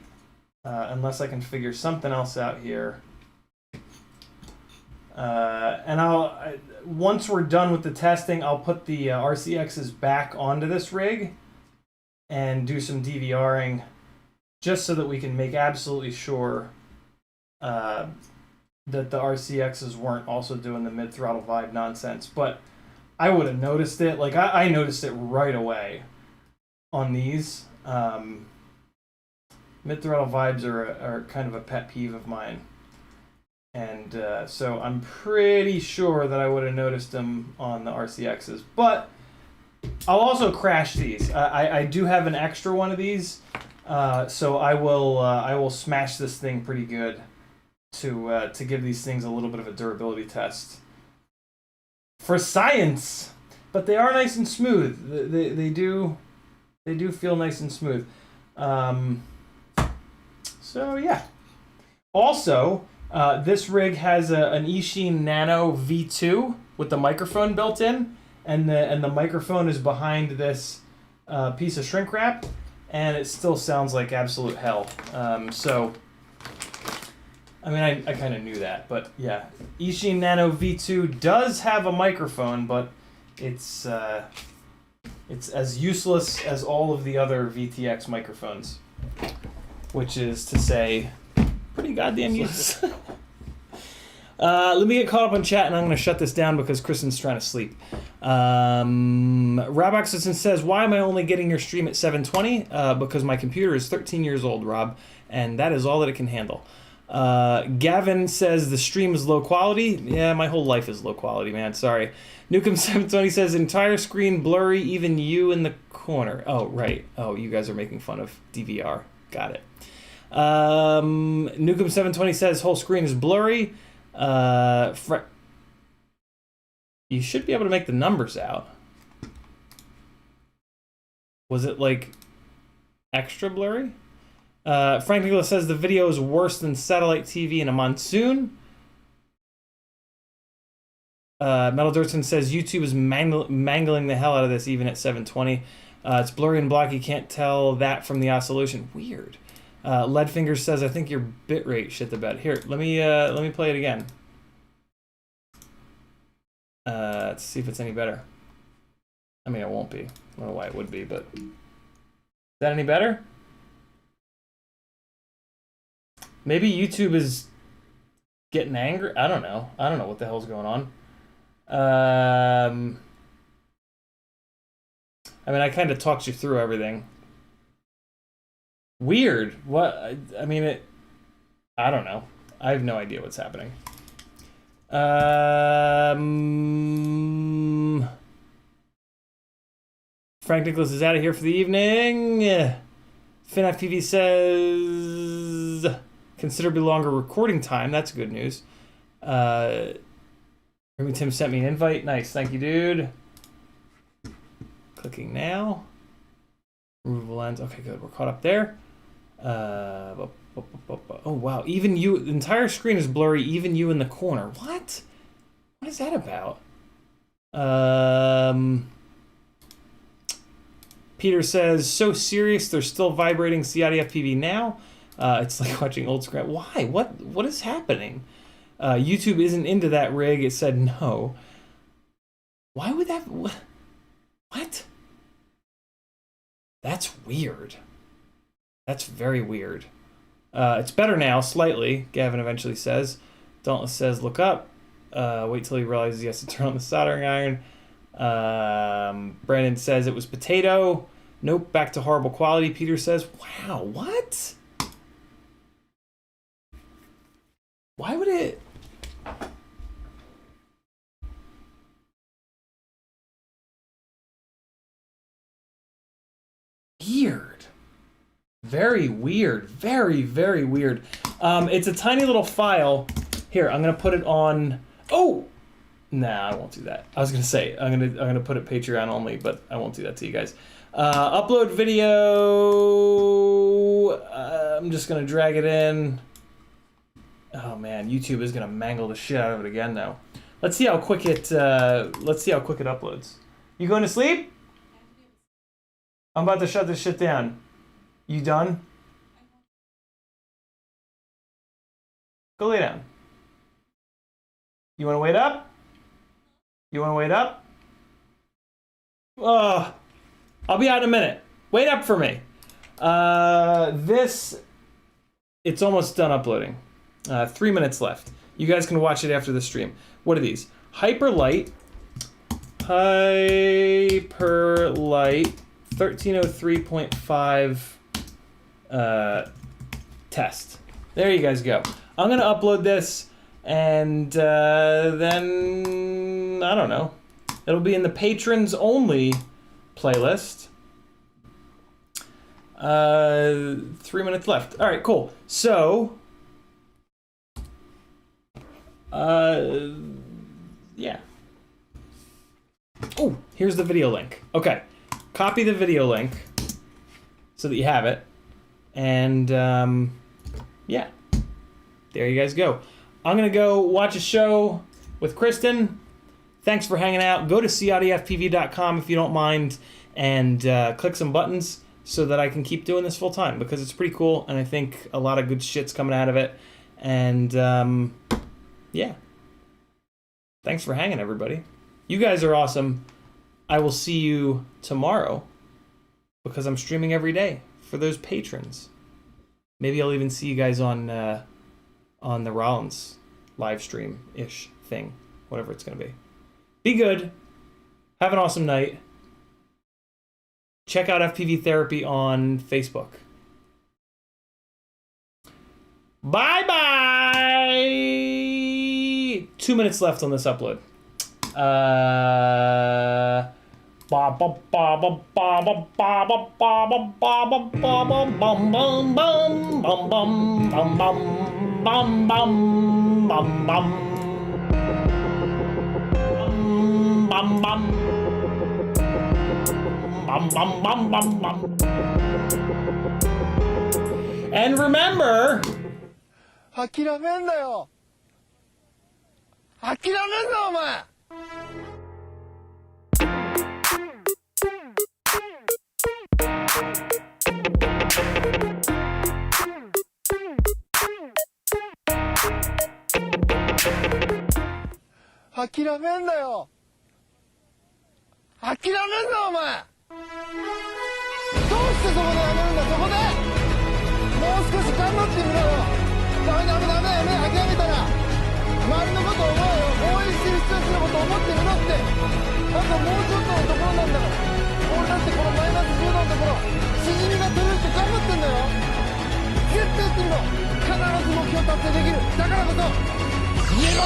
A: unless I can figure something else out here. And once we're done with the testing, I'll put the RCXs back onto this rig and do some DVRing, just so that we can make absolutely sure that the RCXs weren't also doing the mid-throttle vibe nonsense. But I would have noticed it. Like, I noticed it right away on these. Mid-throttle vibes are kind of a pet peeve of mine. And so I'm pretty sure that I would have noticed them on the RCXs. But I'll also crash these. I do have an extra one of these, so I will smash this thing pretty good to give these things a little bit of a durability test for science. But they are nice and smooth. They do feel nice and smooth. So yeah. Also, this rig has an Eachine Nano V2 with the microphone built in, and the microphone is behind this piece of shrink wrap, and it still sounds like absolute hell. So, I mean, I kind of knew that, but yeah, Eachine Nano V2 does have a microphone, but it's as useless as all of the other VTX microphones, which is to say, pretty goddamn useless. Let me get caught up on chat, and I'm going to shut this down because Kristen's trying to sleep. Rob Oxison says, why am I only getting your stream at 720? Because my computer is 13 years old, Rob, and that is all that it can handle. Gavin says the stream is low quality. Yeah, my whole life is low quality, man. Sorry. Nukem720 says entire screen blurry, even you in the corner. Oh, right. Oh, you guys are making fun of DVR. Got it. Nukem720 says whole screen is blurry. You should be able to make the numbers out. Was it like extra blurry? Frank Nicholas says the video is worse than satellite TV in a monsoon. Metal Dirtson says YouTube is mangling the hell out of this even at 720. It's blurry and blocky, can't tell that from the oscillation. Weird. Leadfinger says I think your bitrate shit the bed. Here, let me play it again. Let's see if it's any better. I mean, it won't be. I don't know why it would be, but is that any better? Maybe YouTube is getting angry. I don't know. I don't know what the hell's going on. I mean, I kind of talked you through everything. Weird. What? I mean, I don't know. I have no idea what's happening. Frank Nicholas is out of here for the evening. FinFPV says considerably longer recording time. That's good news. Tim sent me an invite. Nice. Thank you, dude. Clicking now. Removable lens. Okay, good. We're caught up there. Oh, wow. Even you, the entire screen is blurry, even you in the corner. What? What is that about? Peter says, so serious, they're still vibrating CiottiFPV now? It's like watching old scrap. Why? What is happening? YouTube isn't into that rig. It said no. Why would that... What? That's weird. That's very weird. It's better now, slightly, Gavin eventually says. Dauntless says, look up. Wait till he realizes he has to turn on the soldering iron. Brandon says it was potato. Nope, back to horrible quality. Peter says, wow, what? Why would it... Weird. Very weird. Very, very weird. It's a tiny little file. Here, I'm gonna put it on... Oh! Nah, I won't do that. I was gonna say, I'm gonna put it Patreon only, but I won't do that to you guys. Upload video... I'm just gonna drag it in. Oh man, YouTube is gonna mangle the shit out of it again now. Let's see how quick it uploads. You going to sleep? I'm about to shut this shit down. You done? Go lay down. You wanna wait up? You wanna wait up? Oh, I'll be out in a minute. Wait up for me. It's almost done uploading. 3 minutes left. You guys can watch it after the stream. What are these? Hyperlight 1303.5 test. There you guys go. I'm gonna upload this and then I don't know. It'll be in the patrons only playlist. 3 minutes left. All right, cool. So, yeah. Oh, here's the video link. Okay, copy the video link so that you have it. And, yeah. There you guys go. I'm gonna go watch a show with Kristen. Thanks for hanging out. Go to CiottiFPV.com if you don't mind and click some buttons so that I can keep doing this full time because it's pretty cool and I think a lot of good shit's coming out of it. And yeah. Thanks for hanging, everybody. You guys are awesome. I will see you tomorrow because I'm streaming every day for those patrons. Maybe I'll even see you guys on the Rollins live stream-ish thing, whatever it's going to be. Be good. Have an awesome night. Check out FPV Therapy on Facebook. Bye-bye! 2 minutes left on this upload. And remember,
B: 諦めんなよ。諦めんなお前。諦めんなよ。諦めんなお前。どうしてそこでやめるんだそこで。もう少し頑張ってみろよ。ダメダメダメやめ諦めたら周りのことを思うよ。応援してる人たちのことを思ってみろって。あともうちょっとのところなんだから。俺だってこのマイナス10度のところしじみが取れるって頑張ってんだよ。絶対やってみろ。必ず目標達成できる。だからこそ言えば